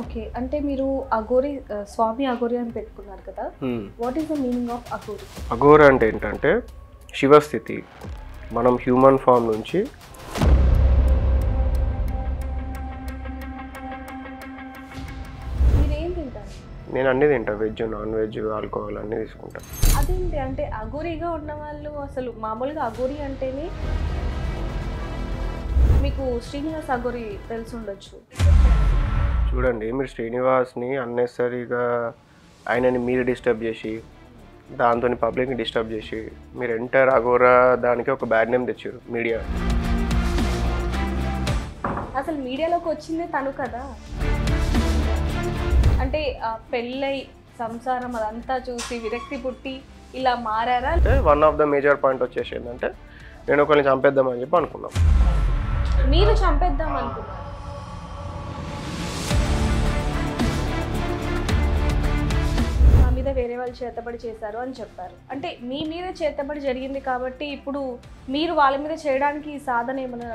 Okay. అంటే మీరు అఘోరి స్వామి అఘోరి అని పెట్టుకున్నారు కదా! What is the meaning of Aghori? Aghora అంటే ఏంటంటే శివస్థితి. మనం హ్యూమన్ ఫామ్ నుంచి మీరేం తింటారు? నేను అన్నీ తింటా. వెజ్, నాన్ వెజ్, ఆల్కహాల్ అన్నీ తీసుకుంటా. అదేంటి అంటే అఘోరిగా ఉన్నవాళ్ళు అసలు మామూలుగా అఘోరి అంటేనే మీకు శ్రీనివాస్ అఘోరి తెలిసుండొచ్చు. చూడండి, మీరు శ్రీనివాస్ని అన్నెసరీగా ఆయనని మీరు డిస్టర్బ్ చేసి దాంతో పబ్లిక్ని డిస్టర్బ్ చేసి మీరు ఎంటర్ అఘోరా దానికి ఒక బ్యాడ్ నేమ్ తెచ్చారు మీడియా. అసలు మీడియాలోకి వచ్చిందే తను కదా! అంటే పెళ్ళై సంసారం అదంతా చూసి విరక్తి పుట్టి ఇలా మారారా? అంటే one of the major point వచ్చేసి ఏంటంటే నేను ఒకరిని చంపేద్దామని చెప్పి అనుకున్నాం. మీరు చంపేద్దాం అనుకున్నారు. మా మీద వేరే వాళ్ళు చేతబడి చేశారు అని చెప్పారు. అంటే మీ మీద చేతబడి జరిగింది కాబట్టి ఇప్పుడు మీరు వాళ్ళ మీద చేయడానికి ఈ సాధన ఏమైనా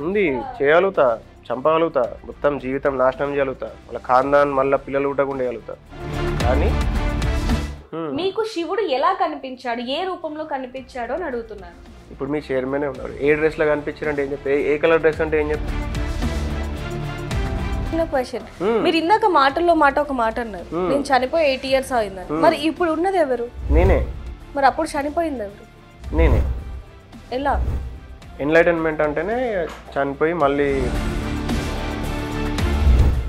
ఉంది, చేయగలుగుతా, చంపగలుగుతా, మొత్తం జీవితం నాశనం చేయగలుగుతా, వాళ్ళ ఖాందాన్ మళ్ళీ పిల్లలు పుట్టకుండా చేయగలుగుతా. కానీ మీకు శివుడు ఎలా కనిపించాడు, ఏ రూపంలో కనిపించాడో అని అడుగుతున్నాను. ఇప్పుడు మీ చైర్మనే ఉన్నారు, ఏ డ్రెస్లో కనిపించారంటే ఏం చెప్తే, ఏ కలర్ డ్రెస్ అంటే ఏం చెప్తే. క్వశ్చన్, మీరు ఇందాక మాటల్లో ఒక మాట అన్నారు, నేను చనిపోయి 8 years అయిందని. మరి ఇప్పుడు ఉన్నది ఎవరు? నేనే. మరి అప్పుడు చనిపోయింది ఎవరు? నేనే. ఎలా? ఎన్లైటన్మెంట్ అంటేనే చనిపోయి మళ్ళీ.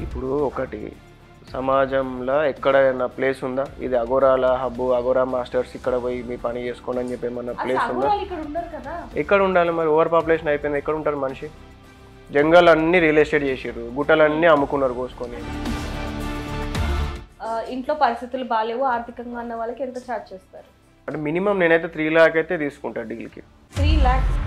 ఇప్పుడు ఒకటి సమాజంలో ఎక్కడైనా ప్లేస్ ఉందా ఇది అఘోరాల హబ్బు, అఘోరా మాస్టర్స్ ఇక్కడ పోయి మీ పని చేసుకోండి అని చెప్పి ఏమన్నా ప్లేస్ ఉందా? ఎక్కడ ఉండాలి మరి? ఓవర్ పాపులేషన్ అయిపోయింది, ఎక్కడ ఉంటారు మనిషి? జంగల్ అన్ని రియల్ ఎస్టేట్ చేసారు, గుట్టలన్నీ అమ్ముకున్నారు కోసుకొని. ఇంట్లో పరిస్థితులు బాగాలేవు, ఆర్థికంగా ఉన్న వాళ్ళకి ఎంత ఛార్జ్ చేస్తారు? అంటే మినిమం నేనైతే 3 lakh అయితే తీసుకుంటా డీల్కి. 3 lakhs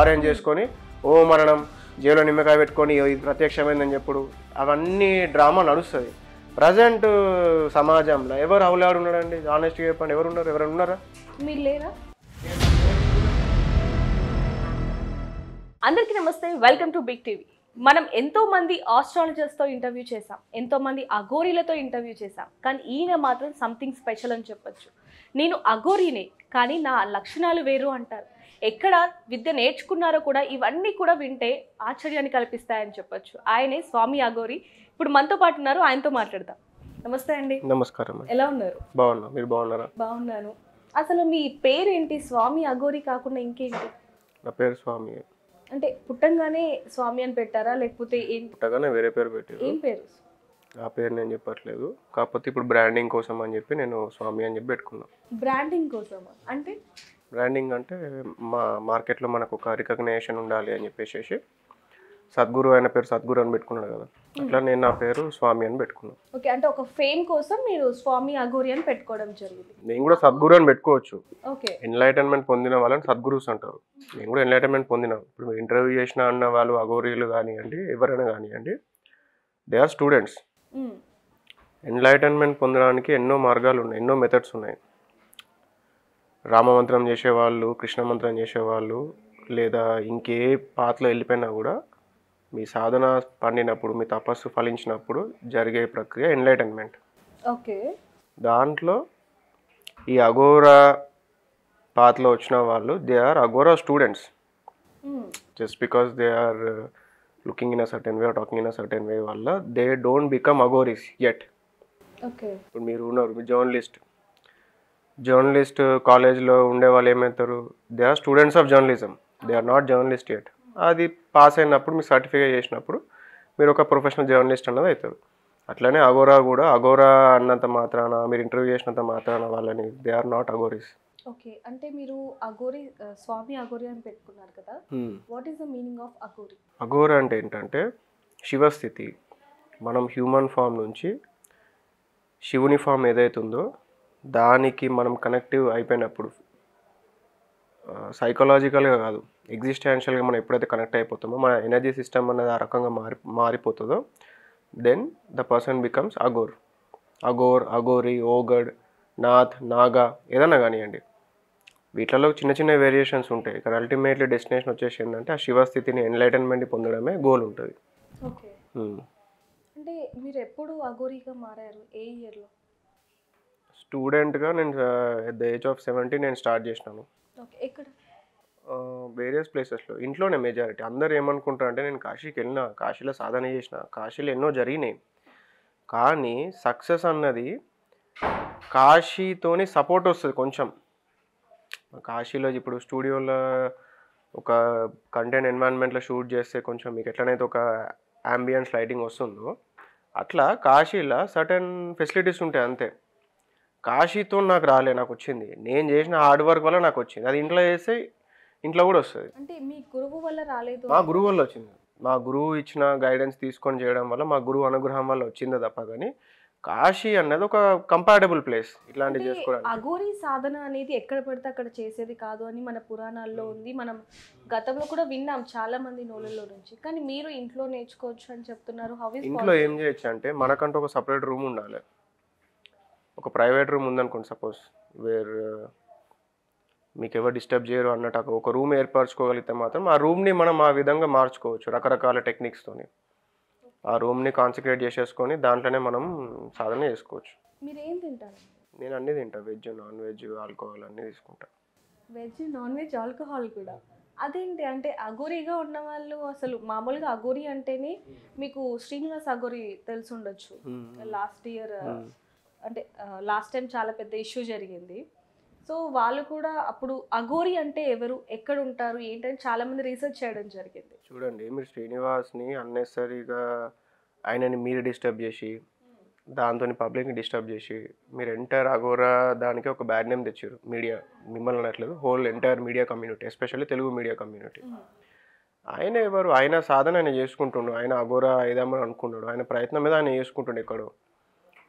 అరేంజ్ చేసుకొని ఓ మరణం జైల్లో నిమ్మకాయ పెట్టుకొని ఇది ప్రత్యక్షమైందని చెప్పుడు అవన్నీ డ్రామా నడుస్తుంది. ప్రజెంట్ సమాజంలో ఎవరు హౌలాడు ఉన్నాడండి? ఆనెస్ట్గా చెప్పండి, ఎవరు ఉన్నారు? ఎవరైనా ఉన్నారా? మీరు లేరా? అందరికీ నమస్తే, వెల్కమ్ టు బిగ్ టీవీ. మనం ఎంతో మంది ఆస్ట్రాలజర్స్తో ఇంటర్వ్యూ చేసాం, ఎంతో మంది అఘోరీలతో ఇంటర్వ్యూ చేసాం, కానీ ఈయన మాత్రం సంథింగ్ స్పెషల్ అని చెప్పొచ్చు. నేను అఘోరీనే కానీ నా లక్షణాలు వేరు అంటారు. ఎక్కడ విద్య నేర్చుకున్నారో కూడా ఇవన్నీ కూడా వింటే ఆశ్చర్యాన్ని కల్పిస్తాయని చెప్పొచ్చు. ఆయనే స్వామి అఘోరి. ఇప్పుడు మనతో పాటు ఉన్నారు, ఆయనతో మాట్లాడదాం. నమస్తే అండి. నమస్కారం. ఎలా ఉన్నారు? బాగున్నా, మీరు బాగున్నారా? బాగున్నాను. అసలు మీ పేరేంటి? స్వామి అఘోరి కాకుండా ఇంకేంటి? నా పేరు స్వామి. అంటే పుట్టంగానే స్వామి అని పెట్టారా లేకపోతే ఏం? పుట్టగానే వేరే పేరు పెట్టారు. ఏం పేరు? ఆ పేరు నేను చెప్పట్లేదు, కాకపోతే ఇప్పుడు బ్రాండింగ్ కోసం అని చెప్పి నేను స్వామి అని చెప్పి పెట్టుకున్నాను. బ్రాండింగ్ కోసమా? అంటే బ్రాండింగ్ అంటే మా మార్కెట్లో మనకు ఒక రికగ్నేషన్ ఉండాలి అని చెప్పేసి సద్గురు అయిన పేరు సద్గురు అని పెట్టుకున్నాడు కదా, అట్లా నేను నా పేరు స్వామి అని పెట్టుకున్నాను. ఓకే, అంటే ఒక ఫేమ్ కోసం మీరు స్వామి అఘోరి అని పెట్టుకోవడం జరిగింది. నేను కూడా సద్గురు అని పెట్టుకోవచ్చు. ఓకే, ఎన్లైటన్మెంట్ పొందిన వాళ్ళని సద్గురుస్ అంటారు. నేను కూడా ఎన్లైటన్మెంట్ పొందిన. ఇప్పుడు మీరు ఇంటర్వ్యూ చేసిన అన్న వాళ్ళు అఘోరీలు కానివ్వండి, ఎవరైనా కానివ్వండి, దే ఆర్ స్టూడెంట్స్. ఎన్లైటన్మెంట్ పొందడానికి ఎన్నో మార్గాలు ఉన్నాయి, ఎన్నో మెథడ్స్ ఉన్నాయి. రామమంత్రం చేసేవాళ్ళు, కృష్ణ మంత్రం చేసేవాళ్ళు, లేదా ఇంకే పాత్రలో వెళ్ళిపోయినా కూడా మీ సాధన పండినప్పుడు, మీ తపస్సు ఫలించినప్పుడు జరిగే ప్రక్రియ ఎన్లైటన్మెంట్. ఓకే, దాంట్లో ఈ అఘోరా పాత్రలో వచ్చిన వాళ్ళు they are Aghora students. Just because they are looking in a certain way, talking in a certain way వల్ల they don't become Aghoris yet. Okay, ఇప్పుడు మీరు ఉన్నారు, మీ జర్నలిస్ట్ కాలేజ్లో ఉండే వాళ్ళు ఏమవుతారు? They are students of journalism, they are not journalist yet. అది పాస్ అయినప్పుడు మీరు సర్టిఫికేట్ చేసినప్పుడు మీరు ఒక ప్రొఫెషనల్ జర్నలిస్ట్ అన్నది అవుతారు. అట్లనే అఘోరా కూడా అఘోరా అన్నంత మాత్రాన, మీరు ఇంటర్వ్యూ చేసినంత మాత్రాన వాళ్ళని they are not Aghoris. Okay, అంటే మీరు అఘోరి స్వామి అఘోరి అని పెట్టుకున్నారు కదా, what is the meaning of Aghori? Aghora అంటే ఏంటంటే శివస్థితి. మనం హ్యూమన్ ఫామ్ నుంచి శివుని ఫామ్ ఏదైతుందో దానికి మనం కనెక్టివ్ అయిపోయినప్పుడు, సైకలాజికల్గా కాదు, ఎగ్జిస్టెన్షియల్గా మనం ఎప్పుడైతే కనెక్ట్ అయిపోతామో మన ఎనర్జీ సిస్టమ్ అనేది ఆ రకంగా మారిపోతుందో then the person becomes Aghor, Aghori, Aughad, Nath, Naga ఏదన్నా కానివ్వండి. వీటిలో చిన్న చిన్న వేరియేషన్స్ ఉంటాయి, కానీ అల్టిమేట్లీ డెస్టినేషన్ వచ్చేసి ఏంటంటే ఆ శివస్థితిని ఎన్లైటన్మెంట్ పొందడమే గోల్ ఉంటుంది. ఓకే. అంటే మీరు ఎప్పుడు అఘోరీగా మారారు, ఏ ఇయర్లో? స్టూడెంట్గా నేను ఎట్ ద ఏజ్ ఆఫ్ 17 నేను స్టార్ట్ చేసినాను. ఓకే. ఎక్కడ? వేరియస్ ప్లేసెస్లో, ఇంట్లోనే మెజారిటీ. అందరూ ఏమనుకుంటారు అంటే నేను కాశీకి వెళ్ళిన, కాశీలో సాధన చేసిన, కాశీలో ఎన్నో జరిగినాయి, కానీ సక్సెస్ అన్నది కాశీతోని సపోర్ట్ వస్తుంది కొంచెం. కాశీలో ఇప్పుడు స్టూడియోలో ఒక కంటెంట్ ఎన్వైరన్మెంట్లో షూట్ చేస్తే కొంచెం మీకు ఎట్లనైతే ఒక అంబియన్స్ లైటింగ్ వస్తుందో అట్లా కాశీలో సర్టెన్ ఫెసిలిటీస్ ఉంటాయి అంతే. కాశీతో నాకు రాలే, నాకు వచ్చింది నేను చేసిన హార్డ్ వర్క్ వల్ల నాకు వచ్చింది. అది ఇంట్లో చేస్తే ఇంట్లో కూడా వస్తుంది. అంటే మీ గురువు వల్ల రాలేదు? మా గురువు వల్ల వచ్చింది. మా గురువు ఇచ్చిన గైడెన్స్ తీసుకొని చేయడం వల్ల, మా గురువు అనుగ్రహం వల్ల వచ్చిందే తప్ప. కానీ కాశీ అన్నది ఒక కంపాటబుల్ ప్లేస్ ఇట్లాంటివి చేసుకోవడానికి. అఘోరీ సాధన అనేది ఎక్కడ పడితే అక్కడ చేసేది కాదు అని మన పురాణాల్లో ఉంది. మనం గతంలో కూడా విన్నాం చాలా మంది నోళ్ళలో నుంచి. కానీ మీరు ఇంట్లో నేర్చుకోవచ్చు అని చెప్తున్నారు. ఇంట్లో ఏం చేయొచ్చు అంటే మనకంటూ ఒక సపరేట్ రూమ్ ఉండాలి. ఒక ప్రైవేట్ రూమ్ ఉందనుకోండి సపోజ్, వేర్ మీకు ఎవరు డిస్టర్బ్ చేయరు అన్నట్టు ఒక రూమ్ ఏర్పరచుకోగలిగితే మాత్రం ఆ రూమ్ని మనం ఆ విధంగా మార్చుకోవచ్చు రకరకాల టెక్నిక్స్తోని. ఆ రూమ్ని కాన్సన్ట్రేట్ చేసేసుకొని దాంట్లోనే మనం సాధన చేసుకోవచ్చు. మీరు ఏం తింటారు? నేను అన్నీ తింటా, వెజ్, నాన్ వెజ్, ఆల్కహాల్ అన్నీ తీసుకుంటా. వెజ్, నాన్ వెజ్, ఆల్కహాల్ కూడా? అదేంటి? అంటే అఘోరీగా ఉన్న వాళ్ళు అసలు మామూలుగా అఘోరీ అంటేనే మీకు శ్రీనివాస్ అఘోరీ తెలిసి ఉండొచ్చు. లాస్ట్ ఇయర్ అంటే లాస్ట్ టైం చాలా పెద్ద ఇష్యూ జరిగింది. సో వాళ్ళు కూడా అప్పుడు అఘోరీ అంటే ఎవరు, ఎక్కడ ఉంటారు, ఏంటని చాలా మంది రీసెర్చ్ చేయడం జరిగింది. చూడండి, మీరు శ్రీనివాస్ని అన్నెసరీగా ఆయనని మీరు డిస్టర్బ్ చేసి దాంతో పబ్లిక్ని డిస్టర్బ్ చేసి మీరు ఎంటైర్ అఘోరా దానికి ఒక బ్యాడ్ నేమ్ తెచ్చారు. మీడియా మిమ్మల్ని అనట్లేదు, whole entire media community, especially Telugu media community. ఆయన ఎవరు? ఆయన సాధన ఆయన చేసుకుంటుండు, ఆయన అఘోరా అయిదామని అనుకున్నాడు, ఆయన ప్రయత్నం మీద ఆయన చేసుకుంటుండు. ఎక్కడో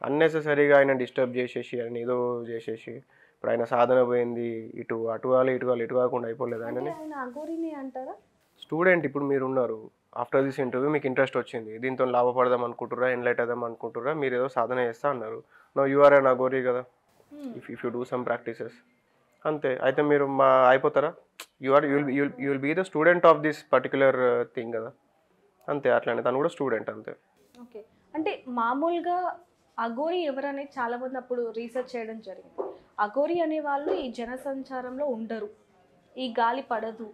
అన్నెసరీగా ఆయన డిస్టర్బ్ చేసేసి ఆయన ఏదో చేసేసి ఇప్పుడు ఆయన సాధన పోయింది, ఇటు అటు వాళ్ళు ఇటు వాళ్ళు ఇటు కాకుండా అయిపోలేదు. ఆయన అఘోరీని అంటారా? స్టూడెంట్ ఇప్పుడు మీరు ఉన్నారు, ఆఫ్టర్ దిస్ ఇంటర్వ్యూ మీకు ఇంట్రెస్ట్ వచ్చింది, దీంతో లాభపడదాం అనుకుంటురా, ఎన్లైట్ అవుదాం అనుకుంటురా, మీరు ఏదో సాధన చేస్తా అన్నారు. No you are an Aghori కదా, if you do some practices అంతే. అయితే మీరు అయిపోతారా? You will be the student of this particular thing కదా, అంతే. అట్లానే తను కూడా స్టూడెంట్ అంతే. ఓకే. అంటే మామూలుగా అఘోరీ ఎవరనేది చాలా మంది అప్పుడు రీసెర్చ్ చేయడం జరిగింది. అఘోరీ అనే వాళ్ళు ఈ జనసంచారంలో ఉండరు, ఈ గాలి పడదు,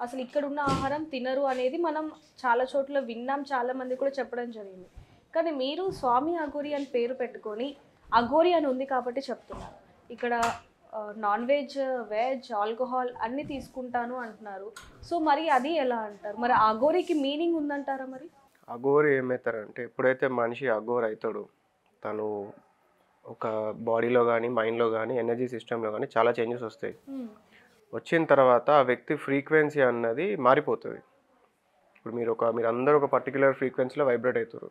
అసలు ఇక్కడ ఉన్న ఆహారం తినరు అనేది మనం చాలా చోట్ల విన్నాం, చాలా మంది కూడా చెప్పడం జరిగింది. కానీ మీరు స్వామి అఘోరీ అని పేరు పెట్టుకొని అఘోరీ అని ఉంది కాబట్టి చెప్తున్నారు. ఇక్కడ నాన్ వెజ్, వెజ్, ఆల్కహాల్ అన్నీ తీసుకుంటాను అంటున్నారు. సో మరి అది ఎలా అంటారు? మరి అఘోరీకి మీనింగ్ ఉందంటారా? మరి అఘోరీ ఏమవుతారంటే ఎప్పుడైతే మనిషి అఘోర్ అవుతాడో తను ఒక బాడీలో కానీ మైండ్లో కానీ ఎనర్జీ సిస్టంలో కానీ చాలా చేంజెస్ వస్తాయి. వచ్చిన తర్వాత ఆ వ్యక్తి ఫ్రీక్వెన్సీ అన్నది మారిపోతుంది. ఇప్పుడు మీరందరూ ఒక పర్టికులర్ ఫ్రీక్వెన్సీలో వైబ్రేట్ అవుతారు.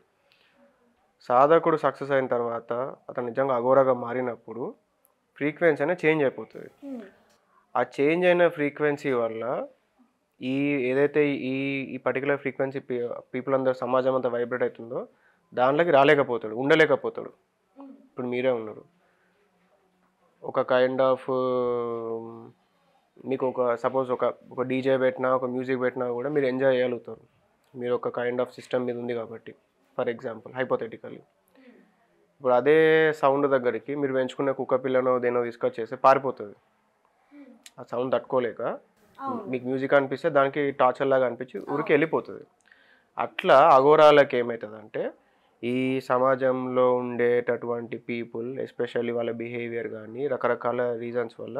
సాధకుడు సక్సెస్ అయిన తర్వాత అతను నిజంగా అఘోరాగా మారినప్పుడు ఫ్రీక్వెన్సీ అనేది చేంజ్ అయిపోతుంది. ఆ చేంజ్ అయిన ఫ్రీక్వెన్సీ వల్ల ఏదైతే ఈ పర్టికులర్ ఫ్రీక్వెన్సీ పీపుల్ అందరూ సమాజం అంతా వైబ్రేట్ అవుతుందో దాంట్లోకి రాలేకపోతాడు, ఉండలేకపోతాడు. ఇప్పుడు మీరే ఉన్నారు, ఒక కైండ్ ఆఫ్ మీకు ఒక సపోజ్ ఒక డీజే పెట్టినా ఒక మ్యూజిక్ పెట్టినా కూడా మీరు ఎంజాయ్ చేయగలుగుతారు. మీరు ఒక కైండ్ ఆఫ్ సిస్టమ్ మీద ఉంది కాబట్టి. ఫర్ ఎగ్జాంపుల్ హైపోథెటికల్లీ ఇప్పుడు అదే సౌండ్ దగ్గరికి మీరు పెంచుకున్న కుక్క పిల్లనో దేనో తీసుకొచ్చేస్తే పారిపోతుంది. ఆ సౌండ్ తట్టుకోలేక మీకు మ్యూజిక్ అనిపిస్తే దానికి టార్చర్ లాగా అనిపించి ఊరికి వెళ్ళిపోతుంది. అట్లా అఘోరాలకి ఏమవుతుందంటే ఈ సమాజంలో ఉండేటటువంటి పీపుల్ ఎస్పెషల్లీ వాళ్ళ బిహేవియర్ కానీ రకరకాల రీజన్స్ వల్ల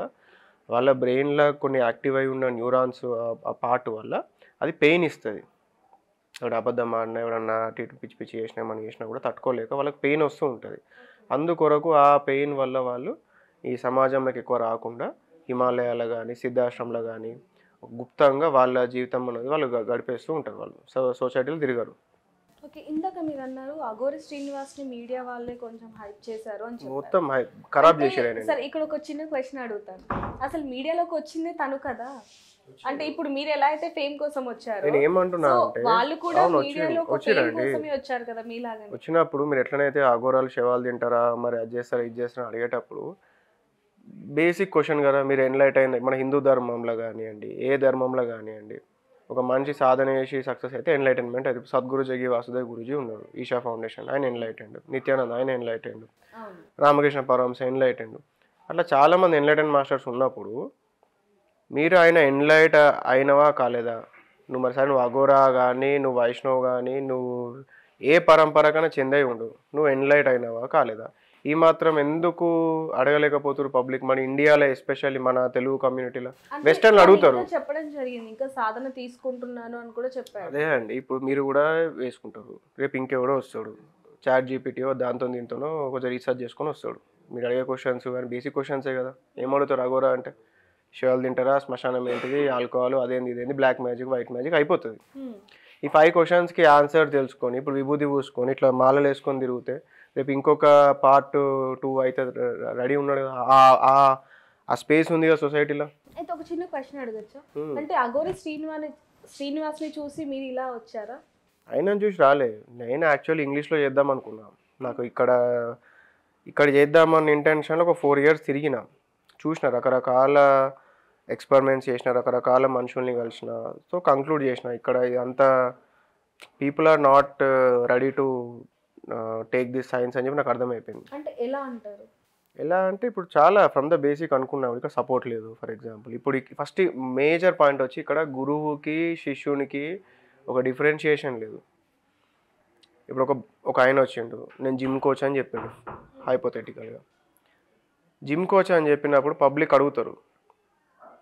వాళ్ళ బ్రెయిన్లో కొన్ని యాక్టివ్ అయి ఉన్న న్యూరాన్స్ ఆ పార్ట్ వల్ల అది పెయిన్ ఇస్తుంది. అక్కడ అబద్ధం ఆడినా ఎవరన్నా అటు ఇటు పిచ్చి పిచ్చి చేసినా మనం చేసినా కూడా తట్టుకోలేక వాళ్ళకి పెయిన్ వస్తూ ఉంటుంది. అందుకొరకు ఆ పెయిన్ వల్ల వాళ్ళు ఈ సమాజంలోకి ఎక్కువ రాకుండా హిమాలయాలు కానీ సిద్ధాశ్రమంలో కానీ గుప్తంగా వాళ్ళ జీవితం అనేది వాళ్ళు గడిపేస్తూ ఉంటారు. వాళ్ళు సొసైటీలో తిరగరు. ఓకే. ఇందాక మీరు అన్నారు అఘోరీ శ్రీనివాస్ని మీడియా వాళ్ళే కొంచెం హైప్ చేశారు అని చెప్పారు. మొత్తం ఖరాబ్ చేశారు. సరే, ఇక్కడ ఒక చిన్న క్వశ్చన్ అడుగుతాను. అసలు మీడియాలోకి వచ్చిందే తను కదా, అంటే ఇప్పుడు మీరు ఎలా అయితే ఫేమ్ కోసం వచ్చారు, నేను ఏమంటున్నా అంటే వాళ్ళు కూడా మీడియాలోకి ఫేమ్ కోసమే వచ్చారు కదా మీలాగా. వచ్చినప్పుడు మీరు ఎట్లనైతే అఘోరాలు శవాలు తింటారా, మరి అది చేస్తారా ఇది చేస్తారా అడిగేటప్పుడు బేసిక్ క్వశ్చన్ కదా, మీరు ఎన్లైట్ అయిన మన హిందూ ధర్మంలో కానివ్వండి, ఏ ధర్మంలో కానివ్వండి, ఒక మనిషి సాధన చేసి సక్సెస్ అయితే ఎన్లైటైన్మెంట్ అది. సద్గురు జగి వాసుదేవ్ గురుజీ ఉన్నారు, ఈషా ఫౌండేషన్, ఆయన ఎన్లైటెండ్. నిత్యానంద ఆయన ఎన్లైటెండ్. రామకృష్ణ పరమహంస ఎన్లైటెండ్. అట్లా చాలామంది ఎన్లైటెండ్ మాస్టర్స్ ఉన్నప్పుడు మీరు ఆయన ఎన్లైట్ అయినవా కాలేదా? నువ్వు మరి సరే నువ్వు అఘోరా కానీ, నువ్వు వైష్ణవ్ కానీ, నువ్వు ఏ పరంపరకైనా చెందై ఉండు, నువ్వు ఎన్లైట్ అయినవా కాలేదా? ఈ మాత్రం ఎందుకు అడగలేకపోతారు పబ్లిక్? మన ఇండియాలో ఎస్పెషల్లీ మన తెలుగు కమ్యూనిటీలో వెస్టర్న్లో అడుగుతారు. చెప్పడం జరిగింది, ఇంకా సాధన తీసుకుంటున్నాను అని కూడా చెప్పారు. అదే అండి, ఇప్పుడు మీరు కూడా వేసుకుంటారు, రేపు ఇంకెవడో వస్తాడు, చాట్ జీపీటీయో దాంతో దీంతోనో కొంచెం రీసెర్చ్ చేసుకొని వస్తాడు. మీరు అడిగే క్వశ్చన్స్ కానీ బేసిక్ క్వశ్చన్సే కదా. ఏమడుగుతారు? అఘోరా అంటే శివాలు తింటారా, శ్మశానం ఏంటిది, ఆల్కహాల్ అదేంది ఇదేంది, బ్లాక్ మ్యాజిక్ వైట్ మ్యాజిక్ అయిపోతుంది. ఈ 5 క్వశ్చన్స్కి ఆన్సర్ తెలుసుకొని ఇప్పుడు విభూతి పూసుకొని ఇట్లా మాలలు వేసుకొని తిరిగితే రేపు ఇంకొక పార్ట్ 2 అయితే రెడీ ఉన్నాడు కదా. ఆ స్పేస్ ఉంది కదా సొసైటీలో. అయితే ఒక చిన్న క్వశ్చన్ అడగచ్చా? అంటే అఘోరి శ్రీనివాస్ని చూసి మీరు ఇలా వచ్చారా? అయినని చూసి రాలే, నేను యాక్చువల్లీ ఇంగ్లీష్లో చేద్దాం అనుకున్నాను. నాకు ఇక్కడ చేద్దామన్న ఇంటెన్షన్లో ఒక 4 years తిరిగిన, చూసిన, రకరకాల ఎక్స్పెరిమెంట్స్ చేసిన, రకరకాల మనుషుల్ని కలిసిన. సో కంక్లూడ్ చేసిన ఇక్కడ ఇదంతా people are not ready to take this science అని చెప్పి నాకు అర్థమైపోయింది. అంటే ఎలా అంటారు? ఎలా అంటే ఇప్పుడు చాలా ఫ్రమ్ ద బేసిక్ అనుకున్నాం, ఇక్కడ సపోర్ట్ లేదు. ఫర్ ఎగ్జాంపుల్ ఇప్పుడు ఫస్ట్ మేజర్ పాయింట్ వచ్చి ఇక్కడ గురువుకి శిష్యునికి ఒక డిఫరెన్షియేషన్ లేదు. ఇప్పుడు ఒక ఆయన వచ్చిండు, నేను జిమ్ కోచ్ అని చెప్పిండు హైపోథెటికల్గా. జిమ్ కోచ్ అని చెప్పినప్పుడు పబ్లిక్ అడుగుతారు,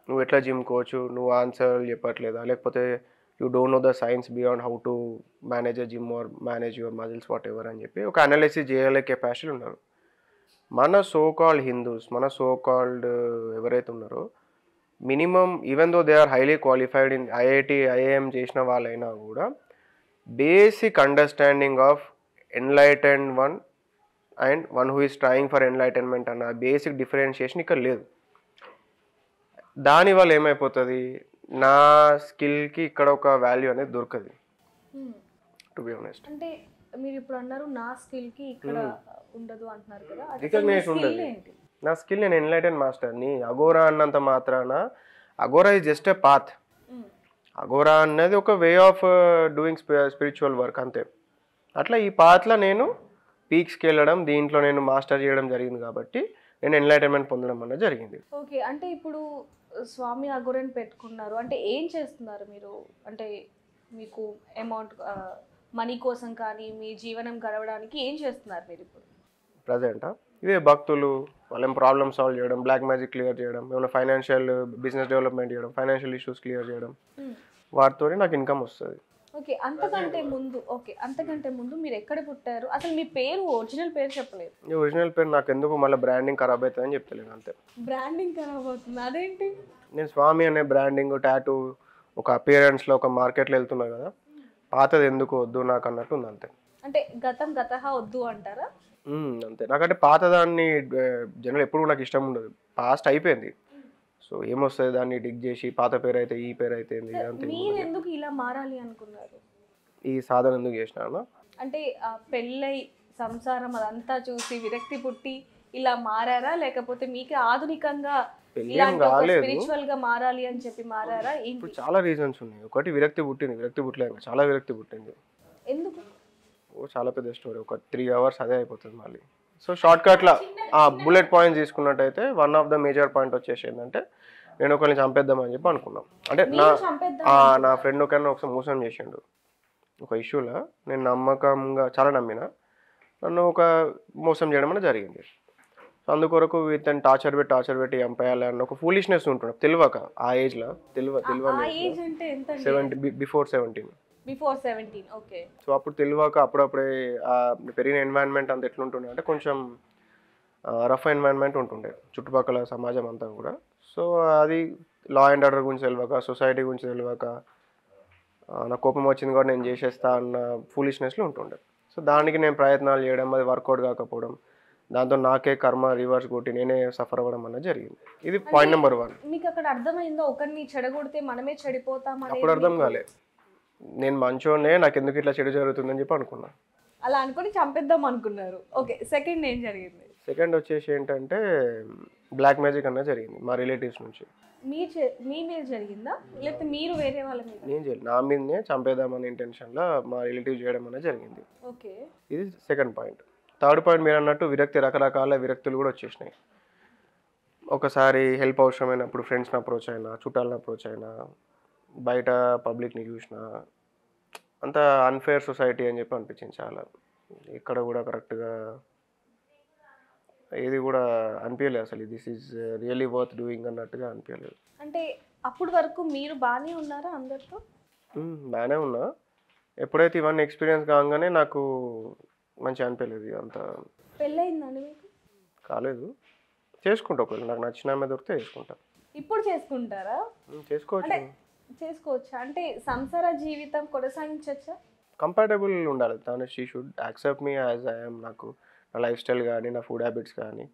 నువ్వు ఎట్లా జిమ్ కోచ్, నువ్వు ఆన్సర్ చెప్పట్లేదా, లేకపోతే you don't know the science beyond how to manage a gym or manage your muscles what ever అని చెప్పి ఒక అనాలిసిస్ చేయలే కెపాసిటీ ఉన్నారు. మన సోకాల్డ్ హిందూస్, మన సోకాల్డ్ ఎవరైతే ఉన్నారో minimum even though they are highly qualified in IIT IIM చేసిన వాళ్ళైనా కూడా basic understanding of enlightened one and one who is trying for enlightenment అన్న బేసిక్ డిఫరెన్షియేషన్ ఇక్కడ లేదు. దానివల్ల ఏమైపోతుంది, నా స్కిల్కి ఇక్కడ ఒక వాల్యూ అనేది దొరకదు, టు బి ఆనెస్ట్. అంటే మీరు ఇప్పుడు అన్నారు నా స్కిల్కి ఇక్కడ ఉండదు అంటున్నారు కదా, రికగ్నైజ్ ఉండదు. నా స్కిల్ నేను ఎన్లైటెన్ మాస్టర్ని. అఘోరా అన్నంత మాత్రాన Aghora is just a path. Aghora అన్నది ఒక way of doing spiritual work అంతే. అట్లా ఈ పాత్లో నేను పీక్స్కి వెళ్ళడం, దీంట్లో నేను మాస్టర్ చేయడం జరిగింది కాబట్టి నేను ఎన్లైటైన్మెంట్ పొందడం అన్నది జరిగింది. ఓకే, అంటే ఇప్పుడు స్వామి అఘోరాని పెట్టుకున్నారు అంటే ఏం చేస్తున్నారు మీరు? అంటే మీకు అమౌంట్ మనీ కోసం కానీ మీ జీవనం గడవడానికి ఏం చేస్తున్నారు మీరు ఇప్పుడు ప్రజెంటా? ఇదే భక్తులు వాళ్ళేం ప్రాబ్లమ్ సాల్వ్ చేయడం, బ్లాక్ మ్యాజిక్ క్లియర్ చేయడం, ఏమైనా ఫైనాన్షియల్ బిజినెస్ డెవలప్మెంట్ చేయడం, ఫైనాన్షియల్ ఇష్యూస్ క్లియర్ చేయడం, వాటితోనే నాకు ఇన్కమ్ వస్తుంది. ఓకే, అంతకంటే ముందు మీరు ఎక్కడ పుట్టారు? అసలు మీ పేరు ఒరిజినల్ పేరు చెప్పలేదు. ఒరిజినల్ పేరు నాకు ఎందుకు మళ్ళీ బ్రాండింగ్ ఖరాబ్ అవుతుందని చెప్తలేను అంతే. బ్రాండింగ్ ఖరాబ్ అవుతుంది అదేంటి? నేను స్వామి అనే బ్రాండింగ్ టాటూ ఒక అపియరెన్స్లో ఒక మార్కెట్లో వెళ్తున్నా కదా, పాతది ఎందుకు వద్దు నాకు అన్నట్టు ఉంది అంతే. అంటే గతహ వద్దు అంటారా? అంతే. నాకంటే పాతదాన్ని జనరల్ ఎప్పుడు నాకు ఇష్టం ఉండదు, పాస్ట్ అయిపోయింది. సో ఏమొస్తుంది దాన్ని డిగ్ చేసి పాత పేరు అయితే ఈ పేరు అయితే మీరు ఎందుకు ఇలా మారాలి అనుకున్నారు? ఈ సాధన ఎందుకు చేసినా అంటే పెళ్ళై సంసారం అదంతా చూసి విరక్తి పుట్టి ఇలా మారారా, లేకపోతే మీకే ఆధునికంగా స్పిరిచువల్ గా మారాలి అని చెప్పి మారారా? ఇప్పుడు చాలా రీజన్స్ ఉన్నాయి. ఒకటి విరక్తి పుట్టలేదు, చాలా విరక్తి పుట్టింది. ఎందుకు? చాలా పెద్ద స్టోరీ, ఒక 3 hours అదే అయిపోతుంది మళ్ళీ. సో షార్ట్ కట్లో బుల్లెట్ పాయింట్స్ తీసుకున్నట్టయితే one of the major point వచ్చేసి ఏంటంటే నేను ఒకరిని చంపేద్దామని చెప్పి అనుకున్నాం. అంటే నా ఫ్రెండ్ ఒకరిని ఒకసారి మోసం చేసిండు ఒక ఇష్యూలో. నేను నమ్మకంగా చాలా నమ్మిన, నన్ను ఒక మోసం చేయడం అనేది జరిగింది. సో అందుకొరకు ఇతను టార్చర్ పెట్టి చంపేయాలని ఒక ఫూలిష్నెస్ ఉంటుండే, తెలియక ఆ ఏజ్లో బిఫోర్ 17. ఓకే. సో అప్పుడు తెలియక అప్పుడప్పుడే పెరిగిన ఎన్వైరన్మెంట్ అంతా ఎట్లుంటుండే అంటే కొంచెం రఫ్ ఎన్వైరన్మెంట్ ఉంటుండే చుట్టుపక్కల సమాజం అంతా కూడా. సో అది లా అండ్ ఆర్డర్ గురించి తెలియక, సొసైటీ గురించి తెలియక, నాకు కోపం వచ్చింది కూడా నేను చేసేస్తా అన్న ఫూలిష్నెస్లో ఉంటుండే. సో దానికి నేను ప్రయత్నాలు చేయడం, అది వర్కౌట్ కాకపోవడం, దాంతో నాకే కర్మ రివర్స్ కొట్టి నేనే సఫర్ అవ్వడం అన్నది జరిగింది. ఇది పాయింట్ నెంబర్ 1. మీకు అక్కడ అర్థమైందో ఒకరిని చెడగొడితే మనమే చెడిపోతాం? అప్పుడు అర్థం కాలే, నేను మంచోనే, నాకు ఎందుకు ఇట్లా చెడు జరుగుతుందని చెప్పి అనుకున్నా. అలా అనుకుని చంపేద్దాం అనుకున్నారు. ఓకే, సెకండ్ ఏం జరిగింది? సెకండ్ వచ్చేసి ఏంటంటే బ్లాక్ మ్యాజిక్ అన్నది జరిగింది మా రిలేటివ్స్ నుంచి. మీ మీద జరిగిందా లేకపోతే మీరు వేరే వాళ్ళ మీద? నేను చేయలేదు, నా మీదనే చంపేద్దామనే ఇంటెన్షన్లో మా రిలేటివ్ చేయడం అనేది జరిగింది. ఓకే, ఇది సెకండ్ పాయింట్. థర్డ్ పాయింట్ మీరు అన్నట్టు విరక్తి, రకరకాల విరక్తులు కూడా వచ్చేసినాయి. ఒకసారి హెల్ప్ అవసరమైనప్పుడు ఫ్రెండ్స్ని అప్రోచ్ అయినా, చుట్టాలను అప్రోచ్ అయినా, బయట పబ్లిక్ని చూసినా అంత అన్ఫేర్ సొసైటీ అని చెప్పి అనిపించింది చాలా. ఇక్కడ కూడా కరెక్ట్గా ఏది కూడా అనిపించలేదు అసలు, this is really worth doing అన్నట్టుగా అనిపించలేదు. అంటే అప్పటి వరకు మీరు బాగానే ఉన్నారా అందరితో? బాగానే ఉన్నా. ఎప్పుడైతే ఇవన్నీ ఎక్స్పీరియన్స్ కాగానే నాకు మంచిగా అనిపించలేదు. అంత పెళ్ళయిందండి మీకు? కాలేదు, చేసుకుంటా. ఒకవేళ నాకు నచ్చిన ఆమె దొరికితే చేసుకుంటా. ఇప్పుడు చేసుకుంటారా? చేసుకోవచ్చా? అంటే సంసార జీవితం కొనసాగించచ్చా? కంఫర్టబుల్ ఉండాలి తను. She should accept me as I'm. నాకు నా లైఫ్ స్టైల్ కానీ, నా ఫుడ్ హ్యాబిట్స్ కానీ,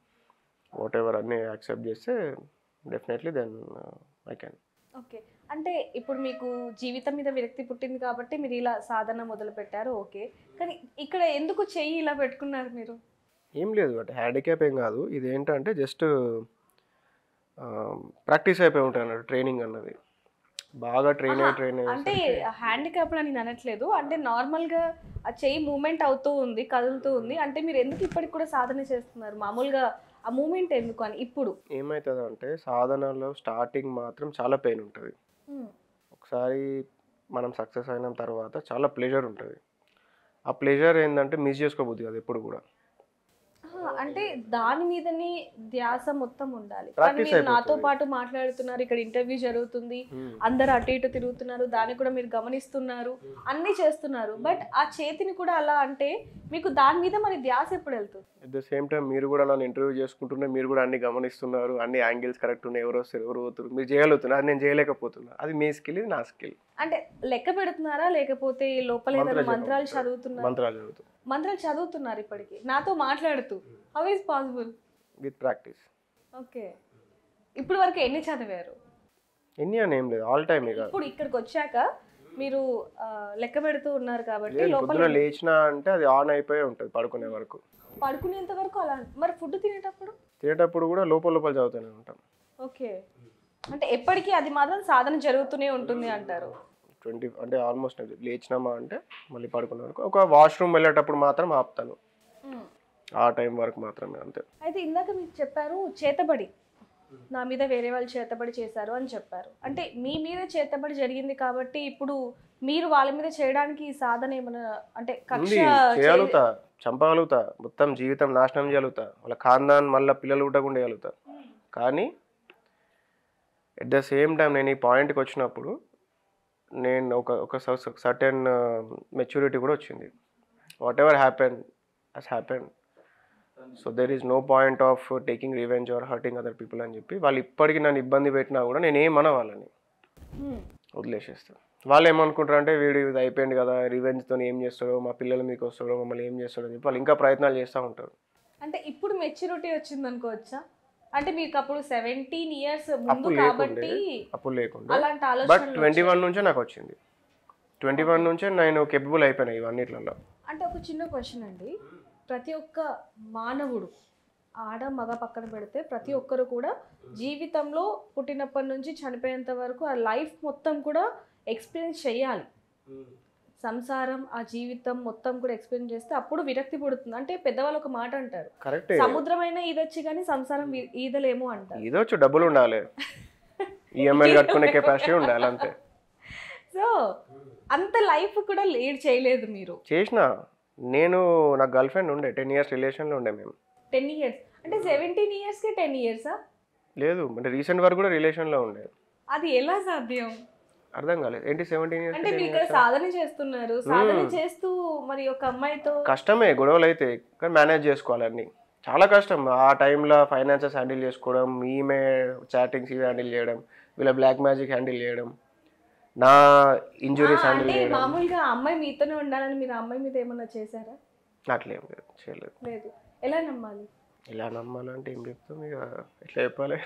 వాట్ ఎవర్ అన్నీ యాక్సెప్ట్ చేస్తే definitely then I can. Okay, అంటే ఇప్పుడు మీకు జీవితం మీద విరక్తి పుట్టింది కాబట్టి మీరు ఇలా సాధన మొదలు పెట్టారు. ఓకే, కానీ ఇక్కడ ఎందుకు చెయ్యి ఇలా పెట్టుకున్నారు మీరు? ఏం లేదు, అంటే హ్యాండిక్యాప్ ఏం కాదు. ఇది ఏంటంటే జస్ట్ ప్రాక్టీస్ అయిపోయి ఉంటాయి అన్నట్టు. ట్రైనింగ్ అన్నది బాగా ట్రైన్ అంటే హ్యాండిక్యాప్ అని నేను అనట్లేదు. అంటే నార్మల్గా ఆ చెయ్యి మూమెంట్ అవుతూ ఉంది, కదులుతూ ఉంది. అంటే మీరు ఎందుకు ఇప్పటికి కూడా సాధన చేస్తున్నారు? మామూలుగా ఆ మూమెంట్ ఎందుకు అని. ఇప్పుడు ఏమవుతుంది అంటే సాధనలో స్టార్టింగ్ మాత్రం చాలా పెయిన్ ఉంటుంది. ఒకసారి మనం సక్సెస్ అయిన తర్వాత చాలా ప్లెజర్ ఉంటుంది. ఆ ప్లెజర్ ఏంటంటే మిస్ చేసుకోబోద్ది అది ఎప్పుడు కూడా. అంటే దాని మీదనే ధ్యాస మొత్తం ఉండాలి. కానీ మీరు నాతో పాటు మాట్లాడుతున్నారు, ఇక్కడ ఇంటర్వ్యూ జరుగుతుంది, అందరు అటు ఇటు తిరుగుతున్నారు, దాన్ని కూడా మీరు గమనిస్తున్నారు, అన్ని చేస్తున్నారు. బట్ ఆ చేతిని కూడా అలా అంటే మీకు దాని మీద మరి ధ్యాస ఎప్పుడు వెళ్తుంది? అట్ ద సేమ్ టైం మీరు కూడా నన్ను ఇంటర్వ్యూ చేసుకుంటున్నా, మీరు కూడా అన్ని గమనిస్తున్నారు, అన్ని యాంగిల్స్ కరెక్ట్ ఉన్నాయి, ఎవరు వస్తారు ఎవరు పోతున్నారు, మీరు చేయగలుగుతున్నారు, అది నేను చేయలేకపోతున్నా. అది మీ స్కిల్, ఇది నా స్కిల్. అంటే లెక్క పెడుతున్నారా లేకపోతే లోపల ఏదైనా మంత్రాలు చదువుతున్నారా? మంత్రాలు చదువుతున్నారు ఇప్పటికి నాతో మాట్లాడుతూ. How is possible? With practice. Okay, ఇప్పుడు వరకు ఎన్ని చదివారు? ఎన్ని అని ఏం లేదు, ఆల్ టైమ్. ఇప్పుడు ఇక్కడికి వచ్చాక మీరు లెక్క పెడుతూ ఉన్నారు కాబట్టి లోపల లేచినా అంటే అది ఆన్ అయిపోయి ఉంటుంది పడుకునే వరకు. పడుకునేంత వరకు అలా. మరి ఫుడ్ తినేటప్పుడు కూడా లోపల చదువుతూనే ఉంటాం. ఓకే, అంటే ఎప్పటికీ అది మాత్రం సాధన జరుగుతూనే ఉంటుంది అంటారు. 20 అంటే ఆల్మోస్ట్ లేచినామా అంటే మళ్ళీ పడుకునే వరకు. ఒక వాష్రూమ్ వెళ్ళేటప్పుడు మాత్రం ఆపుతాను, ఆ టైం వరకు మాత్రమే, అంతే. అయితే ఇందాక మీకు చెప్పారు చేతబడి, నా మీద వేరే వాళ్ళు చేతబడి చేశారు అని చెప్పారు. అంటే మీ మీద చేతబడి జరిగింది కాబట్టి ఇప్పుడు మీరు వాళ్ళ మీద చేయడానికి ఈ సాధన ఏమైనా అంటే కక్ష చేయగలుగుతా, చంపగలుగుతా, మొత్తం జీవితం నాశనం చేయగలుగుతా, వాళ్ళ ఖాందాన్ మళ్ళీ పిల్లలు పుట్టకుండా చేయగలుగుతా. కానీ ఎట్ ద సేమ్ టైం నేను ఈ పాయింట్కి వచ్చినప్పుడు నేను ఒక సర్టెన్ మెచ్యూరిటీ కూడా వచ్చింది. Whatever happen has happen, so there is no point of taking revenge or hurting other people అని చెప్పి వాళ్ళు ఇప్పటికీ నన్ను ఇబ్బంది పెట్టినా కూడా నేను ఏమన్నా వాళ్ళని వదిలేసేస్తాను. వాళ్ళు ఏమనుకుంటారు అంటే వీడు ఇది అయిపోయింది కదా, రివెంజ్తో ఏం చేస్తాడో, మా పిల్లల మీకు వస్తాడో, మమ్మల్ని ఏం చేస్తాడో అని చెప్పి వాళ్ళు ఇంకా ప్రయత్నాలు చేస్తూ ఉంటారు. అంటే ఇప్పుడు మెచ్యూరిటీ వచ్చింది అనుకోవచ్చా? అంటే మీకు అప్పుడు 17 years ముందు కాబట్టి అప్పుడు లేకుండా, బట్ 21 నుంచే నాకు వచ్చింది. 21 నుంచే నేను కేపబుల్ అయిపోయినా ఇవన్నిట్లలో. అంటే ఒక చిన్న క్వశ్చన్ అండి, ప్రతి ఒక్క మానవుడు ఆడ మగ పక్కన పెడితే ప్రతి ఒక్కరు కూడా జీవితంలో పుట్టినప్పటి నుంచి చనిపోయేంత వరకు ఆ లైఫ్ మొత్తం కూడా ఎక్స్పీరియన్స్ చేయాలి. సంసారం, ఆ జీవితం మొత్తం కూడా ఎక్స్పీరియన్స్ చేస్తే అప్పుడు విరక్తి పుడుతుంది. అంటే పెద్దవాళ్ళు ఒక మాట అంటారు, సముద్రమైన ఈదొచ్చి కానీ సంసారం ఈదలేము అంటారు. ఈదొచ్చు, డబ్బులు ఉండాలి, ఈఎంఐలు కట్టుకునే కెపాసిటీ ఉండాలి, అంతే. సో అంత లైఫ్ కూడా లీడ్ చేయలేదు మీరు. చేసిన నేను, నా గర్ల్ ఫ్రెండ్ ఉండే 10 years రిలేషన్లో ఉండే మేము. 10 years అంటే 17 yearsకి 10 years లేదు, అంటే రీసెంట్ వరకు కూడా రిలేషన్లో ఉండే. అది ఎలా సాధ్యం? అర్థం కాలేదు ఏంటి 17 years అంటే మీరు ఇక్కడ సాధన చేస్తున్నారు, సాధన చేస్తూ మరి ఒక అమ్మాయితో కష్టమే, గొడవలు అయితే కానీ మేనేజ్ చేసుకోవాలి అన్ని. చాలా కష్టం ఆ టైంలో. ఫైనాన్సెస్ హ్యాండిల్ చేసుకోవడం, ఈమె చాటింగ్స్ ఇవి హ్యాండిల్ చేయడం, వీళ్ళ బ్లాక్ మ్యాజిక్ హ్యాండిల్ చేయడం, నా ఇంజురీస్ హ్యాండిల్ చేయడం. మామూలుగా అమ్మాయి మీతోనే ఉండాలని మీరు అమ్మాయి మీద ఏమన్నా చేశారా? అట్లేం లేదు, చేయలేదు. లేదు. ఎలా నమ్మాలి? ఎలా నమ్మాలంటే ఏం చెప్తాం ఇక, ఎట్లా చెప్పాలి?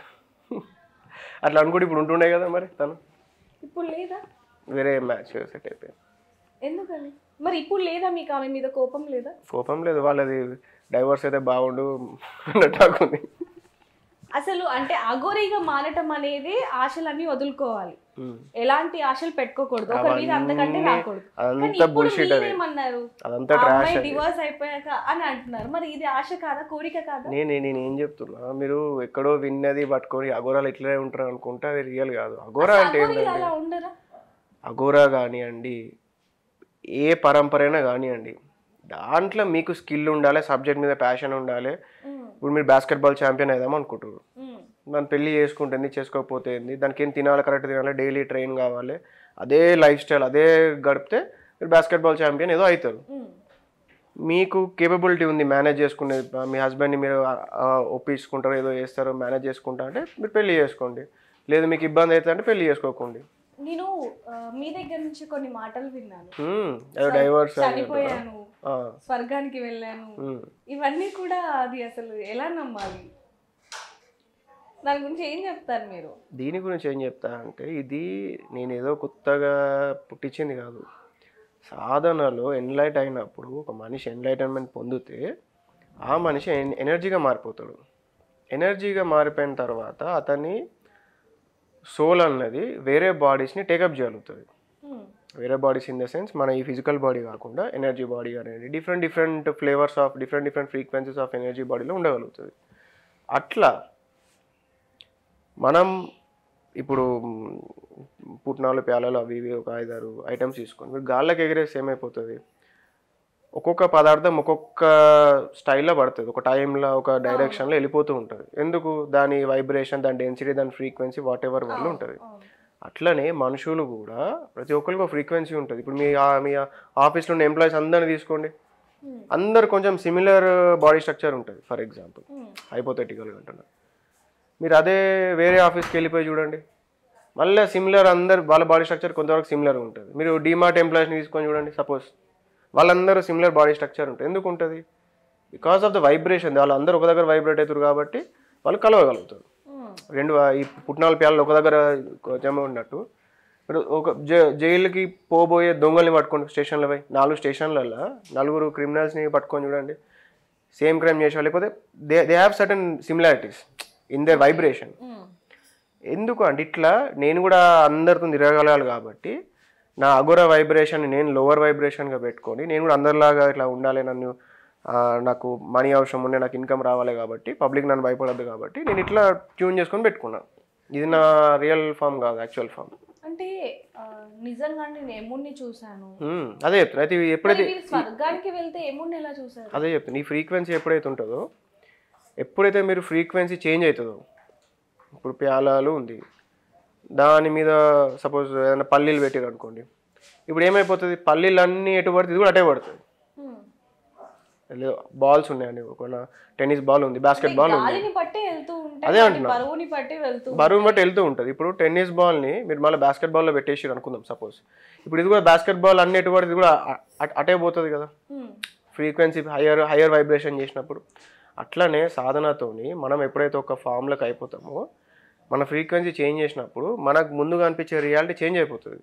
అట్లా అనుకుంటే ఇప్పుడు ఉంటుండే కదా మరి తను. ఇప్పుడు లేదా? వేరే మ్యాచ్ సెట్ అయిపోయింది. ఎందుకని మరి ఇప్పుడు లేదా మీకు ఆమె మీద కోపం లేదా? కోపం లేదు, వాళ్ళది డైవర్స్ అయితే బాగుండు అన్నట్టు. అసలు అంటే అఘోరీగా మారటం అనేది ఆశలన్నీ వదులుకోవాలి, ఎలాంటి ఆశలు పెట్టుకోకూడదు, ఒక మీద అంతకంటే రాకూడదు. కానీ ఇప్పుడు మీరేమన్నారు, అమ్మాయి డివోర్స్ అయిపోయాక అని అంటున్నారు, మరి ఇది ఆశ కాదా, కోరిక కాదా? నేనేం చెప్తున్నా, మీరు ఎక్కడో విన్నది పట్టుకొని అఘోరాలు ఇట్లనే ఉంటారు అనుకుంటే అది రియల్ కాదు. అఘోరా అంటే ఏంటంటే, అఘోరా కానివ్వండి, ఏ పరంపర అయినా కానివ్వండి, దాంట్లో మీకు స్కిల్ ఉండాలి, సబ్జెక్ట్ మీద ప్యాషన్ ఉండాలి. ఇప్పుడు మీరు బాస్కెట్బాల్ ఛాంపియన్ అయిదాం అనుకుంటారు, దాన్ని పెళ్లి చేసుకుంటుంది, చేసుకోకపోతే ఏంది, దానికి ఏం తినాలి, కరెక్ట్ తినాలి, డైలీ ట్రైన్ కావాలి, అదే లైఫ్ స్టైల్ అదే గడిపితే మీరు బాస్కెట్బాల్ ఛాంపియన్ ఏదో అవుతారు. మీకు కేపబిలిటీ ఉంది మేనేజ్ చేసుకునే, మీ హస్బెండ్ని మీరు ఒప్పించుకుంటారు, ఏదో చేస్తారు, మేనేజ్ చేసుకుంటారు అంటే మీరు పెళ్లి చేసుకోండి. లేదు మీకు ఇబ్బంది అవుతుంది అంటే పెళ్లి చేసుకోకండి. నేను మీ దగ్గర నుంచి కొన్ని మాటలు విన్నాను, డైవర్స్ చనిపోయాను, స్వర్గానికి వెళ్ళాను, ఇవన్నీ కూడా అది అసలు ఎలా నమ్మాలి? దాని గురించి ఏం చెప్తారు మీరు? దీని గురించి ఏం చెప్తా అంటే, ఇది నేను ఏదో కొత్తగా పుట్టించింది కాదు. సాధనలో ఎన్లైట్ అయినప్పుడు ఒక మనిషి ఎన్లైటన్మెంట్ పొందితే ఆ మనిషి ఎనర్జీగా మారిపోతాడు. ఎనర్జీగా మారిపోయిన తర్వాత అతని సోల్ అన్నది వేరే బాడీస్ని టేకప్ చేయగలుగుతుంది. వేరే బాడీస్ ఇన్ ద సెన్స్ మన ఈ ఫిజికల్ బాడీ కాకుండా ఎనర్జీ బాడీ అనేది different flavours of different frequencies of energy బాడీలో ఉండగలుగుతుంది. అట్లా మనం ఇప్పుడు పుట్నాలు ప్యాలలు అవి ఇవి ఒక 5-6 ఐటమ్స్ తీసుకొని మీరు గాల్లోకి ఎగిరేసి ఏమైపోతుంది, ఒక్కొక్క పదార్థం ఒక్కొక్క స్టైల్లో పడుతుంది, ఒక టైంలో ఒక డైరెక్షన్లో వెళ్ళిపోతూ ఉంటుంది. ఎందుకు? దాని వైబ్రేషన్, దాని డెన్సిటీ, దాని ఫ్రీక్వెన్సీ వాట్ ఎవర్ వల్ల ఉంటుంది. అట్లనే మనుషులు కూడా ప్రతి ఒక్కరికి ఒక ఫ్రీక్వెన్సీ ఉంటుంది. ఇప్పుడు మీ ఆఫీస్లో ఉన్న ఎంప్లాయీస్ అందరిని తీసుకోండి, అందరు కొంచెం సిమిలర్ బాడీ స్ట్రక్చర్ ఉంటుంది. ఫర్ ఎగ్జాంపుల్ హైపోథెటికల్గా అంటున్నారు. మీరు అదే వేరే ఆఫీస్కి వెళ్ళిపోయి చూడండి, మళ్ళీ సిమిలర్ అందరు వాళ్ళ బాడీ స్ట్రక్చర్ కొంతవరకు సిమిలర్గా ఉంటుంది. మీరు డీమార్ట్ ఎంప్లాయీస్ని తీసుకొని చూడండి, సపోజ్ వాళ్ళందరూ సిమిలర్ బాడీ స్ట్రక్చర్ ఉంటుంది. ఎందుకు ఉంటుంది? Because of the vibration. వాళ్ళందరూ ఒక దగ్గర వైబ్రేట్ అవుతారు కాబట్టి వాళ్ళు కలవగలుగుతారు. రెండు ఈ పుట్నాల ప్యాలలు ఒక దగ్గర జమ ఉన్నట్టు మీరు ఒక జైలుకి పోబోయే దొంగల్ని పట్టుకోండి, స్టేషన్లో పోయి 4 స్టేషన్లలో 4 క్రిమినల్స్ని పట్టుకొని చూడండి, సేమ్ క్రైమ్ చేసే, లేకపోతే they have certain similarities in they vibration. ఎందుకు అంటే ఇట్లా నేను కూడా అందరితో తిరగగలగాలి కాబట్టి నా అఘోర వైబ్రేషన్ నేను లోవర్ వైబ్రేషన్గా పెట్టుకొని నేను కూడా అందరిలాగా ఇట్లా ఉండాలి, నాకు మనీ అవసరం ఉండే, నాకు ఇన్కమ్ రావాలి కాబట్టి, పబ్లిక్ నన్ను భయపడద్దు కాబట్టి నేను ఇట్లా ట్యూన్ చేసుకొని పెట్టుకున్నాను. ఇది నా రియల్ ఫామ్ కాదు, యాక్చువల్ ఫామ్. అంటే నిజంగా నేను ఎముడిని చూసాను, అదే చెప్తున్నా. అయితే ఎప్పుడైతే స్వర్గానికి వెళ్తే ఎముడిని ఎలా చూసారు? అదే చెప్తున్నా. ఈ ఫ్రీక్వెన్సీ ఎప్పుడైతే ఉంటుందో, ఎప్పుడైతే మీరు ఫ్రీక్వెన్సీ చేంజ్ అవుతుందో, ఇప్పుడు ప్యాలాలు ఉంది, దాని మీద సపోజ్ ఏదైనా పల్లీలు పెట్టారు అనుకోండి, ఇప్పుడు ఏమైపోతుంది, పల్లీలు అన్నీ ఎటు పడుతుంది, ఇది కూడా అటే పడుతుంది. బాల్స్ ఉన్నాయండి, ఒక టెన్నిస్ బాల్ ఉంది, బాస్కెట్ బాల్ ఉంది, అదే అంటున్నా, బరువుని బట్టి వెళ్తూ ఉంటుంది. ఇప్పుడు టెన్నిస్ బాల్ని మీరు మళ్ళీ బాస్కెట్ బాల్లో పెట్టేసి అనుకుందాం సపోజ్, ఇప్పుడు ఇది కూడా బాస్కెట్ బాల్ అన్ని ఎటు పడుతుంది, ఇది కూడా అటే పోతుంది కదా, ఫ్రీక్వెన్సీ హయ్యర్ వైబ్రేషన్ చేసినప్పుడు. అట్లనే సాధనతోని మనం ఎప్పుడైతే ఒక ఫామ్లోకి అయిపోతామో, మన ఫ్రీక్వెన్సీ చేంజ్ చేసినప్పుడు మనకు ముందుగా అనిపించే రియాలిటీ చేంజ్ అయిపోతుంది.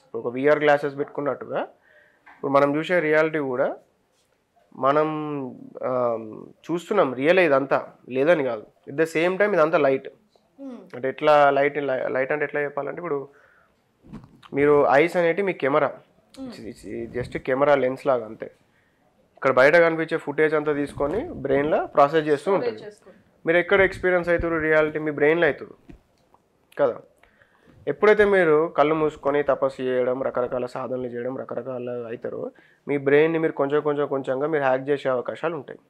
ఇప్పుడు ఒక విఆర్ గ్లాసెస్ పెట్టుకున్నట్టుగా ఇప్పుడు మనం చూసే రియాలిటీ కూడా మనం చూస్తున్నాం రియల్, ఇదంతా లేదని కాదు. ఎట్ ద సేమ్ టైం ఇదంతా లైట్. అంటే ఎట్లా లైట్ అంటే ఎట్లా చెప్పాలంటే, ఇప్పుడు మీరు ఐస్ అనేటి మీ కెమెరా, జస్ట్ కెమెరా లెన్స్ లాగా అంతే. ఇక్కడ బయట కనిపించే ఫుటేజ్ అంతా తీసుకొని బ్రెయిన్లో ప్రాసెస్ చేస్తూ ఉంటుంది. మీరు ఎక్కడ ఎక్స్పీరియన్స్ అవుతారు రియాలిటీ, మీ బ్రెయిన్లో అవుతుంది కదా. ఎప్పుడైతే మీరు కళ్ళు మూసుకొని తపస్సు చేయడం, రకరకాల సాధనలు చేయడం, రకరకాల అవుతారో, మీ బ్రెయిన్ని మీరు కొంచెంగా మీరు హ్యాక్ చేసే అవకాశాలు ఉంటాయి.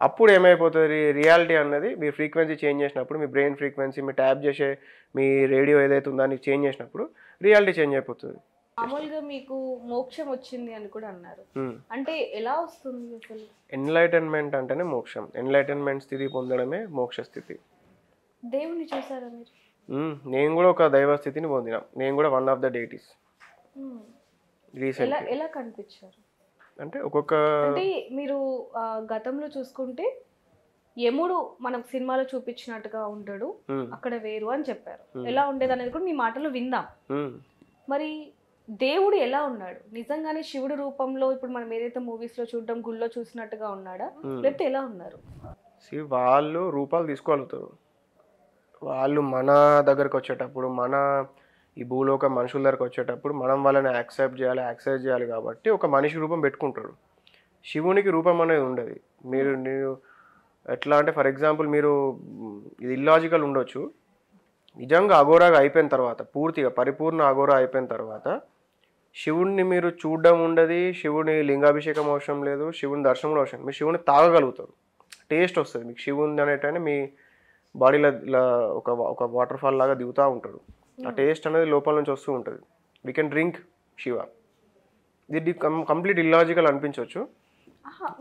అప్పుడు ఏమైపోతుంది, రియాలిటీ అన్నది మీ ఫ్రీక్వెన్సీ చేంజ్ చేసినప్పుడు, మీ బ్రెయిన్ ఫ్రీక్వెన్సీ మీ ట్యాప్ చేసే మీ రేడియో ఏదైతే ఉందో దాన్ని చేంజ్ చేసినప్పుడు రియాలిటీ చేంజ్ అయిపోతుంది. మామూలుగా మీకు మోక్షం వచ్చింది అని కూడా అన్నారు, అంటే ఎలా వస్తుంది అసలు? ఎన్లైటన్మెంట్ అంటేనే మోక్షం. ఎన్లైటన్మెంట్ స్థితి పొందడమే మోక్ష స్థితి. దేవుని చూసారా మీరు? నేను కూడా ఒక దైవ స్థితిని పొందిన. నేను కూడా one of the deities. Recent ఎలా కనిపించారు అంటే ఒక్కొక్క, అంటే మీరు గతంలో చూసుకుంటే యముడు మనకు సినిమాలో చూపించినట్టుగా ఉంటాడు, అక్కడ వేరు అని చెప్పారు. ఎలా ఉండేది అనేది కూడా మీ మాటలు విందాం. మరి దేవుడు ఎలా ఉన్నాడు? నిజంగానే శివుడు రూపంలో ఇప్పుడు మనం ఏదైతే మూవీస్ లో చూడడం గుళ్ళో చూసినట్టుగా ఉన్నాడా, లేకపోతే ఎలా ఉన్నారు? వాళ్ళు రూపాలు తీసుకోగలుగుతారు. వాళ్ళు మన దగ్గరకు వచ్చేటప్పుడు, మన ఈ భూలోక మనుషుల దగ్గరకు వచ్చేటప్పుడు మనం వాళ్ళని యాక్సెప్ట్ చేయాలి కాబట్టి ఒక మనిషి రూపం పెట్టుకుంటాడు. శివునికి రూపం అనేది ఉండదు. నేను ఎట్లా అంటే ఫర్ ఎగ్జాంపుల్ మీరు ఇది ఇల్లాజికల్ ఉండొచ్చు, నిజంగా అఘోరాగా అయిపోయిన తర్వాత, పూర్తిగా పరిపూర్ణ అఘోరా అయిపోయిన తర్వాత శివుడిని మీరు చూడడం ఉండదు, శివుని లింగాభిషేకం అవసరం లేదు, శివుని దర్శనం అవసరం, మీరు శివుని తాగగలుగుతారు, టేస్ట్ వస్తుంది మీకు. శివుని అనేటైనా మీ బాడీలో ఇలా ఒక వాటర్ ఫాల్ లాగా దిగుతూ ఉంటాడు. ఆ టేస్ట్ అనేది లోపల నుంచి వస్తూ ఉంటుంది. We can drink Shiva. ఇది కంప్లీట్ ఇల్లాజికల్ అనిపించవచ్చు.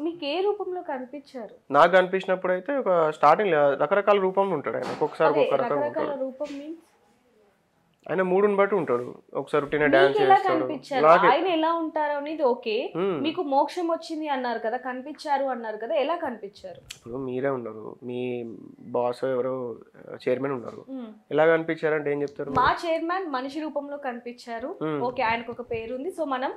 మీకు ఏ రూపంలో కనిపించారు? నాకు కనిపించినప్పుడు అయితే ఒక స్టార్టింగ్ రకరకాల రూపంలో ఉంటాడు ఆయన. ఒక్కొక్కసారి ఒక్కొక్క రకరకాల రూపం మీన్స్ ఆయన మూడుని బట్టి ఉంటాడు. ఒకసారి డాన్స్ ఎలా చేస్తాడు. కనిపించారు? ఆయన ఎలా ఉంటారు అనేది ఓకే. మీకు మోక్షం వచ్చింది అన్నారు కదా, కనిపించారు అన్నారు కదా, ఎలా కనిపించారు? ఇప్పుడు మీరే ఉన్నారు, మీ బాస్ ఎవరో చైర్మన్ ఉన్నారు, ఎలా కనిపించారంటే ఏం చెప్తారు? మా చైర్మన్ మనిషి రూపంలో కనిపించారు, ఓకే, ఆయనకు ఒక పేరు ఉంది, సో మనం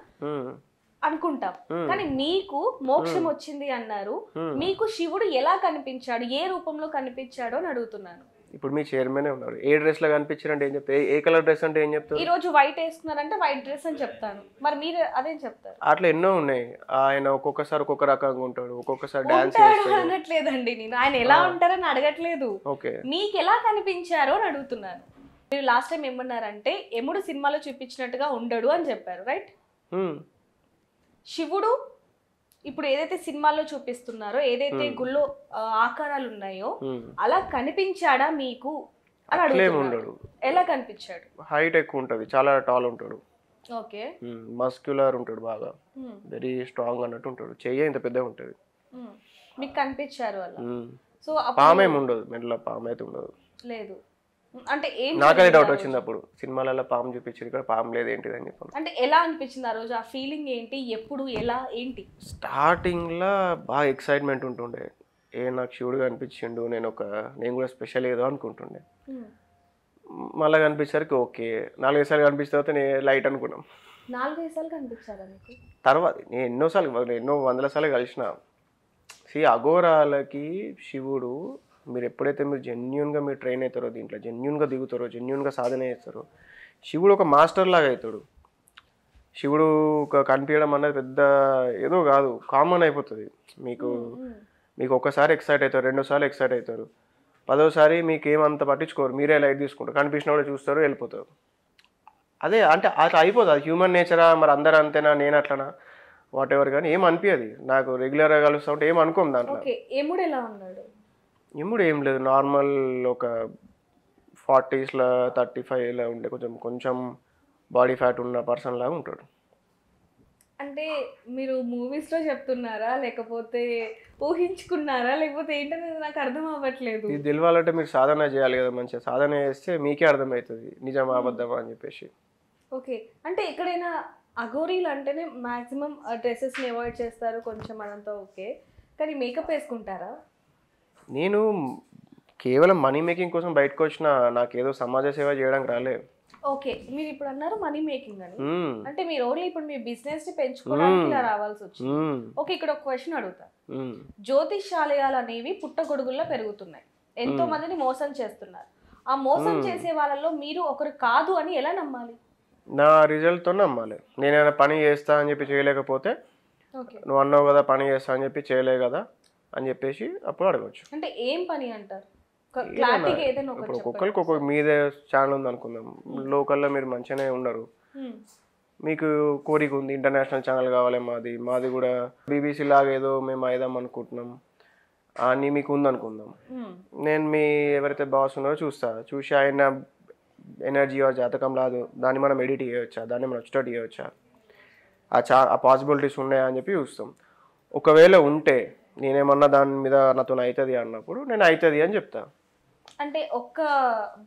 అనుకుంటాం. కానీ మీకు మోక్షం వచ్చింది అన్నారు, మీకు శివుడు ఎలా కనిపించాడు, ఏ రూపంలో కనిపించాడు అని అడుగుతున్నాను. ఇప్పుడు మీ చైర్మన్ ఉన్నారు, ఏ డ్రెస్ లో కనిపించారంటే ఏం చెప్తారు? ఏ కలర్ డ్రెస్ అంటే ఏం చెప్తారు? ఈ రోజు వైట్ వేసుకున్నారంటే వైట్ డ్రెస్ అని చెప్తాను, మరి మీరు అదేం చెప్తారు? అట్లా ఎన్నో ఉన్నాయి. ఆయన ఒక్కొక్కసారి ఒక్కొక్క రకంగా ఉంటాడు, ఒక్కొక్కసారి డాన్స్ చేస్తాడు అనట్లేదండి, నేను ఆయన ఎలా ఉంటారని అడగట్లేదు, ఓకే, మీకు ఎలా కనిపించారో అని అడుగుతున్నాను. మీరు లాస్ట్ టైం ఏమన్నారంటే ఎముడు సినిమాలో చూపించినట్టుగా ఉండడు అని చెప్పారు, రైట్? శివుడు ఇప్పుడు ఏదైతే సినిమాల్లో చూపిస్తున్నారో, ఏదైతే గుళ్ళో ఆకారాలు ఉన్నాయో అలా కనిపించాడా మీకు అని అడుగుతున్నాడు. ఎలా కనిపించాడు? హైట్ ఎక్కువ ఉంటది, చాలా టాల్ ఉంటాడు, ఓకే, మస్క్యులర్ ఉంటాడు, బాగా వెరీ స్ట్రాంగ్ అన్నట్టు ఉంటాడు, చెయ్యి ఇంత పెద్దగా ఉంటది. మీకు కనిపించారు అలా? సో పామేం ఉండదు, మెడలో పాము అయితే ఉండదు. లేదు అంటే ఏం? నాకదే డౌట్ వచ్చింది అప్పుడు, సినిమాలలో పాము చూపించారు, ఇక్కడ పాము లేదు ఏంటిది అని చెప్పాను. అంటే ఎలా అనిపించింది ఆ రోజు? ఆ ఫీలింగ్ ఏంటి, ఎప్పుడు, ఎలా, ఏంటి? స్టార్టింగ్ లో బాగా ఎక్సైట్మెంట్ ఉంటుండే, నాకు శివుడు కనిపించిండు, నేను కూడా స్పెషల్ ఏదో అనుకుంటుండే. మళ్ళీ కనిపించరికి ఓకే, 4-5 సార్లు కనిపించిన తర్వాత నేను లైట్ అనుకున్నాం. 4-5 సార్లు కనిపించారా మీకు? తర్వాత నేను ఎన్నో వందల సార్లు కలిసిన. అఘోరాలకి శివుడు, మీరు ఎప్పుడైతే మీరు జెన్యున్గా మీరు ట్రైన్ అవుతారో, దీంట్లో జెన్యున్గా దిగుతారో, జెన్యున్గా సాధన చేస్తారో, శివుడు ఒక మాస్టర్ లాగా అవుతాడు. శివుడు కనిపించడం అన్నది పెద్ద ఏదో కాదు, కామన్ అయిపోతుంది మీకు. ఒక్కసారి ఎక్సైట్ అవుతారు, 2 సార్లు ఎక్సైట్ అవుతారు, 10వ సారి మీకు ఏమంత పట్టించుకోరు, మీరే లైట్ తీసుకుంటారు, కనిపించిన కూడా చూస్తారు, వెళ్ళిపోతారు. అదే అంటే అట్లా అయిపోతుంది, అది హ్యూమన్ నేచరా, మరి అందరూ అంతేనా, నేను అట్లనా, వాట్ ఎవర్. కానీ ఏం అనిపించదు నాకు, రెగ్యులర్గా కలుస్తూ ఉంటే ఏం అనుకోము దాంట్లో. ఎముడు ఎలా ఉన్నాడు? ఎముడు ఏం లేదు, నార్మల్ ఒక 40s 35 ఉండే కొంచెం బాడీ ఫ్యాట్ ఉన్న పర్సన్ లాగా ఉంటాడు. అంటే మీరు మూవీస్లో చెప్తున్నారా, లేకపోతే ఊహించుకున్నారా, లేకపోతే ఏంటనేది నాకు అర్థం అవ్వట్లేదు. ఇది తెలియాలంటే మీరు సాధన చేయాలి కదా, మంచిగా సాధన చేస్తే మీకే అర్థమవుతుంది నిజమా అబద్ధమా అని చెప్పేసి. ఓకే, అంటే ఎక్కడైనా అఘోరీలు అంటేనే మ్యాక్సిమం డ్రెస్సెస్ని అవాయిడ్ చేస్తారు కొంచెం, అదంతా ఓకే, కానీ మేకప్ వేసుకుంటారా? నేను కేవలం మనీ మేకింగ్ కోసం బయటకు వచ్చిన, నాకేదో సమాజ సేవ చేయడానికి రాలే. ఓకే, మీరు ఇప్పుడు అన్నారు మనీ మేకింగ్ అని, అంటే మీరు ఓన్లీ ఇప్పుడు మీ బిజినెస్ ని పెంచుకోవడానికి ఇలా రావాల్సి వచ్చింది. ఓకే, ఇక్కడ ఒక క్వశ్చన్ అడుగుతా. జ్యోతిష్యాలయాలు అనేవి పుట్టగొడుగుల్లో పెరుగుతున్నాయి, ఎంతో మందిని మోసం చేస్తున్నారు. ఆ మోసం చేసే వాళ్ళలో మీరు ఒకరు కాదు అని ఎలా నమ్మాలి? నా రిజల్ట్తో నమ్మాలి. నేనైనా పని చేస్తా అని చెప్పి చేయలేకపోతే, నువ్వు అన్నావు కదా పని చేస్తా అని చెప్పి చేయలే కదా అని చెప్పేసి అప్పుడు అడగవచ్చు. అంటే ఏం పని అంటారు? ఇప్పుడు ఒక్కొక్కరికి ఒక్కొక్క, మీదే ఛానల్ ఉంది అనుకుందాం, లోకల్లో మీరు మంచిగానే ఉన్నారు, మీకు కోరిక ఉంది ఇంటర్నేషనల్ ఛానల్ కావాలి, మాది కూడా BBC లాగా ఏదో మేము అయిదాం అనుకుంటున్నాం అని మీకు ఉంది అనుకుందాం. నేను మీ ఎవరైతే బాస్ ఉన్నారో చూసి ఆయన ఎనర్జీ జాతకం రాదు, దాన్ని మనం ఎడిట్ చేయవచ్చా, దాన్ని మనం వచ్చేటట్టు చేయవచ్చా, ఆ పాసిబిలిటీస్ ఉన్నాయా అని చెప్పి చూస్తాం. ఒకవేళ ఉంటే నేనేమన్నా దాని మీద నాతో అవుతుంది అన్నప్పుడు నేను అవుతుంది అని చెప్తా. అంటే ఒక్క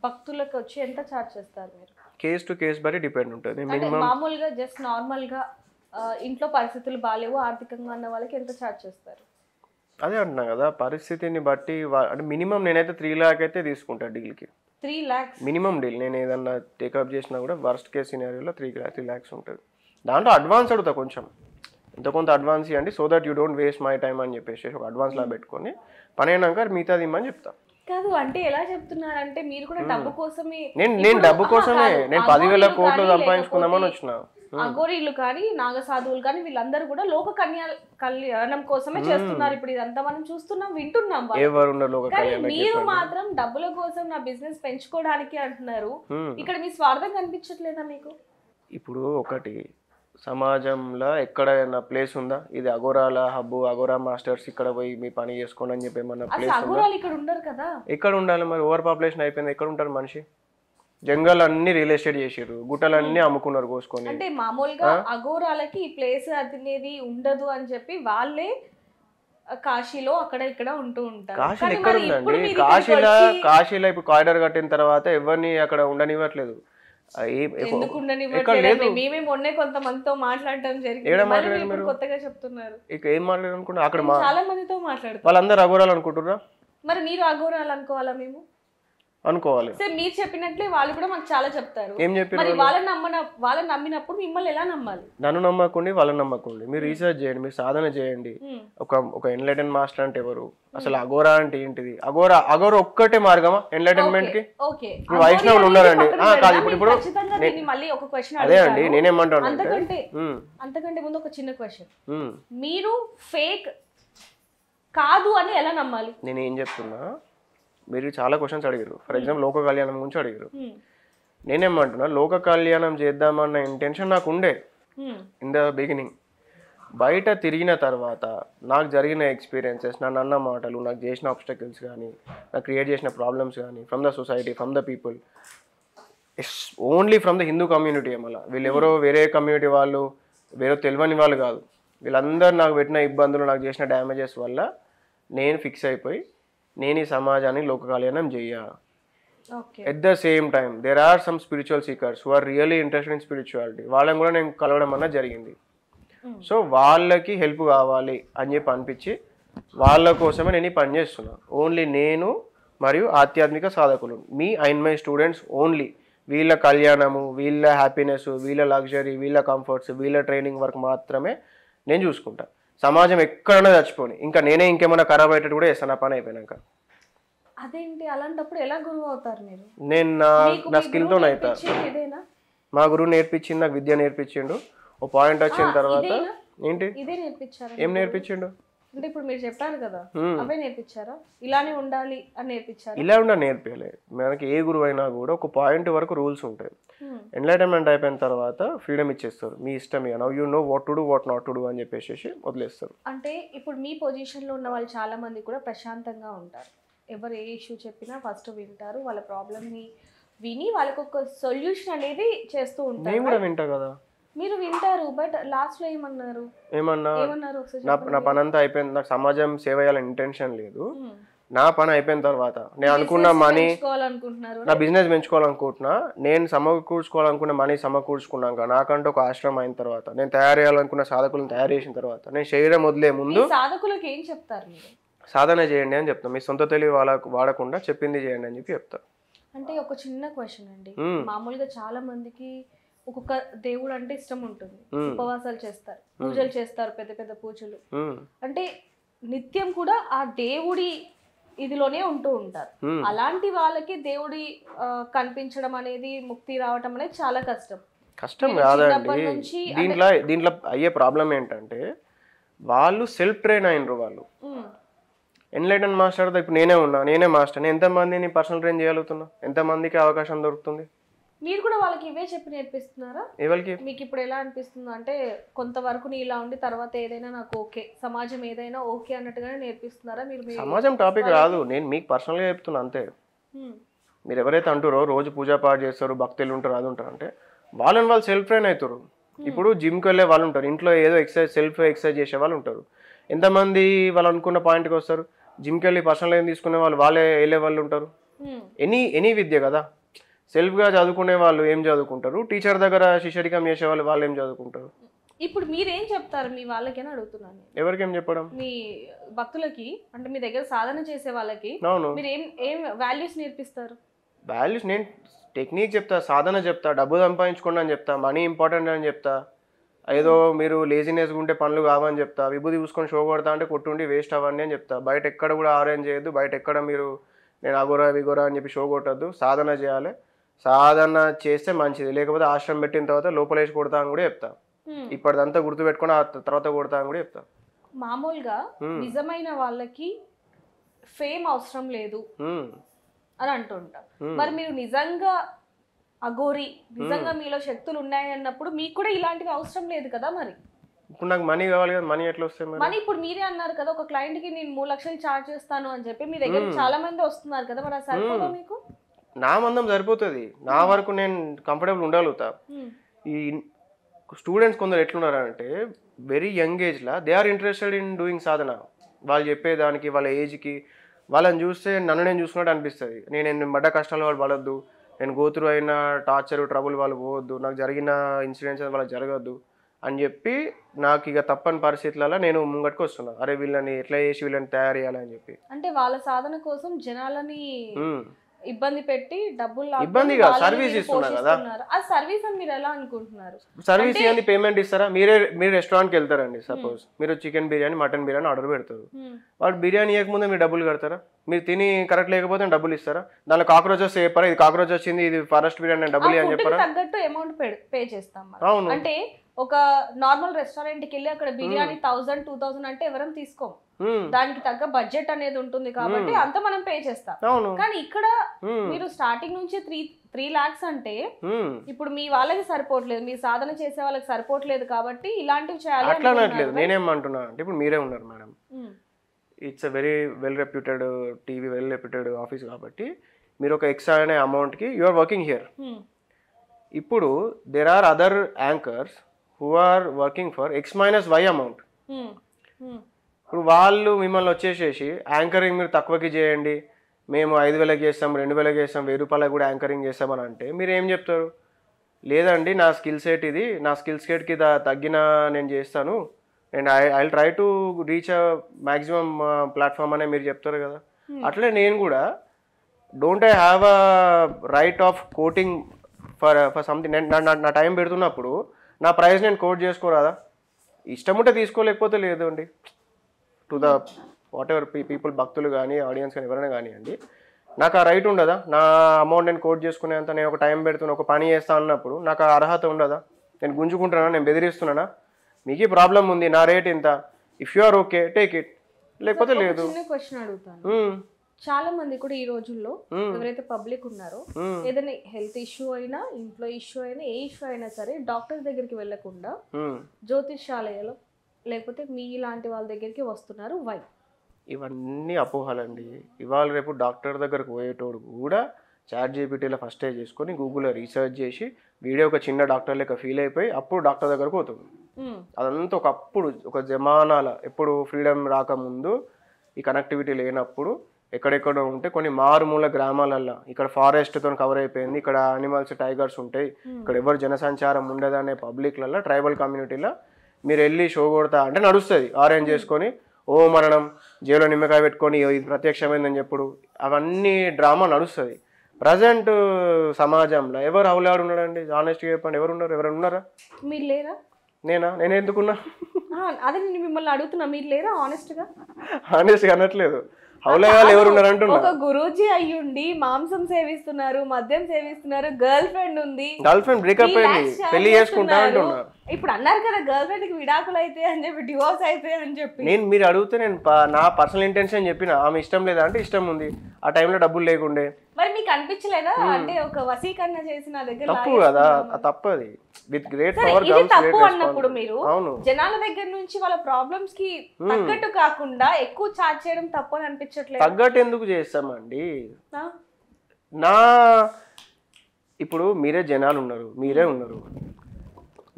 భక్తులకు వచ్చి ఎంత ఛార్జ్ చేస్తారు మీరు? కేస్ టు కేస్ బట్టి డిపెండ్ ఉంటుంది. మామూలుగా జస్ట్ నార్మల్గా ఇంట్లో పరిస్థితులు బాగాలేవు ఆర్థికంగా ఉన్న వాళ్ళకి ఎంత ఛార్జ్ చేస్తారు? అదే అంటున్నా కదా, పరిస్థితిని బట్టి. అంటే మినిమం నేనైతే 3 lakh అయితే తీసుకుంటా డీల్కి. 3 lakhs మినిమం డీల్. నేను ఏదన్నా టేకప్ చేసినా కూడా వర్స్ట్ కేస్ సినారియోలో 3 lakhs ఉంటుంది. దాంట్లో అడ్వాన్స్ అడుగుతా, కొంచెం ఎంతో కొంత అడ్వాన్స్ ఇవ్వండి, so that you don't waste my time అని చెప్పేసి ఒక అడ్వాన్స్ లా పెట్టుకొని పని అయినాక మిగతాది ఇమ్మని చెప్తా. కాదు అంటే ఎలా చెప్తున్నారంటే మీరు కూడా డబ్బు కోసమే. నేను డబ్బు కోసమే, నేను 10,000 కోట్లు సంపాదించుకుందామని వచ్చిన. అఘోరీలు కానీ నాగసాధువులు కానీ వీళ్ళందరూ కూడా లోక కళ్యాణం కోసమే చేస్తున్నారు. ఇప్పుడు ఇదంతా మనం చూస్తున్నాం, వింటున్నాం. మీరు మాత్రం డబ్బుల కోసం నా బిజినెస్ పెంచుకోవడానికి అంటున్నారు. ఇక్కడ మీ స్వార్థం కనిపించట్లేదా మీకు? ఇప్పుడు ఒకటి సమాజంలో ఎక్కడైనా ప్లేస్ ఉందా, ఇది అఘోరాల హబ్బు, అఘోరా మాస్టర్స్ ఇక్కడ పోయి మీ పని చేసుకోండి అని చెప్పి ఏమన్నా ప్లేస్ ఉందా? ఇక్కడ ఉండరు కదా. ఎక్కడ ఉండాలి మరి? ఓవర్ పాపులేషన్ అయిపోయింది, ఎక్కడ ఉంటారు మనిషి? జంగల్ అన్ని రియల్ ఎస్టేట్ చేసారు, గుట్టలన్నీ అమ్ముకున్నారు కోసుకొని. అంటే మామూలుగా అఘోరాలకి ఈ ప్లేస్ అనేది ఉండదు అని చెప్పి వాళ్ళే కాశీలో అక్కడ ఇక్కడ ఉంటూ ఉంటారు. కాశీలో ఎక్కడ ఉందండి? కాశీలో ఇప్పుడు కారిడార్ కట్టిన తర్వాత ఎవరిని అక్కడ ఉండనివ్వట్లేదు. మేమే మొన్నే కొంతమందితో మాట్లాడటం జరిగింది, కొత్తగా చెప్తున్నారు. ఇక ఏం మాట్లాడారు అనుకుంటా? అక్కడ చాలా మందితో మాట్లాడుతారు. వాళ్ళందరూ అఘోరాలు అనుకుంటున్నారా? మరి మీరు అఘోరాలు అనుకోవాలా? మేము అనుకోవాలి. సరే మీరు చెప్పినట్లే వాళ్ళు కూడా మాకు చాలా చెప్తారు. ఏం చెప్పారు? మరి వాళ్ళని నమ్మినప్పుడు మిమ్మల్ని ఎలా నమ్మాలి? నన్ను నమ్మకండి, వాళ్ళని నమ్మకండి. మీరు రీసెర్చ్ చేయండి, మీరు సాధన చేయండి. ఒక ఎన్లైటన్ మాస్టర్ అంటే ఎవరు, అసలు అఘోరా అంటే ఏంటిది? అఘోరా ఒక్కటే మార్గమా ఎన్లైటన్మెంట్ కి? వైష్ణవులు ఉన్నారండి. కాదు ఇప్పుడు అదే అండి నేనేమంటాను, అంతకంటే ముందు ఒక చిన్న క్వశ్చన్. మీరు ఫేక్ కాదు అని ఎలా నమ్మాలి? నేను ఏం చెప్తున్నా, మీరు చాలా క్వశ్చన్స్ అడిగారు. ఫర్ ఎగ్జాంపుల్ లోక కళ్యాణం గురించి అడిగారు. నేనేమంటున్నా, లోక కళ్యాణం చేద్దామన్న ఇంటెన్షన్ నాకు ఉండే ఇన్ ద బిగినింగ్. బయట తిరిగిన తర్వాత నాకు జరిగిన ఎక్స్పీరియన్సెస్, నన్ను అన్న మాటలు, నాకు చేసిన ఆబ్స్టకిల్స్ కానీ, నాకు క్రియేట్ చేసిన ప్రాబ్లమ్స్ కానీ from the society, from the people, it's only from the Hindu community. మళ్ళీ వీళ్ళు ఎవరో వేరే కమ్యూనిటీ వాళ్ళు, వేరే తెలియని వాళ్ళు కాదు. వీళ్ళందరూ నాకు పెట్టిన ఇబ్బందులు, నాకు చేసిన డ్యామేజెస్ వల్ల నేను ఫిక్స్ అయిపోయి నేను ఈ సమాజానికి లోక కళ్యాణం చెయ్య. At the same time there are some spiritual seekers who are really interested in spirituality. వాళ్ళని కూడా నేను కలవడం అన్నది జరిగింది. సో వాళ్ళకి హెల్ప్ కావాలి అని చెప్పి అనిపించి వాళ్ళ కోసమే నేను ఈ పని చేస్తున్నాను. ఓన్లీ నేను మరియు ఆధ్యాత్మిక సాధకులు, me and my students only. వీళ్ళ కళ్యాణము, వీళ్ళ హ్యాపీనెస్, వీళ్ళ లగ్జరీ, వీళ్ళ కంఫర్ట్స్, వీళ్ళ ట్రైనింగ్ వర్క్ మాత్రమే నేను చూసుకుంటా. సమాజం ఎక్కడైనా చచ్చిపోని, ఇంకా నేనే ఇంకేమైనా ఖరాబ్ అయ్యేటట్టు కూడా చేస్తాను నా పని అయిపోయినాక. అదేంటి అలాంటప్పుడు ఎలా గురువు అవుతారు మీరు? నేను నా స్కిల్తో అవుతా. మా గురువు నేర్పించింది, నాకు విద్య నేర్పించిండు. ఓ పాయింట్ వచ్చిన తర్వాత ఏంటి ఏం నేర్పించిండు అంటే ఇప్పుడు మీరు చెప్పారు కదా, అవే నేర్పించారా? ఇలానే ఉండాలి అని నేర్పించారు? ఇలా ఉండాలి నేర్పించాలి. మనకి ఏ గురువు అయినా కూడా ఒక పాయింట్ వరకు రూల్స్ ఉంటాయి. ఎన్లైటన్మెంట్ అయిపోయిన తర్వాత ఫ్రీడమ్ ఇచ్చేస్తారు, మీ ఇష్టం, now you know what to do what not to do అని చెప్పేసి వదిలేస్తారు. అంటే ఇప్పుడు మీ పొజిషన్లో ఉన్న వాళ్ళు చాలా మంది కూడా ప్రశాంతంగా ఉంటారు. ఎవరు ఏ ఇష్యూ చెప్పినా ఫస్ట్ వింటారు, వాళ్ళ ప్రాబ్లమ్ని విని వాళ్ళకు ఒక సొల్యూషన్ అనేది చేస్తూ ఉంటారు. నేను కూడా వింటా కదా. మీరు వింటారు, బట్ లాస్ట్ లో ఏమన్నా నా పని అంతా అయిపోయింది, నాకు సమాజం సేవ చేయాలని ఇంటెన్షన్ లేదు. నా పని అయిపోయిన తర్వాత నేను అనుకున్న మనీ, నా బిజినెస్ పెంచుకోవాలనుకుంటున్నా, నేను సమకూర్చుకోవాలనుకున్న మనీ సమకూర్చుకున్నాక, నాకంటూ ఒక ఆశ్రమం అయిన తర్వాత, నేను తయారు చేయాలనుకున్న సాధకులను తయారు చేసిన తర్వాత, నేను శరీరం వదిలే ముందు సాధకులకు ఏం చెప్తారు? సాధన చేయండి అని చెప్తాను. మీ సొంత తెలివి వాడకుండా చెప్పింది చేయండి అని చెప్పి చెప్తాను. అంటే ఒక చిన్న క్వశ్చన్ అండి, మామూలుగా చాలా మందికి ఒక్కొక్క దేవుడు అంటే ఇష్టం ఉంటుంది, ఉపవాసాలు చేస్తారు, పూజలు చేస్తారు, పెద్ద పెద్ద పూజలు, అంటే నిత్యం కూడా ఆ దేవుడి ఇదిలోనే ఉంటూ ఉంటారు. అలాంటి వాళ్ళకి దేవుడి కనిపించడం అనేది, ముక్తి రావటం అనేది చాలా కష్టం. కష్టం కాదండి. దీంట్లో అయ్యే ప్రాబ్లం ఏంటంటే వాళ్ళు సెల్ఫ్ ట్రైన్ అయినరు. వాళ్ళు ఎన్లైటన్ మాస్టర్ ఇప్పుడు నేనే ఉన్నా, నేనే మాస్టర్, నేను ఎంతమందిని పర్సనల్ ట్రైన్ చేయగలుగుతున్నా? ఎంతమందికి అవకాశం దొరుకుతుంది? మీరు కూడా వాళ్ళకి ఇవే చెప్పి నేర్పిస్తున్నారా? ఎవరికి? మీకు ఇప్పుడు ఎలా అనిపిస్తుంది అంటే కొంతవరకు నీ ఇలా ఉండి తర్వాత ఏదైనా నాకు ఓకే, సమాజం ఏదైనా ఓకే అన్నట్టుగానే నేర్పిస్తున్నారా మీరు? సమాజం టాపిక్ రాదు, నేను మీకు పర్సనల్గా చెప్తున్నా అంతే. మీరు ఎవరైతే అంటారో రోజు పూజా పాఠ చేస్తారు, భక్తులు ఉంటారు, అది ఉంటారు అంటే వాళ్ళని వాళ్ళు సెల్ఫ్ ట్రైన్ అవుతారు. ఇప్పుడు జిమ్కి వెళ్ళే వాళ్ళు ఉంటారు, ఇంట్లో ఏదో సెల్ఫ్ ఎక్సర్సైజ్ చేసే వాళ్ళు ఉంటారు. ఎంతమంది వాళ్ళు అనుకున్న పాయింట్కి వస్తారు? జిమ్కి వెళ్ళి పర్సనల్ ఏం తీసుకునే వాళ్ళే వెళ్ళే వాళ్ళు ఉంటారు. ఎనీ విద్య కదా. సెల్ఫ్గా చదువుకునే వాళ్ళు ఏం చదువుకుంటారు, టీచర్ దగ్గర శిష్యరికం చేసే వాళ్ళు ఏం చదువుకుంటారు? ఇప్పుడు మీరేం చెప్తారు మీ వాళ్ళకైనా అడుగుతున్నాను? ఎవరికేం చెప్పడం? మీ భక్తులకి, అంటే మీ దగ్గర సాధన చేసే వాళ్ళకి మీరు ఏం వాల్యూస్ నేర్పిస్తారు? వాల్యూస్ నేను టెక్నిక్ చెప్తా, సాధన చెప్తా, డబ్బు సంపాదించుకోండి అని చెప్తా, మనీ ఇంపార్టెంట్ అని చెప్తా. ఏదో మీరు లేజినెస్గా ఉంటే పనులు కావని చెప్తా, విభూతి చూసుకొని షో కొడతా అంటే కొట్టుండి వేస్ట్ అవ్వండి అని చెప్తా. బయట ఎక్కడ కూడా ఆరెంజ్ చేయొద్దు, బయట ఎక్కడ మీరు నేను అగోరా విగోరా అని చెప్పి షో కొట్టద్దు, సాధన చేయాలి. సాధన చేస్తే మంచిది, లేకపోతే ఆశ్రమం పెట్టిన తర్వాత లోపల వేసి కొడతా అని కూడా చెప్తా. ఇప్పటిదంతా గుర్తుపెట్టుకుని ఆ తర్వాత కొడతా అని కూడా చెప్తా. మామూలుగా నిజమైన వాళ్ళకి ఫేమ్ అవసరం లేదు అని అంటుంటారు. మరి మీరు నిజంగా అఘోరి, నిజంగా మీలో శక్తులు ఉన్నాయి అన్నప్పుడు మీకు కూడా ఇలాంటివి అవసరం లేదు కదా? మరి ఇప్పుడు నాకు మనీ కావాలి కదా, మనీ ఎట్లా వస్తాయి? మనీ ఇప్పుడు మీరే అన్నారు కదా, ఒక క్లయింట్ కి నేను 3 లక్షలు చార్జ్ చేస్తాను అని చెప్పి మీ దగ్గర చాలా మంది వస్తున్నారు కదా, మరి అది సరిపోదా మీకు? నా మందం సరిపోతుంది, నా వరకు నేను కంఫర్టబుల్ ఉండగలుగుతా. ఈ స్టూడెంట్స్ కొందరు ఎట్లున్నారంటే వెరీ యంగ్ ఏజ్లో they are interested in doing sadhana. వాళ్ళు చెప్పేదానికి వాళ్ళ ఏజ్కి వాళ్ళని చూస్తే నన్ను నేను చూసుకున్నట్టు అనిపిస్తుంది. నేను పడ్డ కష్టాలు వాళ్ళు పడొద్దు, నేను గోతురు అయిన టార్చర్ ట్రబుల్ వాళ్ళు పోవద్దు, నాకు జరిగిన ఇన్సిడెంట్స్ వాళ్ళకి జరగద్దు అని చెప్పి నాకు ఇక తప్పని పరిస్థితులలో నేను ముంగట్టుకు వస్తున్నా. అరే వీళ్ళని ఎట్లా చేసి వీళ్ళని తయారు చేయాలని చెప్పి. అంటే వాళ్ళ సాధన కోసం జనాలని ఇబ్బంది పెట్టి డబ్బులు ఇబ్బందిగా సర్వీస్ ఇస్తున్నా కదా. ఆ సర్వీస్ అని మీరు ఎలా అనుకుంటున్నారు? సర్వీస్ ఏంది, పేమెంట్ ఇస్తారా? మీరు రెస్టారెంట్కి వెళ్తారండి, సపోజ్ మీరు chicken biryani mutton biryani order పెడతారు. వాడు బిర్యానీ ఇవ్వకముందే మీరు డబ్బులు కడతారా? మీరు తిని కరెక్ట్ లేకపోతే డబ్బులు ఇస్తారా? దానిలో కాక్రోచెస్ చెప్పారా, ఇది కాక్రోచ్ వచ్చింది, ఇది ఫారెస్ట్ బిర్యానీ డబ్బులు అని చెప్పారా? తగ్గట్టు అమౌంట్ పే చేస్తాం. అవును. అంటే ఒక నార్మల్ రెస్టారెంట్ కి వెళ్ళి అక్కడ బిర్యానీ 1000, 2000 అంటే ఎవరం తీసుకోం, దానికి తగ్గ బడ్జెట్ అనేది ఉంటుంది కాబట్టి అంత మనం పే చేస్తాం. కానీ ఇక్కడ మీరు స్టార్టింగ్ నుంచి 3 lakhs అంటే ఇప్పుడు మీ వాళ్ళకి సరిపోవట్లేదు, మీ సాధన చేసే వాళ్ళకి సరిపోవట్లేదు కాబట్టి ఇలాంటివి చేయాలి. అట్లా అనట్లేదు, నేనేమంటున్నా అంటే ఇప్పుడు మీరే ఉన్నారు madam, it's a very well reputed TV, well reputed office కాబట్టి మీరు ఒక ఎక్స్ అనే అమౌంట్కి యు ఆర్ వర్కింగ్ హియర్. ఇప్పుడు there are other anchors who are working for X-Y amount. ఇప్పుడు వాళ్ళు మిమ్మల్ని వచ్చేసేసి యాంకరింగ్ మీరు తక్కువకి చేయండి, మేము 5,000 చేస్తాం, 2,000 చేస్తాం, 1,000 రూపాయలకు కూడా యాంకరింగ్ చేస్తామని అంటే మీరు ఏం చెప్తారు? లేదండి నా స్కిల్ సెట్ ఇది, నా స్కిల్ సెట్కి తగ్గిన నేను చేస్తాను, నేను I try to reach a maximum platform అనే మీరు చెప్తారు కదా. అట్లే నేను కూడా don't I have a right of coating for something. నా టైం పెడుతున్నప్పుడు నా ప్రైస్ నేను కోట్ చేసుకోరాదా? ఇష్టం ఉంటే తీసుకోలేకపోతే లేదు అండి. To the what ever people, భక్తులు కానీ ఆడియన్స్ కానీ ఎవరైనా కానివ్వండి, నాకు ఆ రైట్ ఉండదా? నా అమౌంట్ నేను కోట్ చేసుకునేంత నేను ఒక టైం పెడుతున్నా, ఒక పని చేస్తా అన్నప్పుడు నాకు ఆ అర్హత ఉండదా? నేను గుంజుకుంటున్నానా, నేను బెదిరిస్తున్నానా? మీకు ప్రాబ్లం ఉంది, నా రేట్ ఇంత, if you are okay take it, లేకపోతే లేదు. క్వశ్చన్ అడుగుతాను. చాలా మంది కూడా ఈ రోజుల్లో ఎవరైతే పబ్లిక్ ఉన్నారో ఏదైనా హెల్త్ ఇష్యూ అయినా, ఇంట్లో ఇష్యూ అయినా, ఏ ఇష్యూ అయినా సరే డాక్టర్ దగ్గరికి వెళ్లకుండా జ్యోతిష్యాలయాలు లేకపోతే మీ లాంటి వాళ్ళ దగ్గరికి వస్తున్నారు. వై? ఇవన్నీ అపోహలండి. ఇవాళ రేపు డాక్టర్ దగ్గరకు పోయేటోడు కూడా ChatGPTలో ఫస్ట్ చేసుకొని గూగుల్లో రీసెర్చ్ చేసి వీడియో ఒక చిన్న డాక్టర్ లెక్క ఫీల్ అయిపోయి అప్పుడు డాక్టర్ దగ్గరకు పోతుంది. అదంతా ఒకప్పుడు ఒక జమానాల, ఎప్పుడు ఫ్రీడమ్ రాకముందు ఈ కనెక్టివిటీ లేనప్పుడు ఎక్కడెక్కడో ఉంటే కొన్ని మారుమూల గ్రామాలల్లో, ఇక్కడ ఫారెస్ట్తో కవర్ అయిపోయింది, ఇక్కడ యానిమల్స్ టైగర్స్ ఉంటాయి, ఇక్కడ ఎవరు జనసంచారం ఉండదనే పబ్లిక్లలో ట్రైబల్ కమ్యూనిటీలో మీరు వెళ్ళి షో కొడతా అంటే నడుస్తుంది. ఆరెంజ్ చేసుకొని ఓ మరణం, జైలో నిమ్మకాయ పెట్టుకొని ఇది ప్రత్యక్షమైందని చెప్పుడు, అవన్నీ డ్రామా నడుస్తుంది. ప్రజెంట్ సమాజంలో ఎవరు హౌలాడు ఉన్నాడండి? ఆనెస్ట్గా చెప్పండి, ఎవరున్నారు? ఎవరైనా ఉన్నారా? మీరు లేరా? నేను ఎందుకున్నా? అదే నేను మిమ్మల్ని అడుగుతున్నా, మీరు లేరా? ఆనెస్ట్గా అనట్లేదు, హౌలయాలు ఎవరు ఉన్నారు అంటున్నా. ఒక గురూజీ అయ్యుండి మాంసం సేవిస్తున్నారు, మద్యం సేవిస్తున్నారు, గర్ల్ ఫ్రెండ్ ఉంది, గర్ల్ ఫ్రెండ్ బ్రేకప్ అయింది, పెళ్లి చేసుకుంటా అంటున్నా. ఇప్పుడు అన్నారు కదా గర్ల్ ఫ్రెండ్ కి విడాకులు అయితే అని చెప్పి, డివోర్స్ అయితే అని చెప్పి. మీరు అడిగితే నేను నా పర్సనల్ ఇంటెన్షన్ చెప్పిన, ఆమె ఇష్టం లేదా అంటే ఇష్టం ఉంది, ఆ టైంలో డబ్బులు లేకుండే. మరి మీకు అనిపించలేదా అంటే ఒక వసీకరణ చేసిన దగ్గర తప్పు కదా? తప్పది. విత్ గ్రేట్ పవర్ ఇది తప్పు అన్నప్పుడు మీరు జనాల దగ్గర నుంచి వాళ్ళ ప్రాబ్లమ్స్ కి తగ్గట్టు కాకుండా ఎక్కువ చార్జ్ చేయడం తప్పు అని అనిపించట్లేదు? తగ్గట్టు ఎందుకు చేస్తామండి? ఇప్పుడు మీరే జనాలు ఉన్నారు, మీరే ఉన్నారు,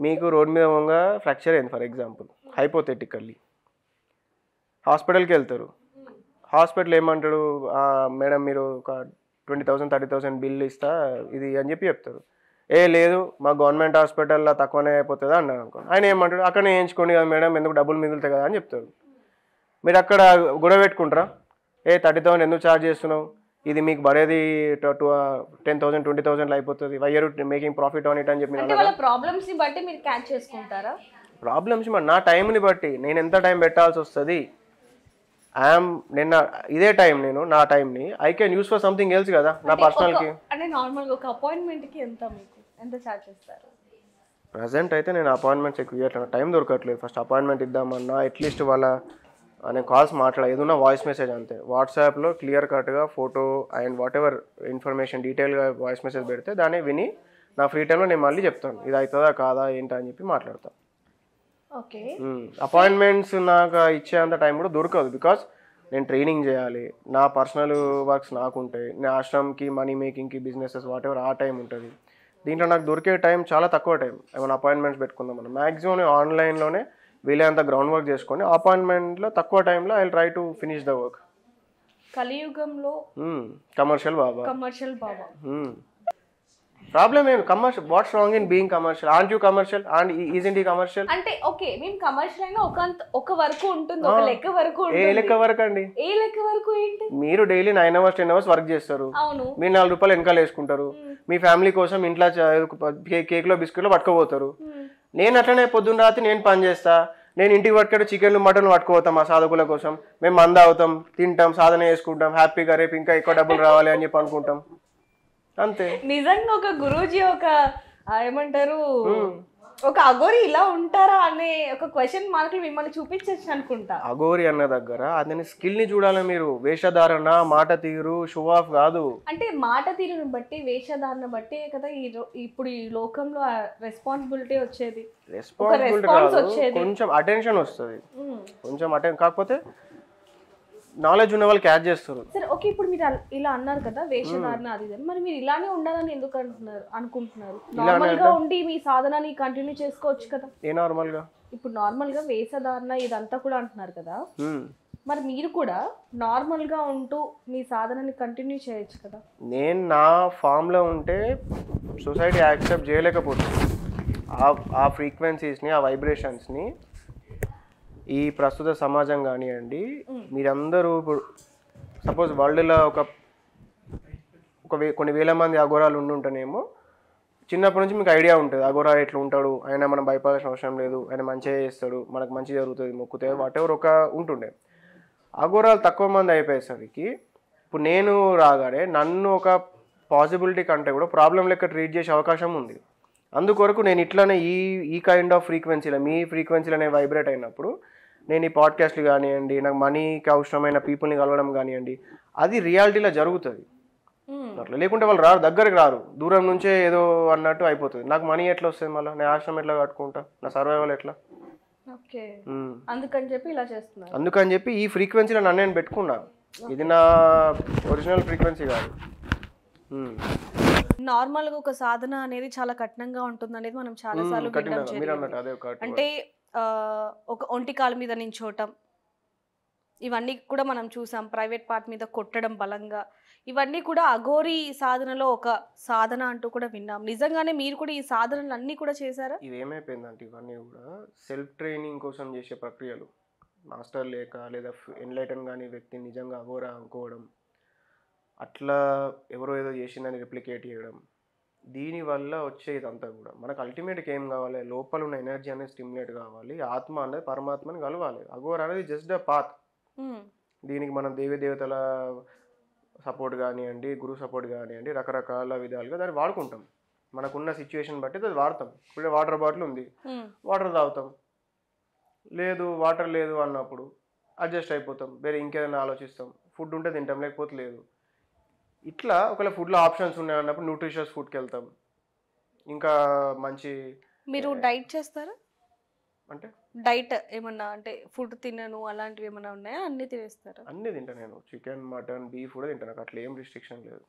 మీకు రోడ్ మీద పోగా ఫ్రాక్చర్ అయింది ఫర్ ఎగ్జాంపుల్, హైపోథెటికల్లీ హాస్పిటల్కి వెళ్తారు. హాస్పిటల్ ఏమంటాడు, మేడం మీరు ఒక 20,000 30,000 బిల్ ఇస్తా ఇది అని చెప్పి చెప్తారు. లేదు మా గవర్నమెంట్ హాస్పిటల్లో తక్కువనే అయిపోతుందా అన్నారు అనుకో, ఆయన ఏమంటాడు, అక్కడనే వేయించుకోండి కదా మేడం, ఎందుకు డబ్బులు మిగులుతాయి కదా అని చెప్తాడు. మీరు అక్కడ గొడవ పెట్టుకుంటారా? 30,000 ఎందుకు ఛార్జ్ చేస్తున్నావు, ఇది మీకు పడేది 10,000 20,000 అయిపోతుంది, why are making profit on it అని చెప్పి. అంటే వాళ్ళ ప్రాబ్లమ్స్ ని బట్టి మీరు క్యాచ్ చేసుకుంటారా? ప్రాబ్లమ్స్ నా టైంని బట్టి నేను ఎంత టైం పెట్టాల్సి వస్తుంది. నిన్న ఇదే టైం నేను నా టైంని I can use for something else కదా, నా పర్సనల్కి. అంటే నార్మల్గా ఒక అపాయింట్మెంట్కి ఎంత ఛార్జ్ చేస్తారు? ప్రజెంట్ అయితే నేను అపాయింట్మెంట్స్ ఎక్కువ ఇవ్వట్లేదు, టైం దొరకట్లేదు. ఫస్ట్ అపాయింట్మెంట్ ఇద్దామన్నా అట్లీస్ట్ వాళ్ళ నేను కాల్స్ మాట్లాడ, ఏదన్నా వాయిస్ మెసేజ్ అంతే. వాట్సాప్లో క్లియర్ కట్గా photo and what ever information డీటెయిల్గా వాయిస్ మెసేజ్ పెడితే దాన్ని విని నా ఫ్రీ టైంలో నేను మళ్ళీ చెప్తాను ఇది అవుతుందా కాదా ఏంటా అని చెప్పి మాట్లాడతాను. ఓకే. అపాయింట్మెంట్స్ నాకు ఇచ్చేంత టైం కూడా దొరకదు, బికాస్ నేను ట్రైనింగ్ చేయాలి, నా పర్సనల్ వర్క్స్ నాకు ఉంటాయి, నా ఆశ్రమ్కి మనీ మేకింగ్కి బిజినెసెస్ వాట్ ఎవర్ ఆ టైం ఉంటుంది. దీంట్లో నాకు దొరికే టైం చాలా తక్కువ టైం. ఏమైనా అపాయింట్మెంట్స్ పెట్టుకుందాం మనం మ్యాక్సిమం ఆన్లైన్లోనే వీళ్ళంత గ్రౌండ్ వర్క్ చేసుకొని అపాయింట్మెంట్లో తక్కువ టైంలో I try to finish the work. కలియుగంలో కమర్షియల్ బాబా. ప్రాబ్లం ఏం commercial, watts wrong in being commercial? Aunt you commercial and isn't ఈ కమర్షియల్? అంటే ఓకే మేము కమర్షియల్ అయినా ఒక వరకు ఉంటుంది, ఒక లెక్క వరకు ఉంటుంది. ఏ లెక్క వరకు అండి? ఏ లెక్క వరకు ఏంటి? మీరు డైలీ 9 hours 10 hours వర్క్ చేస్తారు, మీరు 4 రూపాయలు వెనకాల వేసుకుంటారు, మీ ఫ్యామిలీ కోసం ఇంట్లో కేక్లో బిస్కెట్లో పట్టుకోపోతారు. నేను అట్లనే పొద్దున్న రాత్రి నేను పని చేస్తా, నేను ఇంటికి పట్టుకుంటే చికెన్లు మటన్లు పట్టుకోతాం మా సాధకుల కోసం. మేము మంద అవుతాం, తింటాం, సాధన చేసుకుంటాం, హ్యాపీగా రేపు ఇంకా ఎక్కువ డబ్బులు రావాలి అని చెప్పి అనుకుంటాం అంతే. నిజంగా ఒక గురూజీ ఒక ఏమంటారు ఒక అఘోరి ఇలా ఉంటారా అనే ఒక క్వశ్చన్ మార్కులు మిమ్మల్ని చూపించచ్చు అనుకుంటా. అఘోరి అన్న దగ్గర అతని స్కిల్ ని చూడాలి మీరు, వేషధారణ, మాట తీరు, షో ఆఫ్ కాదు. అంటే మాట తీరుని బట్టి వేషధారణ బట్టి కదా ఇప్పుడు ఈ లోకంలో రెస్పాన్సిబిలిటీ వచ్చేది. రెస్పాన్సిబిలిటీ కాదు, కొంచెం అటెన్షన్ వస్తుంది, కొంచెం అటెన్షన్. కాకపోతే నాలెడ్జ్ ఉన్న వాళ్ళు క్యాచ్ చేస్తారు. సరే ఓకే, ఇప్పుడు మీరు ఇలా అన్నారు కదా వేషధారణ అది ఇది, మరి మీరు ఇలానే ఉండాలని ఎందుకు అనుకుంటున్నారు? నార్మల్ గా ఉండి మీ సాధనని కంటిన్యూ చేసుకోవచ్చు కదా. ఏ నార్మల్ గా? ఇప్పుడు నార్మల్ గా వేషధారణ ఇదంతా కూడా అంటున్నారు కదా, మరి మీరు కూడా నార్మల్ గా ఉంటూ మీ సాధనని కంటిన్యూ చేయొచ్చు కదా. నేను నా ఫామ్ లో ఉంటే సొసైటీ యాక్సెప్ట్ చేయలేకపోతుంది ఆ ఫ్రీక్వెన్సీస్ని, ఆ వైబ్రేషన్స్ని. ఈ ప్రస్తుత సమాజం కానివ్వండి, మీరందరూ ఇప్పుడు సపోజ్ వరల్డ్లో కొన్ని వేల మంది అఘోరాలు ఉండుంటేనేమో చిన్నప్పటి నుంచి మీకు ఐడియా ఉంటుంది అఘోరా ఎట్లా ఉంటాడు, ఆయన మనం భయపడాల్సిన అవసరం లేదు, ఆయన మంచిగా చేస్తాడు, మనకు మంచి జరుగుతుంది, మొక్కుతే వాటెవర్ ఒక ఉంటుండే. అఘోరాలు తక్కువ మంది అయిపోయేసరికి ఇప్పుడు నేను రాగానే నన్ను ఒక పాసిబిలిటీ కంటే కూడా ప్రాబ్లం లెక్క ట్రీట్ చేసే అవకాశం ఉంది. అందుకొరకు నేను ఇట్లానే ఈ కైండ్ ఆఫ్ ఫ్రీక్వెన్సీలో మీ ఫ్రీక్వెన్సీలోనే వైబ్రేట్ అయినప్పుడు నేను ఈ పాడ్కాస్ట్లు కానివ్వండి, నాకు మనీకి అవసరమైన పీపుల్ని కలవడం కానివ్వండి, అది రియాలిటీలో జరుగుతుంది. అట్లా లేకుంటే వాళ్ళు రారు, దగ్గరికి రారు, దూరం నుంచే ఏదో అన్నట్టు అయిపోతుంది. నాకు మనీ ఎట్లా వస్తుంది, మళ్ళీ నేను ఆశ్రమం ఎట్లా కట్టుకుంటా, నా సర్వైవల్ ఎట్లా? అందుకని చెప్పి ఈ ఫ్రీక్వెన్సీలో నన్ను నేను పెట్టుకున్నా. ఇది నా ఒరిజినల్ ఫ్రీక్వెన్సీ కాదు. నార్మల్గా ఒక సాధన అనేది చాలా కఠినంగా ఉంటుంది అనేది మనం చాలా సార్లు అంటే ఒక ఒంటి కాలు మీద నించోటం, ఇవన్నీ కూడా మనం చూసాం. ప్రైవేట్ పార్ట్ మీద కొట్టడం బలంగా, ఇవన్నీ కూడా అఘోరి సాధనలో ఒక సాధన అంటూ కూడా విన్నాం. నిజంగానే మీరు కూడా ఈ సాధనలు అన్నీ కూడా చేశారా? ఇవేమైపోయిందంటే ఇవన్నీ కూడా సెల్ఫ్ ట్రైనింగ్ కోసం చేసే ప్రక్రియలు. మాస్టర్ లేక లేదా ఎన్లైటన్ కానీ వ్యక్తి నిజంగా అఘోరా అనుకోవడం, అట్లా ఎవరో ఏదో చేసిందని రిప్లికేట్ చేయడం, దీనివల్ల వచ్చేదంతా కూడా మనకు అల్టిమేట్గా ఏం కావాలి, లోపల ఉన్న ఎనర్జీ అనేది స్టిమ్యులేట్ కావాలి, ఆత్మ అనేది పరమాత్మని కలవాలి. అఘోర అనేది జస్ట్ ద పాత్. దీనికి మనం దేవతల సపోర్ట్ కానివ్వండి, గురు సపోర్ట్ కానివ్వండి, రకరకాల విధాలుగా దాన్ని వాడుకుంటాం. మనకున్న సిచ్యువేషన్ బట్టి అది వాడతాం. ఇప్పుడు వాటర్ బాటిల్ ఉంది, వాటర్ తాగుతాం, లేదు వాటర్ లేదు అన్నప్పుడు అడ్జస్ట్ అయిపోతాం, వేరే ఇంకేదైనా ఆలోచిస్తాం. ఫుడ్ ఉంటే తింటాం, లేకపోతే లేదు. ఇట్లా ఒకవేళ ఫుడ్లో ఆప్షన్స్ ఉన్నాయి అన్నప్పుడు న్యూట్రిషియస్ ఫుడ్కి వెళ్తాం. ఇంకా మంచి మీరు డైట్ చేస్తారా? అంటే డైట్ ఏమన్నా అంటే ఫుడ్ తినను అలాంటివి ఏమన్నా ఉన్నాయా? అన్ని తినేస్తారా? అన్నీ తింటాను నేను, చికెన్, మటన్, బీఫ్ కూడా తింటాను. నాకు అట్లా ఏం రిస్ట్రిక్షన్ లేదు.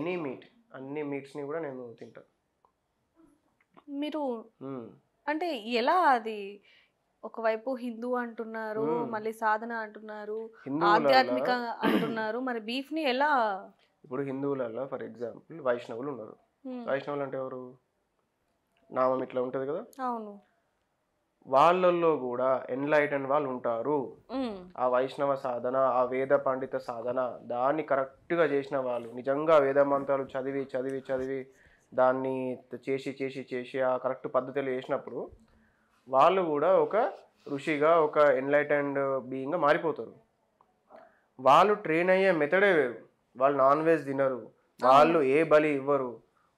ఎనీ మీట్, అన్ని మీట్స్ని కూడా నేను తింటాను. మీరు అంటే ఎలా అది ఒకవైపు హిందూ అంటున్నారు, మళ్ళీ సాధన అంటున్నారు, ఆధ్యాత్మిక అంటున్నారు, మరి బీఫ్ ని ఎలా? ఇప్పుడు హిందువులలో ఫర్ ఎగ్జాంపుల్ వైష్ణవులు ఉన్నారు. వైష్ణవులు అంటే ఎవరు? నామం ఇట్లా ఉంటుంది కదా. అవును. వాళ్ళల్లో కూడా ఎన్లైటన్ వాళ్ళు ఉంటారు. మ్మ్. ఆ వైష్ణవ సాధన, ఆ వేద పండిత సాధన దాన్ని కరెక్ట్గా చేసిన వాళ్ళు, నిజంగా వేద మంత్రాలు చదివి చదివి చదివి దాన్ని చేసి చేసి చేసి ఆ కరెక్ట్ పద్ధతిలో చేసినప్పుడు వాళ్ళు కూడా ఒక ఋషిగా, ఒక ఎన్లైటెండ్ బీయింగ్గా మారిపోతారు. వాళ్ళు ట్రైన్ అయ్యే మెథడే వేరు. వాళ్ళు నాన్ వెజ్ తినరు, వాళ్ళు ఏ బలి ఇవ్వరు,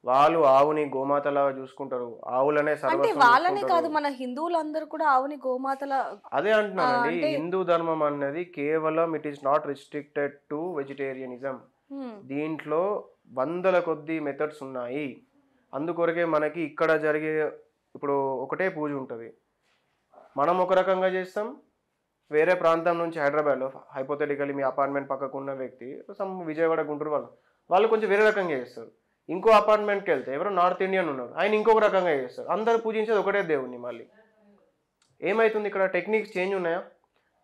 వాళ్ళు ఆవుని గోమాతలాగా చూసుకుంటారు, ఆవులనే అంటే సర్వస్వం వాళ్ళనే కాదు, చూసుకుంటారు. మన హిందువులందరూ కూడా ఆవుని గోమాతల అదే అంటున్నానండి, అంటే- హిందూ ధర్మం అన్నది కేవలం it is not restricted to vegetarianism. హ్మ్. దీంట్లో వందల కొద్ది మెథడ్స్ ఉన్నాయి. అందుకొరకే మనకి ఇక్కడ జరిగే ఇప్పుడు ఒకటే పూజ ఉంటుంది, మనం ఒక రకంగా చేస్తాం. వేరే ప్రాంతం నుంచి హైదరాబాద్లో హైపోథెటికల్లీ మీ అపార్ట్మెంట్ పక్కకు ఉన్న వ్యక్తి సమ్ విజయవాడ గుంటూరు వాళ్ళు కొంచెం వేరే రకంగా చేస్తారు. ఇంకో అపార్ట్మెంట్కి వెళ్తే ఎవరో నార్త్ ఇండియన్ ఉన్నారు, ఆయన ఇంకొక రకంగా చేస్తారు. అందరు పూజించేది ఒకటే దేవుణ్ణి. మళ్ళీ ఏమవుతుంది, ఇక్కడ టెక్నిక్స్ చేంజ్ ఉన్నాయా?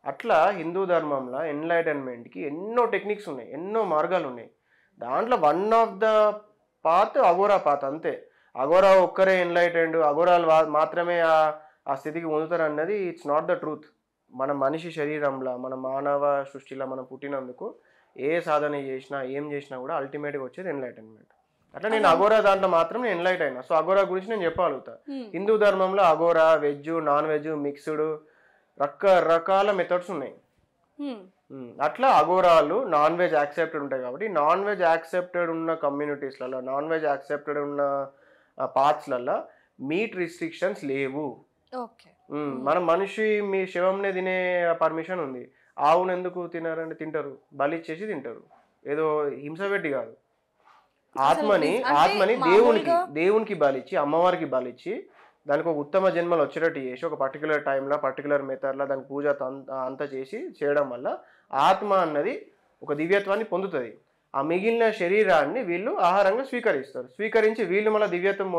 అట్లా హిందూ ధర్మంలో ఎన్లైటన్మెంట్కి ఎన్నో టెక్నిక్స్ ఉన్నాయి, ఎన్నో మార్గాలు ఉన్నాయి. దాంట్లో one of the path Aghora path, అంతే. అఘోరా ఒక్కరే ఎన్లైటెండ్, అఘోరాలు మాత్రమే ఆ స్థితికి పొందుతారు అన్నది ఇట్స్ నాట్ ద ట్రూత్. మన మనిషి శరీరంలో, మన మానవ సృష్టిలో మనం పుట్టినందుకు ఏ సాధన చేసినా ఏం చేసినా కూడా అల్టిమేట్గా వచ్చేది ఎన్లైటన్మెంట్. అట్లా నేను అఘోరా దాంట్లో మాత్రం నేను ఎన్లైట్ అయినా. సో అఘోరా గురించి నేను చెప్పగలుగుతా. హిందూ ధర్మంలో Aghora veg, non veg, mixed రకరకాల మెథడ్స్ ఉన్నాయి. అట్లా అఘోరాలు నాన్ వెజ్ యాక్సెప్టెడ్ ఉంటాయి కాబట్టి నాన్ వెజ్ యాక్సెప్టెడ్ ఉన్న కమ్యూనిటీస్లలో, నాన్ వెజ్ యాక్సెప్టెడ్ ఉన్న పార్ట్స్లలో మీట్ రిస్ట్రిక్షన్స్ లేవు. ఓకే. మన మనిషి మీ శవంనే తినే పర్మిషన్ ఉంది. ఆవును ఎందుకు తినారంటే తింటారు, బలి ఇచ్చేసి తింటారు, ఏదో హింస పెట్టి కాదు. ఆత్మని దేవునికి బలిచ్చి, అమ్మవారికి బలిచ్చి, దానికి ఒక ఉత్తమ జన్మలు వచ్చేటట్టు చేసి ఒక పర్టికులర్ టైంలో పర్టికులర్ మెథడ్లో దానికి పూజ అంతా చేసి చేయడం వల్ల ఆత్మ అన్నది ఒక దివ్యత్వాన్ని పొందుతుంది. ఆ మిగిలిన శరీరాన్ని వీళ్ళు ఆహారంగా స్వీకరిస్తారు. స్వీకరించి వీళ్ళు మళ్ళీ దివ్యత్వం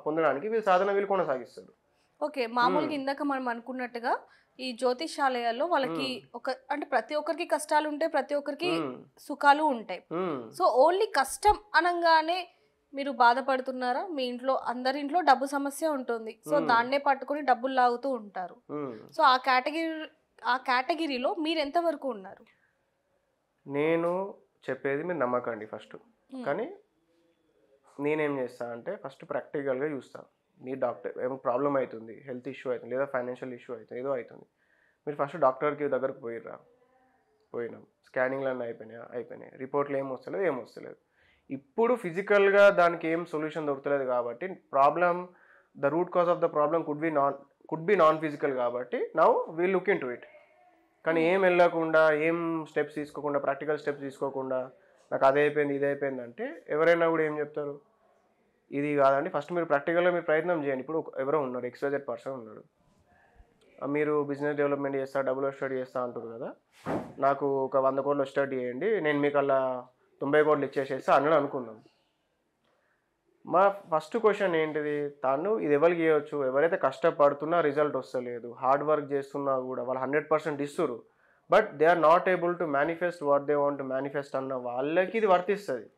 పొందడానికి వీళ్ళు సాధన వీళ్ళు కొనసాగిస్తారు. ఓకే. మామూలుగా ఇందాక మనం అనుకున్నట్టుగా ఈ జ్యోతిషాలయాల్లో వాళ్ళకి అంటే ప్రతి ఒక్కరికి కష్టాలు ఉంటాయి, ప్రతి ఒక్కరికి సుఖాలు ఉంటాయి. సో ఓన్లీ కష్టం అనగానే మీరు బాధపడుతున్నారా? మీ ఇంట్లో ఇంట్లో డబ్బు సమస్య ఉంటుంది, సో దాన్నే పట్టుకుని డబ్బులు లాగుతూ ఉంటారు. సో ఆ కేటగిరీలో మీరు ఎంత వరకు ఉన్నారు? నేను చెప్పేది మీరు నమ్మకండి ఫస్ట్. కానీ నేనేం చేస్తా అంటే ఫస్ట్ ప్రాక్టికల్గా చూస్తాను. మీ డాక్టర్ ఏమో ప్రాబ్లం అవుతుంది, హెల్త్ ఇష్యూ అవుతుంది, లేదా ఫైనాన్షియల్ ఇష్యూ అవుతుంది, ఏదో అవుతుంది, మీరు ఫస్ట్ డాక్టర్కి దగ్గరకు పోయినాం, స్కానింగ్లన్నీ అయిపోయినాయి, రిపోర్ట్లు ఏం వస్తలేదు. ఇప్పుడు ఫిజికల్గా దానికి ఏం సొల్యూషన్ దొరకలేదు కాబట్టి the root cause of the problem could be non physical కాబట్టి now we'll look into it. కానీ ఏం వెళ్ళకుండా, ఏం స్టెప్స్ తీసుకోకుండా, ప్రాక్టికల్ స్టెప్స్ తీసుకోకుండా నాకు అది అయిపోయింది ఇది అయిపోయింది అంటే ఎవరైనా కూడా ఏం చెప్తారు, ఇది కాదండి ఫస్ట్ మీరు ప్రాక్టికల్గా మీరు ప్రయత్నం చేయండి. ఇప్పుడు ఎవరో ఉన్నారు, XYZ పర్సన్ ఉన్నాడు, మీరు బిజినెస్ డెవలప్మెంట్ చేస్తా, డబ్బులు స్టడీ చేస్తా అంటారు కదా, నాకు ఒక 100 కోట్లు స్టడీ చేయండి, నేను మీకు అలా 90 కోట్లు ఇచ్చేసేస్తా అన్నాడు అనుకుందాం. మా ఫస్ట్ క్వశ్చన్ ఏంటిది, తాను ఇది ఎవరికి చేయవచ్చు, ఎవరైతే కష్టపడుతున్నా రిజల్ట్ వస్తలేదు, హార్డ్ వర్క్ చేస్తున్నా కూడా వాళ్ళు 100% ఇస్తారు, but they are not able to manifest what they want to manifest అన్న వాళ్ళకి ఇది వర్తిస్తుంది.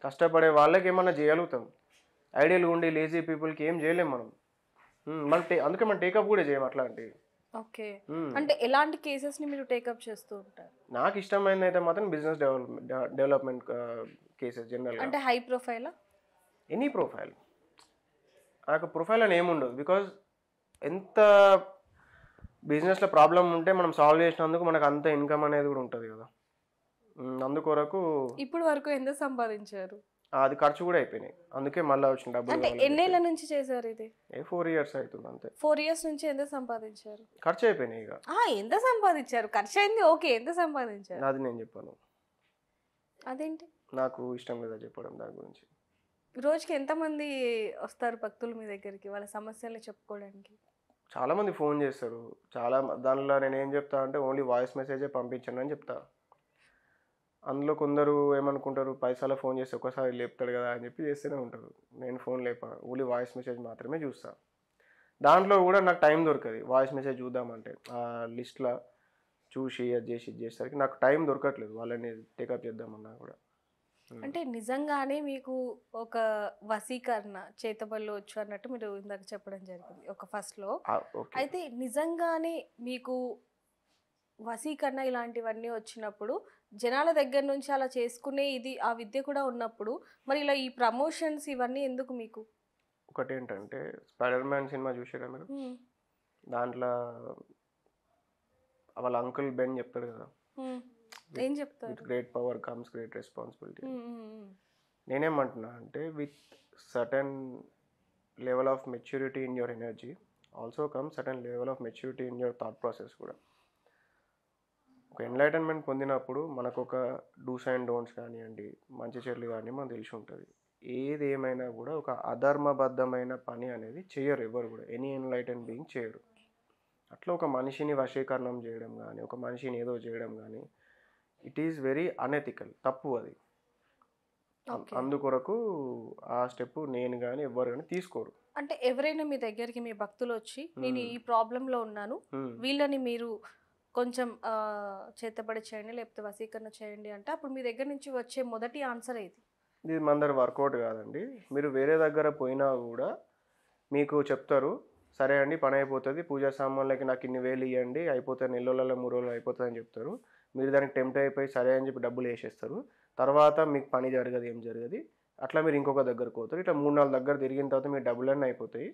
కష్టపడే వాళ్ళకి ఏమన్నా చేయగలుగుతాం, ఐడియల్గా ఉండి లేజీ పీపుల్కి ఏం చేయలేం మనం. అందుకే మనం టేకప్ కూడా చేయం అట్లాంటివి. ఓకే. అంటే ఎలాంటి కేసెస్ ని మీరు టేకప్ చేస్తూ ఉంటారు? నాకు ఇష్టమైనది అయితే మాత్రం బిజినెస్ డెవలప్మెంట్ కేసెస్ జనరల్గా. అంటే హై ప్రొఫైల్, ఎనీ ప్రొఫైల్, నాకు ప్రొఫైల్ అని ఏముండదు. బికాజ్ ఎంత బిజినెస్లో ప్రాబ్లం ఉంటే మనం సాల్వ్ చేసినందుకు మనకు అంత ఇన్కమ్ అనేది కూడా ఉంటుంది కదా. అందుకొరకు ఇప్పుడు వరకు ఎంత సంపాదించారు? అది ఖర్చు కూడా అయిపోయినాయి, అందుకే మళ్ళీ వచ్చిన డబ్బులు. అంటే ఎన్నేళ్ళ నుంచి చేశారు ఇది? 4 years అవుతుంది అంతే. 4 years నుంచి ఎంత సంపాదించారు? ఖర్చు అయిపోయినాయి ఇక. ఎంత సంపాదించారు? ఖర్చు అయింది ఓకే, ఎంత సంపాదించారు? అది నేను చెప్పాను. అదేంటి? నాకు ఇష్టం లేదా చెప్పడం దాని గురించి. రోజుకి ఎంతమంది వస్తారు భక్తులు మీ దగ్గరికి వాళ్ళ సమస్యలు చెప్పుకోవడానికి? చాలామంది ఫోన్ చేస్తారు, దానిలో నేను ఏం చెప్తా అంటే ఓన్లీ వాయిస్ మెసేజే పంపించండి అని చెప్తా. అందులో కొందరు ఏమనుకుంటారు, పైసలు ఫోన్ చేసి ఒకసారి లేపుతాడు కదా అని చెప్పి చేస్తూనే ఉంటారు. నేను ఫోన్ ఓన్లీ వాయిస్ మెసేజ్ మాత్రమే చూస్తా. దాంట్లో కూడా నాకు టైం దొరకదు వాయిస్ మెసేజ్ చూద్దామంటే. ఆ లిస్ట్లో చూసి అది చేసేసరికి నాకు టైం దొరకట్లేదు వాళ్ళని టేకప్ చేద్దామన్నా కూడా. అంటే నిజంగానే మీకు ఒక వశీకరణ చేతబళ్ళు వచ్చు అన్నట్టు మీరు ఇందాక చెప్పడం జరిగింది ఒక ఫస్ట్లో. ఓకే. అయితే నిజంగానే మీకు వశీకరణ ఇలాంటివన్నీ వచ్చినప్పుడు జనాల దగ్గర నుంచి అలా చేసుకునే ఇది ఆ విద్య కూడా ఉన్నప్పుడు మరి ఇలా ఈ ప్రమోషన్స్ ఇవన్నీ ఎందుకు మీకు? ఒకటి ఏంటంటే స్పైడర్ మ్యాన్ సినిమా చూసారా మీరు? దాంట్లో వాళ్ళ అంకుల్ బెన్ చెప్తాడు కదా, ఏం చెప్తారు? With great power comes great responsibility. నేనేమంటున్నా అంటే with certain level of maturity in your energy also come certain level of maturity in your thought process కూడా. ఒక ఎన్లైటన్మెంట్ పొందినప్పుడు మనకు ఒక డూస్ అండ్ డోంట్స్ కానివ్వండి, మంచి చెడులు కానీ మనకు తెలిసి ఉంటుంది. ఏది ఏమైనా కూడా ఒక అధర్మబద్ధమైన పని అనేది చేయరు ఎవరు కూడా, ఎనీ ఎన్లైటన్ బీయింగ్ చేయరు. అట్లా ఒక మనిషిని వశీకరణం చేయడం కానీ, ఒక మనిషిని ఏదో చేయడం కానీ, ఇట్ ఈస్ వెరీ అనెథికల్, తప్పు అది. అందుకొరకు ఆ స్టెప్ నేను కానీ ఎవరు కానీ తీసుకోరు. అంటే ఎవరైనా మీ దగ్గరికి మీ భక్తులు వచ్చి నేను ఈ ప్రాబ్లంలో ఉన్నాను, వీళ్ళని మీరు కొంచెం చేతబడి చేయండి లేకపోతే వశీకరణ చేయండి అంటే అప్పుడు మీ దగ్గర నుంచి వచ్చే మొదటి ఆన్సర్ ఏది? ఇది మన దగ్గర వర్కౌట్ కాదండి. మీరు వేరే దగ్గర పోయినా కూడా మీకు చెప్తారు, సరే అండి పని అయిపోతుంది, పూజా సామాన్లకి నాకు ఇన్ని వేలు ఇవ్వండి, అయిపోతుంది, నెలలలో 3 రోజులు అయిపోతుంది అని చెప్తారు. మీరు దానికి టెంప్ట్ అయిపోయి సరే అని చెప్పి డబ్బులు వేసేస్తారు. తర్వాత మీకు పని జరగదు, ఏం జరగదు. అట్లా మీరు ఇంకొక దగ్గరకు పోతారు. ఇట్లా 3-4 దగ్గర తిరిగిన తర్వాత మీ డబ్బులన్నీ అయిపోతాయి.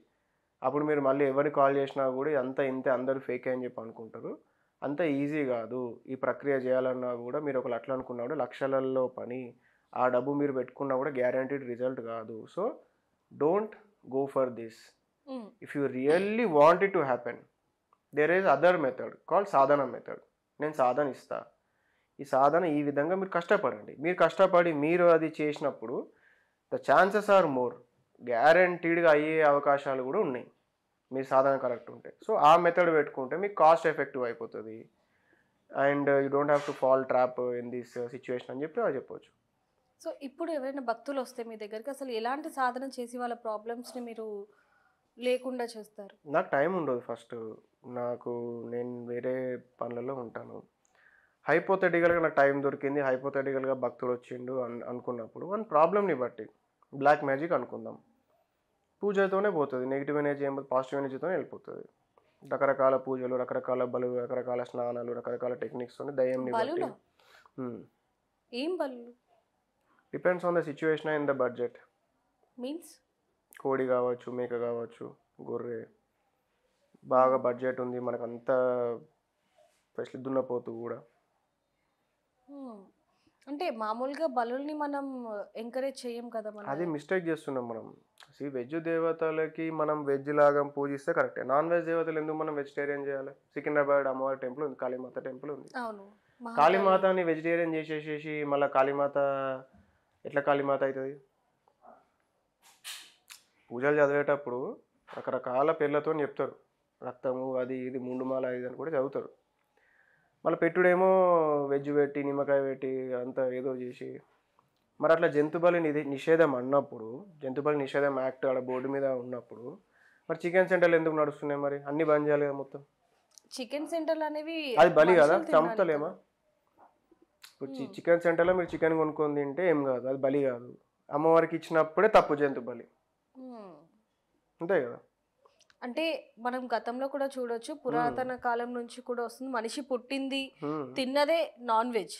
అప్పుడు మీరు మళ్ళీ ఎవరికి కాల్ చేసినా కూడా అంత ఇంతే, అందరూ ఫేక్ అని చెప్పి అనుకుంటారు. అంత ఈజీ కాదు. ఈ ప్రక్రియ చేయాలన్నా కూడా మీరు ఒకళ్ళు అట్లా అనుకున్నా కూడా లక్షలలో పని, ఆ డబ్బు మీరు పెట్టుకున్నా కూడా గ్యారంటీడ్ రిజల్ట్ కాదు. So don't go for this. If you really want it to happen, there is other method called sadhana method. నేను సాధన ఇస్తా. ఈ సాధన ఈ విధంగా మీరు కష్టపడండి. మీరు కష్టపడి మీరు అది చేసినప్పుడు ద ఛాన్సెస్ ఆర్ మోర్, గ్యారంటీడ్గా అయ్యే అవకాశాలు కూడా ఉన్నాయి మీ సాధన కరెక్ట్ ఉంటే. సో ఆ మెథడ్ పెట్టుకుంటే మీకు కాస్ట్ ఎఫెక్టివ్ అయిపోతుంది and you don't have to fall trap in this situation అని చెప్పి అది చెప్పవచ్చు. సో ఇప్పుడు ఎవరైనా భక్తులు వస్తే మీ దగ్గరికి అసలు ఎలాంటి సాధన చేసి వాళ్ళ ప్రాబ్లమ్స్ని మీరు లేకుండా చేస్తారు? నాకు టైం ఉండదు. ఫస్ట్ నేను వేరే పనులలో ఉంటాను. హైపోథెటికల్గా నాకు టైం దొరికింది, హైపోథెటికల్గా భక్తుడు వచ్చిండు అనుకున్నప్పుడు వన్ ప్రాబ్లమ్ని బట్టి బ్లాక్ మ్యాజిక్ అనుకుందాం, పూజతోనే పోతుంది. నెగిటివ్ ఎనర్జీ ఏం పాజిటివ్ ఎనర్జీతోనే వెళ్ళిపోతుంది. రకరకాల పూజలు, రకరకాల బలులు, రకరకాల స్నానాలు, రకరకాల టెక్నిక్స్తో దయ్యంని బట్టి. ఏం బలులు? Depends on the situation and the budget. Means కోడి కావచ్చు, మేక కావచ్చు, గొర్రె, బాగా బడ్జెట్ ఉంది మనకు, అంతా స్పెషల్ దున్నపోతు కూడా. అంటే మామూలుగా బలుల్ని మనం ఎంకరేజ్ చేయం కదా మనం. అది మిస్టేక్ చేస్తున్నాం మనం. వెజ్ దేవతలకి మనం వెజ్ లాగా పూజిస్తే కరెక్టే. నాన్ వెజ్ దేవతలు ఎందుకు మనం వెజిటేరియన్ చేయాలి? సికింద్రాబాద్ అమ్మవారి టెంపుల్ ఉంది, కాళీమాత టెంపుల్ ఉంది. అవును, కాళీమాతని వెజిటేరియన్ చేసేసేసి మళ్ళీ కాళీమాత ఎట్లా కాళీమాత అవుతుంది? పూజలు చదివేటప్పుడు రకరకాల పేర్లతో చెప్తారు, రక్తము అది ఇది ముండుమాల ఇది అని కూడా చదువుతారు. మళ్ళీ పెట్టుడేమో వెజ్ పెట్టి నిమ్మకాయ పెట్టి అంత ఏదో చేసి. మరి అట్లా జంతుబలి నిషేధం అన్నప్పుడు, జంతుబలి నిషేధం యాక్ట్ ఆడ బోర్డు మీద ఉన్నప్పుడు మరి చికెన్ సెంటర్లు ఎందుకు నడుస్తున్నాయి? మరి అన్ని బంద్ చేయాలి కదా మొత్తం. చికెన్ సెంటర్లు అనేవి అది బలి కదా, చంపుతలేమా? ఇప్పుడు చికెన్ సెంటర్లో మీరు చికెన్ కొనుక్కొని తింటే ఏం కాదు, అది బలి కాదు. అమ్మవారికి ఇచ్చినప్పుడే తప్పు జంతు బలి, అంతే కదా. అంటే మనం గతంలో కూడా చూడొచ్చు, పురాతన కాలం నుంచి కూడా వస్తుంది, మనిషి పుట్టింది తిన్నదే నాన్ వెజ్.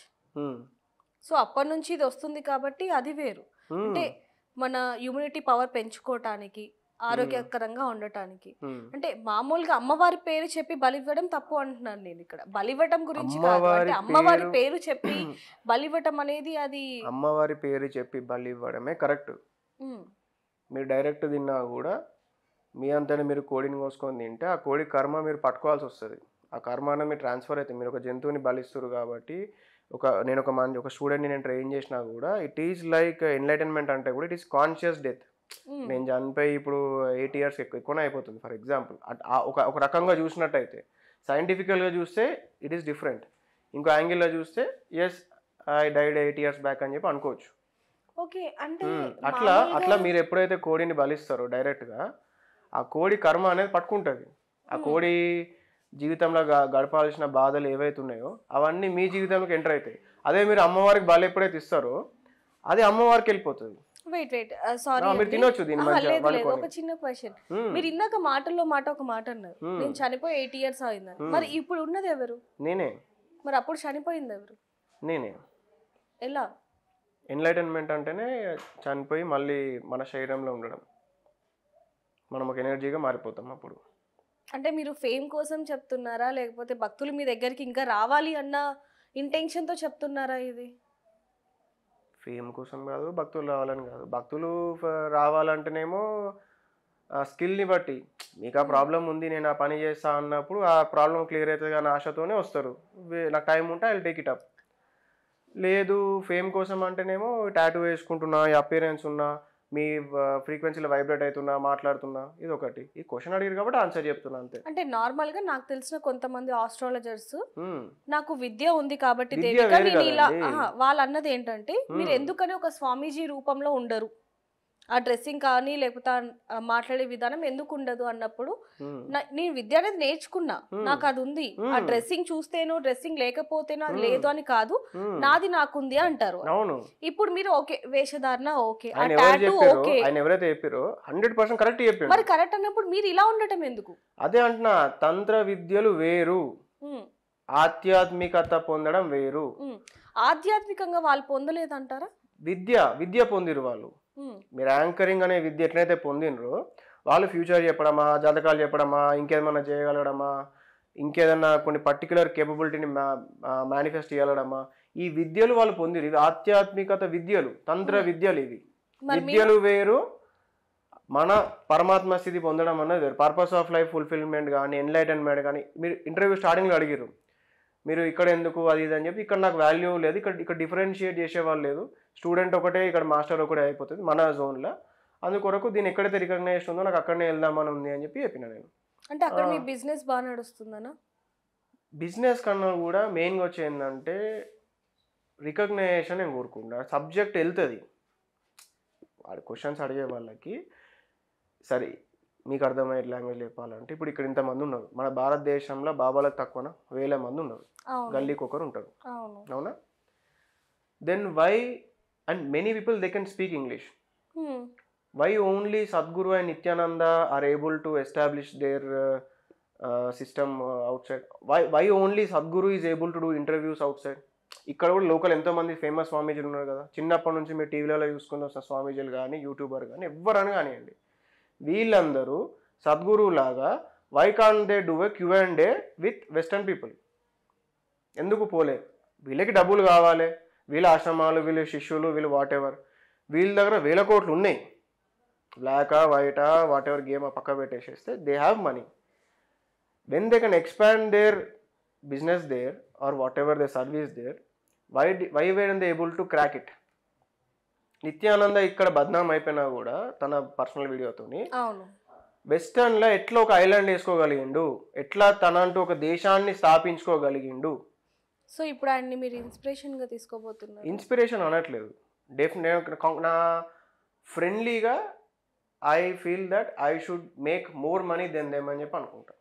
సో అప్పటి నుంచి ఇది వస్తుంది కాబట్టి అది వేరు. అంటే మన ఇమ్యూనిటీ పవర్ పెంచుకోవటానికి, ఆరోగ్యకరంగా ఉండటానికి. అంటే మామూలుగా అమ్మవారి పేరు చెప్పి బలివ్వడం తప్పు అంటున్నాను నేను ఇక్కడ. బలివ్వటం గురించి కాదు, అంటే అమ్మవారి పేరు చెప్పి బలివ్వటం అనేది అది అమ్మవారి పేరు చెప్పి బలివ్వడమే కరెక్ట్. మీరు డైరెక్ట్ తిన్నా కూడా మీ అంతనే మీరు కోడిని కోసుకొని తింటే ఆ కోడి కర్మ మీరు పట్టుకోవాల్సి వస్తుంది. ఆ కర్మ మీరు ట్రాన్స్ఫర్ అవుతుంది. మీరు ఒక జంతువుని బలిస్తారు కాబట్టి నేను ఒక స్టూడెంట్ని నేను ట్రైన్ చేసినా కూడా ఇట్ ఈజ్ లైక్ ఎన్లైటన్మెంట్ అంటే కూడా ఇట్ ఈస్ కాన్షియస్ డెత్. నేను చనిపోయి ఇప్పుడు 8 years ఎక్కువనే అయిపోతుంది ఫర్ ఎగ్జాంపుల్. ఒక రకంగా చూసినట్టయితే సైంటిఫికల్గా చూస్తే ఇట్ ఈస్ డిఫరెంట్. ఇంకో యాంగిల్లో చూస్తే yes I died 8 years back అని చెప్పి అనుకోవచ్చు. ఓకే, అంటే అట్లా మీరు ఎప్పుడైతే కోడిని బలిస్తారో డైరెక్ట్గా ఆ కోడి కర్మ అనేది పట్టుకుంటుంది. ఆ కోడి జీవితంలో గడపాల్సిన బాధలు ఏవైతే ఉన్నాయో అవన్నీ మీ జీవితంలోకి ఎంటర్ అవుతాయి. అదే మీరు అమ్మవారికి బలి ఎప్పుడైతే ఇస్తారో అది అమ్మవారికి వెళ్ళిపోతుంది. వెయిట్ సారీ మీరు తినొచ్చు దీన్ని మంచిగా లేదు వండుకొని. ఒక చిన్న క్వశ్చన్. మీరు ఇందాక మాటల్లో ఒక మాట అన్నారు, నేను చనిపోయి 8 years అయిందని. మరి ఇప్పుడు ఉన్నది ఎవరు? నేనే. మరి అప్పుడు చనిపోయింది ఎవరు? నేనే. ఎలా? ఎన్లైటన్మెంట్ అంటేనే చనిపోయి మళ్ళీ మన శరీరంలో ఉండడం, మనం ఒక ఎనర్జీగా మారిపోతాం అప్పుడు. అంటే మీరు ఫేమ్ కోసం చెప్తున్నారా, లేకపోతే భక్తులు మీ దగ్గరికి ఇంకా రావాలి అన్న ఇంటెన్షన్తో చెప్తున్నారా? ఇది ఫేమ్ కోసం కాదు, భక్తులు రావాలని కాదు. భక్తులు రావాలంటేనేమో స్కిల్ని బట్టి, మీకు ఆ ప్రాబ్లం ఉంది నేను ఆ పని చేస్తా అన్నప్పుడు ఆ ప్రాబ్లం క్లియర్ అవుతుంది అన్న ఆశతోనే వస్తారు. నాకు టైం ఉంటే I will take it up. లేదు ఫేమ్ కోసం అంటేనేమో టాటూ వేసుకుంటున్నా, ఈ అపియరెన్స్ ఉన్నా, మీ ఫ్రీక్వెన్సీలో వైబ్రేట్ అవుతున్నా, మాట్లాడుతున్నా, ఇది ఒకటి. ఈ క్వశ్చన్ అడిగారు కాబట్టి ఆన్సర్ చెప్తున్నా అంతే. అంటే నార్మల్ గా నాకు తెలిసిన కొంతమంది ఆస్ట్రాలజర్స్ నాకు విద్య ఉంది కాబట్టి విద్య దేవిక వేరు నేను ఇలా కదండి. వాళ్ళు అన్నది ఏంటంటే మీరు ఎందుకని ఒక స్వామీజీ రూపంలో ఉండరు, ఆ డ్రెస్సింగ్ కానీ లేకపోతే ఆ మాట్లాడే విధానం ఎందుకు ఉండదు అన్నప్పుడు నేను విద్య అనేది నేర్చుకున్నా, నాకు అది ఉంది, ఆ డ్రెస్సింగ్ చూస్తేనో డ్రెస్సింగ్ లేకపోతేనో అది లేదు అని కాదు, నాది నాకుంది అంటారు. అవును. ఇప్పుడు మీరు ఓకే వేషధారణ ఓకే, ఆ ఆయన ఎవరు టాటూ చెప్పారో, ఓకే, ఆయన ఎవరైతే చెప్పారో 100% కరెక్ట్ చెప్పారు. మరి కరెక్ట్ అన్నప్పుడు మీరు ఇలా ఉండటం ఎందుకు? అదే అంటున్నా, తంత్ర విద్యలు వేరు, ఆధ్యాత్మికత పొందడం వేరు. ఆధ్యాత్మికంగా వాళ్ళు పొందలేదంటారా? విద్య పొందిరు వాళ్ళు. మీరు యాంకరింగ్ అనే విద్య ఎట్లయితే పొందినరో వాళ్ళు ఫ్యూచర్ చెప్పడమా, జాతకాలు చెప్పడమా, ఇంకేదైనా చేయగలగడమా, ఇంకేదన్నా కొన్ని పర్టికులర్ కేపబిలిటీని మేనిఫెస్ట్ చేయగలగడమా, ఈ విద్యలు వాళ్ళు పొందిరు. ఇవి ఆధ్యాత్మికత విద్యలు, తంత్ర విద్యలు. ఇవి విద్యలు వేరు, మన పరమాత్మ స్థితి పొందడం అన్నది వేరు. పర్పస్ ఆఫ్ లైఫ్ ఫుల్ఫిల్మెంట్ కానీ, ఎన్లైటన్మెంట్ కానీ, మీరు ఇంటర్వ్యూ స్టార్టింగ్లో అడిగారు మీరు ఇక్కడ ఎందుకు అది ఇది అని చెప్పి. ఇక్కడ నాకు వాల్యూ లేదు, ఇక్కడ డిఫరెన్షియేట్ చేసేవాళ్ళు లేదు, స్టూడెంట్ ఒకటే, ఇక్కడ మాస్టర్ ఒకటే అయిపోతుంది మన జోన్లో. అందుకొరకు దీన్ని ఎక్కడైతే రికగ్నైజేషన్ ఉందో నాకు అక్కడనే వెళ్దామని ఉంది అని చెప్పి చెప్పిన నేను. అంటే అక్కడ మీ బిజినెస్ బాగా నడుస్తుందనా? బిజినెస్ కన్నా కూడా మెయిన్గా వచ్చి ఏంటంటే రికగ్నైజేషన్ నేను కోరుకుంటా. సబ్జెక్ట్ వెళ్తుంది, వాడి క్వశ్చన్స్ అడిగే వాళ్ళకి సరే మీకు అర్థమయ్యే లాంగ్వేజ్ చెప్పాలంటే, ఇప్పుడు ఇక్కడ ఇంతమంది ఉన్నారు, మన భారతదేశంలో బాబాలకు తక్కువన 1000 మంది ఉన్నారు, గల్లీకి ఒకరు ఉంటారు, అవునా? Then why and many people they can speak English. Why only Sadguru and Nithyananda are able to establish their system outside? Why only Sadguru is able to do interviews outside? ఇక్కడ కూడా లోకల్ ఎంతోమంది ఫేమస్ స్వామీజీలు ఉన్నారు కదా, చిన్నప్పటి నుంచి మీరు టీవీలలో చూసుకుని వస్తున్న స్వామీజీలు కానీ, యూట్యూబర్ కానీ, ఎవరైనా కానివ్వండి, వీళ్ళందరూ సద్గురువు లాగా why can't they do a Q&A with western people? ఎందుకు పోలే? వీళ్ళకి డబ్బులు కావాలి, వీళ్ళ ఆశ్రమాలు, వీళ్ళ శిష్యులు, వీళ్ళు వాట్ ఎవర్, వీళ్ళ దగ్గర 1000 కోట్లు ఉన్నాయి, బ్లాకా వైటా వాట్ ఎవర్ గేమ్ పక్క పెట్టేసేస్తే they have money. When they can expand their business there or whatever they service there, why were they able to crack it? Nithyananda ఇక్కడ బద్నాం అయిపోయినా కూడా తన పర్సనల్ వీడియోతోని వెస్టర్న్లో ఎట్లా ఒక ఐలాండ్ వేసుకోగలిగిండు, ఎట్లా తనంటూ ఒక దేశాన్ని స్థాపించుకోగలిగిండు. సో ఇప్పుడు ఆయన్ని మీరు ఇన్స్పిరేషన్గా తీసుకోబోతున్నారు? ఇన్స్పిరేషన్ అనట్లేదు, నా ఫ్రెండ్లీగా I feel that I should make more money then them అని చెప్పి అనుకుంటా.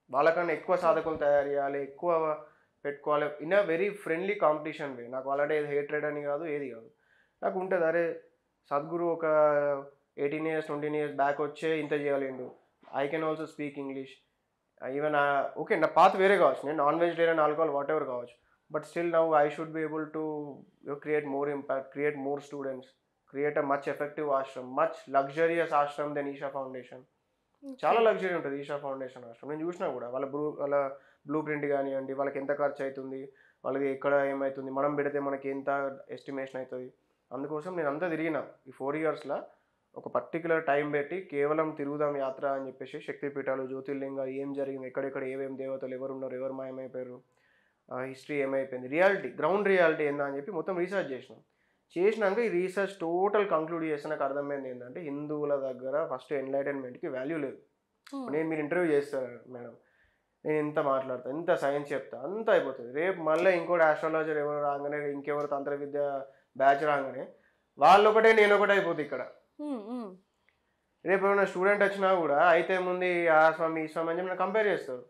వాళ్ళకన్నా ఎక్కువ సాధకులు తయారు చేయాలి, ఎక్కువ పెట్టుకోవాలి, in a very friendly competition way. నాకు వాళ్ళంటే ఏది హేట్రెడ్ అని కాదు, ఏది కాదు, నాకు ఉంటుంది అరే సద్గురు ఒక 18 years 20 years బ్యాక్ వచ్చే ఇంత చేయలేండు, I can also speak English. Even okay నా పాత్ వేరే కావచ్చు, నేను non vegetarian, alcohol whatever కావచ్చు, but still now I should be able to create more impact, create more students, create a much effective ashram, much luxurious ashram then Isha Foundation. చాలా luxury ఉంటుంది Isha foundation ఆశ్రమం. నేను చూసినా కూడా వాళ్ళ బ్లూ ప్రింట్ కానివ్వండి, వాళ్ళకి ఎంత ఖర్చు అవుతుంది, వాళ్ళకి ఎక్కడ ఏమవుతుంది, మనం పెడితే మనకి ఎంత ఎస్టిమేషన్ అవుతుంది. అందుకోసం నేను అంతా తిరిగిన ఈ 4 yearsలో ఒక పర్టికులర్ టైం పెట్టి కేవలం తిరుగుదాం యాత్ర అని చెప్పేసి శక్తిపీఠాలు, జ్యోతిర్లింగాలు, ఏం జరిగింది, ఎక్కడెక్కడ ఏమేమి దేవతలు ఎవరు ఉన్నారు, ఎవరు మాయమైపోయారు, హిస్టరీ ఏమైపోయింది, రియాలిటీ, గ్రౌండ్ రియాలిటీ ఏందా అని చెప్పి మొత్తం రీసెర్చ్ చేసినాక ఈ రీసెర్చ్ టోటల్ కంక్లూడ్ చేస్తే నాకు అర్థమైంది ఏంటంటే హిందువుల దగ్గర ఫస్ట్ ఎన్లైటన్మెంట్కి వాల్యూ లేదు. నేను మీరు ఇంటర్వ్యూ చేస్తాను మేడం, నేను ఎంత మాట్లాడతా, ఎంత సైన్స్ చెప్తా, అంత అయిపోతుంది. రేపు మళ్ళీ ఇంకోటి ఆస్ట్రాలజర్ ఎవరు రాగానే, ఇంకెవరు తంత్ర విద్య బ్యాచ్ రాగానే వాళ్ళు ఒకటే నేను ఒకటే అయిపోతుంది. ఇక్కడ రేపు ఏమైనా స్టూడెంట్ వచ్చినా కూడా అయితే ముందు ఆ స్వామి ఈ స్వామి అని చెప్పి కంపేర్ చేస్తారు.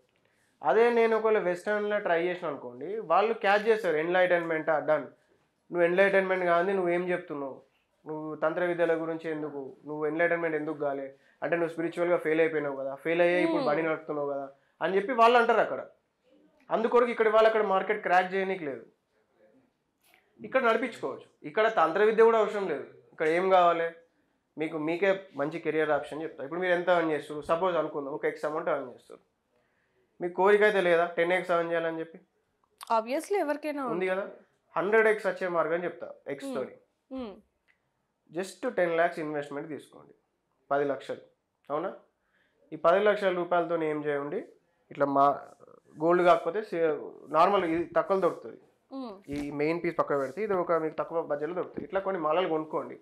అదే నేను ఒకవేళ వెస్టర్న్లో ట్రై చేసిన అనుకోండి, వాళ్ళు క్యాచ్ చేస్తారు, ఎన్లైటన్మెంట్ డన్, నువ్వు ఎన్లైటన్మెంట్ కాదు, నువ్వేం చెప్తున్నావు, నువ్వు తంత్ర విద్యల గురించి ఎందుకు, నువ్వు ఎన్లైటన్మెంట్ ఎందుకు కాలే అంటే నువ్వు స్పిరిచువల్గా ఫెయిల్ అయిపోయినావు కదా, ఫెయిల్ అయ్యే ఇప్పుడు బండి నడుపుతున్నావు కదా అని చెప్పి వాళ్ళు అంటారు అక్కడ. అందుకొరకు ఇక్కడ వాళ్ళు అక్కడ మార్కెట్ క్రాక్ చేయనీకి లేదు, ఇక్కడ నడిపించుకోవచ్చు. ఇక్కడ తంత్ర విద్య కూడా అవసరం లేదు. ఇక్కడ ఏం కావాలి మీకే మంచి కెరియర్ ఆప్షన్ చెప్తారు. ఇప్పుడు మీరు ఎంత ఎర్న్ చేస్తారు, సపోజ్ అనుకుందాం ఒక ఎక్స్ అమౌంట్ ఎర్న్ చేస్తారు, మీకు కోరిక అయితే లేదా 10x ఎర్న్ చేయాలని చెప్పి? ఆబ్వియస్లీ ఎవరికైనా ఉంది కదా. 100x వచ్చే మార్గం చెప్తా ఎక్స్ తోని. జస్ట్ 10 lakhs ఇన్వెస్ట్మెంట్ తీసుకోండి, 10 లక్షలు. అవునా? ఈ 10 లక్షల రూపాయలతో ఏం చేయండి, ఇట్లా గోల్డ్ కాకపోతే నార్మల్ ఇది తక్కువ దొరుకుతుంది, ఈ మెయిన్ పీస్ పక్కన పెడితే ఇది ఒక మీకు తక్కువ బడ్జెట్లో దొరుకుతుంది. ఇట్లా కొన్ని మాలలు కొనుక్కోండి.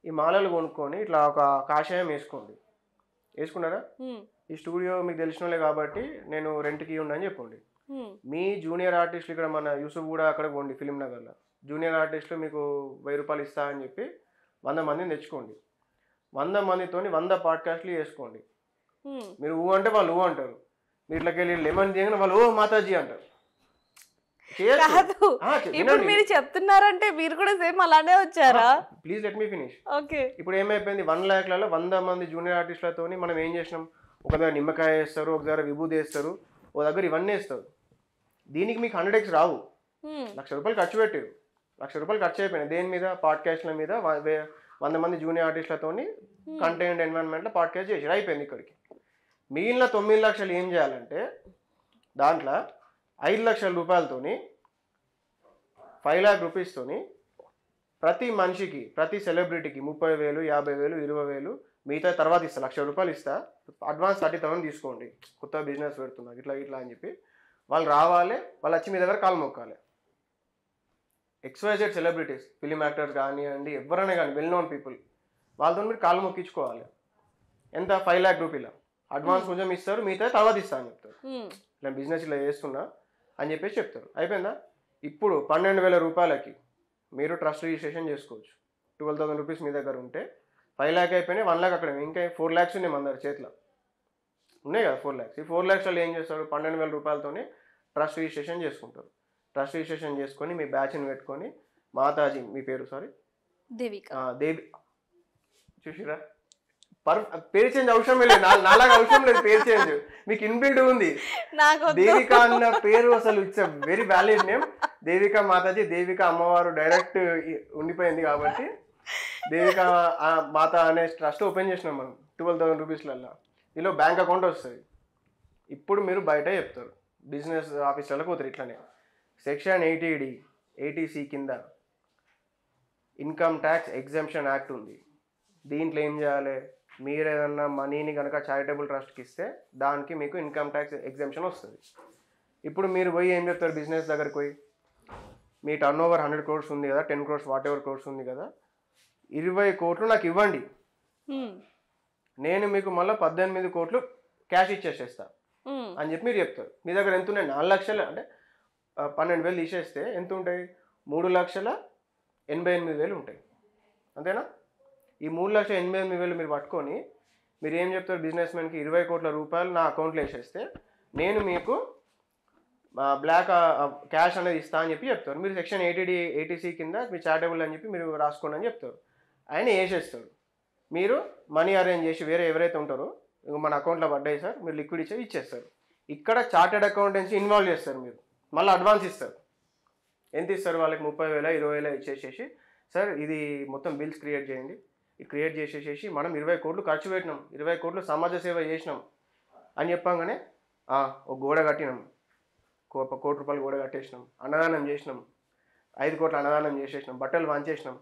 ఈ మాలలు కొనుక్కొని ఇట్లా ఒక కాషాయం వేసుకోండి. వేసుకున్నారా? ఈ స్టూడియో మీకు తెలిసినోళ్ళే కాబట్టి నేను రెంట్కి ఇవ్వండి చెప్పండి. మీ జూనియర్ ఆర్టిస్టులు ఇక్కడ మన యూసుఫ్ కూడా అక్కడ పోండి ఫిలిం నగర్లో, జూనియర్ ఆర్టిస్టులు మీకు 1000 రూపాయలు ఇస్తా అని చెప్పి 100 మందిని తెచ్చుకోండి. 100 మందితో 100 పాడ్కాస్ట్లు చేసుకోండి. మీరు ఊ అంటే వాళ్ళు ఊ అంటారు, మీరు ఇట్లకి వెళ్ళి లెమన్ తీయగానే వాళ్ళు ఓ మాతాజీ అంటారు. ఇప్పుడు మీరు చెప్తున్నారంటే మీరు కూడా సేమ్ అలానే వచ్చారా? Please let me finish. Okay. ఇప్పుడు ఏమైపోయింది, 1 lakhలలో 100 మంది జూనియర్ ఆర్టిస్టులతో మనం ఏం చేసినాం, ఒక దగ్గర నిమ్మకాయ వేస్తారు, ఒక దగ్గర విభూది వేస్తారు, ఒక దగ్గర ఇవన్నీ వేస్తారు. దీనికి మీకు 100x రావు. 1,00,000 రూపాయలు ఖర్చు పెట్టారు, 1,00,000 రూపాయలు ఖర్చు అయిపోయినాయి దేని మీద, పాడ్కాస్ట్ల మీద. 100 మంది జూనియర్ ఆర్టిస్టులతో కంటెంట్ ఎన్వైరన్మెంట్లో పాడ్కాస్ట్ చేసి అయిపోయింది. ఇక్కడికి మిగిలిన 9 లక్షలు ఏం చేయాలంటే దాంట్లో 5 లక్షల రూపాయలతోని 5 lakh రూపీస్తోని ప్రతి మనిషికి ప్రతి సెలబ్రిటీకి 30,000, 50,000, 20,000 మిగతా తర్వాత ఇస్తా. 1,00,000 రూపాయలు ఇస్తా, అడ్వాన్స్ 30,000 తీసుకోండి, కొత్త బిజినెస్ పెడుతున్నా ఇట్లా అని చెప్పి. వాళ్ళు రావాలి, వాళ్ళు వచ్చి మీ దగ్గర కాలు మొక్కాలి. XYZ సెలబ్రిటీస్, ఫిలిం యాక్టర్స్ కానివ్వండి, ఎవరైనా కానీ వెల్ నోన్ పీపుల్, వాళ్ళతో మీరు కాలు మొక్కించుకోవాలి. ఎంత? 5 lakh రూపీల అడ్వాన్స్ కొంచెం ఇస్తారు, మిగతా తర్వాత ఇస్తా అని చెప్తారు. ఇలా బిజినెస్ ఇలా చేస్తున్నా అని చెప్పేసి చెప్తారు. అయిపోయిందా? ఇప్పుడు 12,000 రూపాయలకి మీరు ట్రస్ట్ రిజిస్ట్రేషన్ చేసుకోవచ్చు. 12,000 రూపీస్ మీ దగ్గర ఉంటే 5 lakh అయిపోయినాయి, 1 lakh అక్కడ ఇంకా 4 lakhs ఉన్నాయి మన దగ్గర చేతిలో ఉన్నాయి కదా 4 lakhs. ఈ 4 lakhsలో ఏం చేస్తారు, 12,000 రూపాయలతోనే ట్రస్ట్ రిజిస్ట్రేషన్ చేసుకుంటారు. ట్రస్ట్ రిజిస్ట్రేషన్ చేసుకొని మీ బ్యాచ్ని పెట్టుకొని మాతాజీ, మీ పేరు సారీ దేవి చూసిరా, పేరు చేంజ్ అవసరం లేదు, నాలాగా అవసరం లేదు పేరు చేంజ్, మీకు ఇన్బిల్డ్ ఉంది. దేవిక అన్న పేరు అసలు it's a very valid name. Devika Mataji, Devika అమ్మవారు డైరెక్ట్ ఉండిపోయింది కాబట్టి దేవిక మాత అనే ట్రస్ట్ ఓపెన్ చేసినాం మనం 12,000 రూపీస్లలో. దీనిలో బ్యాంక్ అకౌంట్ వస్తుంది. ఇప్పుడు మీరు బయట చెప్తారు, బిజినెస్ ఆఫీసర్లకు పోతారు. ఇట్లానే సెక్షన్ 80D 80C కింద ఇన్కమ్ ట్యాక్స్ ఎగ్జంప్షన్ యాక్ట్ ఉంది. దీంట్లో ఏం చేయాలి, మీరు ఏదన్నా మనీని కనుక చారిటబుల్ ట్రస్ట్కి ఇస్తే దానికి మీకు ఇన్కమ్ ట్యాక్స్ ఎగ్జంప్షన్ వస్తుంది. ఇప్పుడు మీరు పోయి ఏం చెప్తారు, బిజినెస్ దగ్గరికి పోయి మీ టర్న్ ఓవర్ 100 crores ఉంది కదా, 10 crores వాట్ ఎవర్ crores ఉంది కదా, 20 కోట్లు నాకు ఇవ్వండి, నేను మీకు మళ్ళీ 18 కోట్లు క్యాష్ ఇచ్చేసేస్తా అని చెప్పి మీరు చెప్తారు. మీ దగ్గర ఎంత ఉన్నాయి, 4 లక్షలు అంటే 12,000 తీసేస్తే ఎంత ఉంటాయి, 3,88,000 ఉంటాయి. అంతేనా? ఈ 3,88,000 మీరు పట్టుకొని మీరు ఏం చెప్తారు, బిజినెస్ మ్యాన్కి 20 కోట్ల రూపాయలు నా అకౌంట్లో వేసేస్తే నేను మీకు బ్లాక్ క్యాష్ అనేది ఇస్తా అని చెప్పి చెప్తారు. మీరు సెక్షన్ 80C కింద మీ చారిటబుల్ అని చెప్పి మీరు రాసుకోండి అని చెప్తారు. ఆయన వేసేస్తాడు. మీరు మనీ అరేంజ్ చేసి వేరే ఎవరైతే ఉంటారో మన అకౌంట్లో పడ్డాయి సార్, మీరు లిక్విడ్ ఇచ్చేస్తారు. ఇక్కడ చార్టెడ్ అకౌంటెన్సీ ఇన్వాల్వ్ చేస్తారు. మీరు మళ్ళీ అడ్వాన్స్ ఇస్తారు. ఎంత ఇస్తారు వాళ్ళకి, 30,000, 20,000 ఇచ్చేసేసి సార్ ఇది మొత్తం బిల్స్ క్రియేట్ చేయండి, ఇది క్రియేట్ చేసేసేసి మనం 20 కోట్లు ఖర్చు పెట్టినాం, 20 కోట్లు సమాజ సేవ చేసినాం అని చెప్పంగానే ఒక గోడ కట్టినాం, 1 కోటి రూపాయలు గోడ కట్టేసినాం, అన్నదానం చేసినాం, 5 కోట్ల అన్నదానం చేసేసినాం, బట్టలు వాంచేసినాం.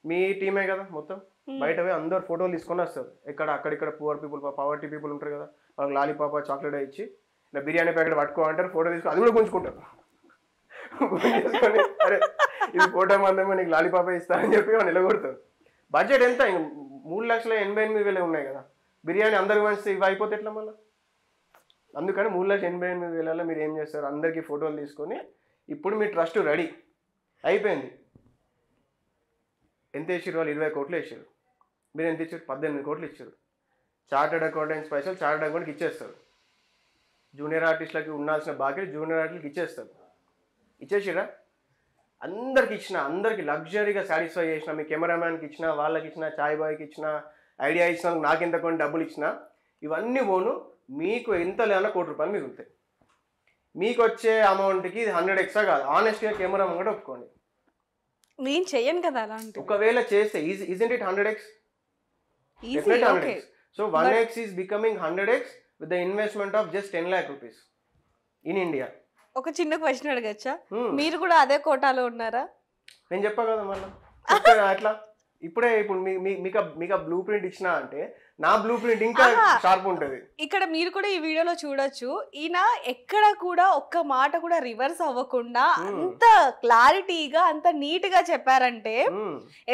మీ టీమే కదా మొత్తం. బయట పోయి అందరు ఫోటోలు తీసుకొని వస్తారు. అక్కడిక్కడ పువర్ పీపుల్, పవర్టీ పీపుల్ ఉంటారు కదా, వాళ్ళకి లాలీపాప చాక్లెట్ ఇచ్చి ఇలా బిర్యానీ ప్యాకెట్ పట్టుకో అంటారు, ఫోటో తీసుకొని అది కూడా గుంజుకుంటారు. గుంజుకొని అరే ఇది ఫోటో మందేమో నీకు లాలీపాప ఇస్తా అని చెప్పి వాళ్ళు నిలగొడతారు. బడ్జెట్ ఎంత, 3,88,000 ఉన్నాయి కదా, బిర్యానీ అందరికి మంచి ఇవి అయిపోతే ఎట్లా మళ్ళీ. అందుకని 3,88,000 మీరు ఏం చేస్తారు, అందరికీ ఫోటోలు తీసుకొని ఇప్పుడు మీ ట్రస్ట్ రెడీ అయిపోయింది. ఎంత వేసారు వాళ్ళు, 20 కోట్లు వేసారు. మీరు ఎంత ఇచ్చారు, 18 కోట్లు ఇచ్చారు. చార్టెడ్ అకౌంటెంట్స్ పైసలు చార్టెడ్ అకౌంట్కి ఇచ్చేస్తారు. జూనియర్ ఆర్టిస్టులకి ఉండాల్సిన బాకీ జూనియర్ ఆర్టిస్టులకి ఇచ్చేస్తారు. ఇచ్చేసిరా అందరికి ఇచ్చిన, అందరికి లగ్జరీగా సాటిస్ఫై చేసిన, మీ కెమెరామ్యాన్కి ఇచ్చిన, వాళ్ళకి ఇచ్చిన, చాయ్ బాయ్కి ఇచ్చిన, ఐడియా ఇచ్చిన, నాకు ఎంత కొన్ని డబ్బులు ఇచ్చిన, ఇవన్నీ పోను మీకు ఎంత లేదన్నా ₹1,00,00,000 మిగులుతాయి. మీకు వచ్చే అమౌంట్కి ఇది 100 ఎక్స్ట్రా కాదు. ఆనెస్ట్గా కెమెరా కూడా ఒప్పుకోండి. నేను చెయ్యను కదా అలాంటి. ఒకవేళ చేస్తే isn't it 100x? Definitely 100x. So 1x is becoming 100x with the investment of just 10 lakh rupees in India. ఒక చిన్న క్వశ్చన్ అడగచ్చా? మీరు కూడా అదే కోటాలో ఉన్నారా? నేను చెప్పా కదా మళ్ళీ అట్లా. ఇప్పుడు మీకు బ్లూ ప్రింట్ ఇచ్చినా అంటే నా బ్లూ ప్రింట్ ఇంకా షార్ప్ ఉంటుంది. ఇక్కడ మీరు కూడా ఈ వీడియోలో చూడొచ్చు, ఈయన ఎక్కడ కూడా ఒక్క మాట కూడా రివర్స్ అవ్వకుండా అంత క్లారిటీగా అంత నీట్ గా చెప్పారంటే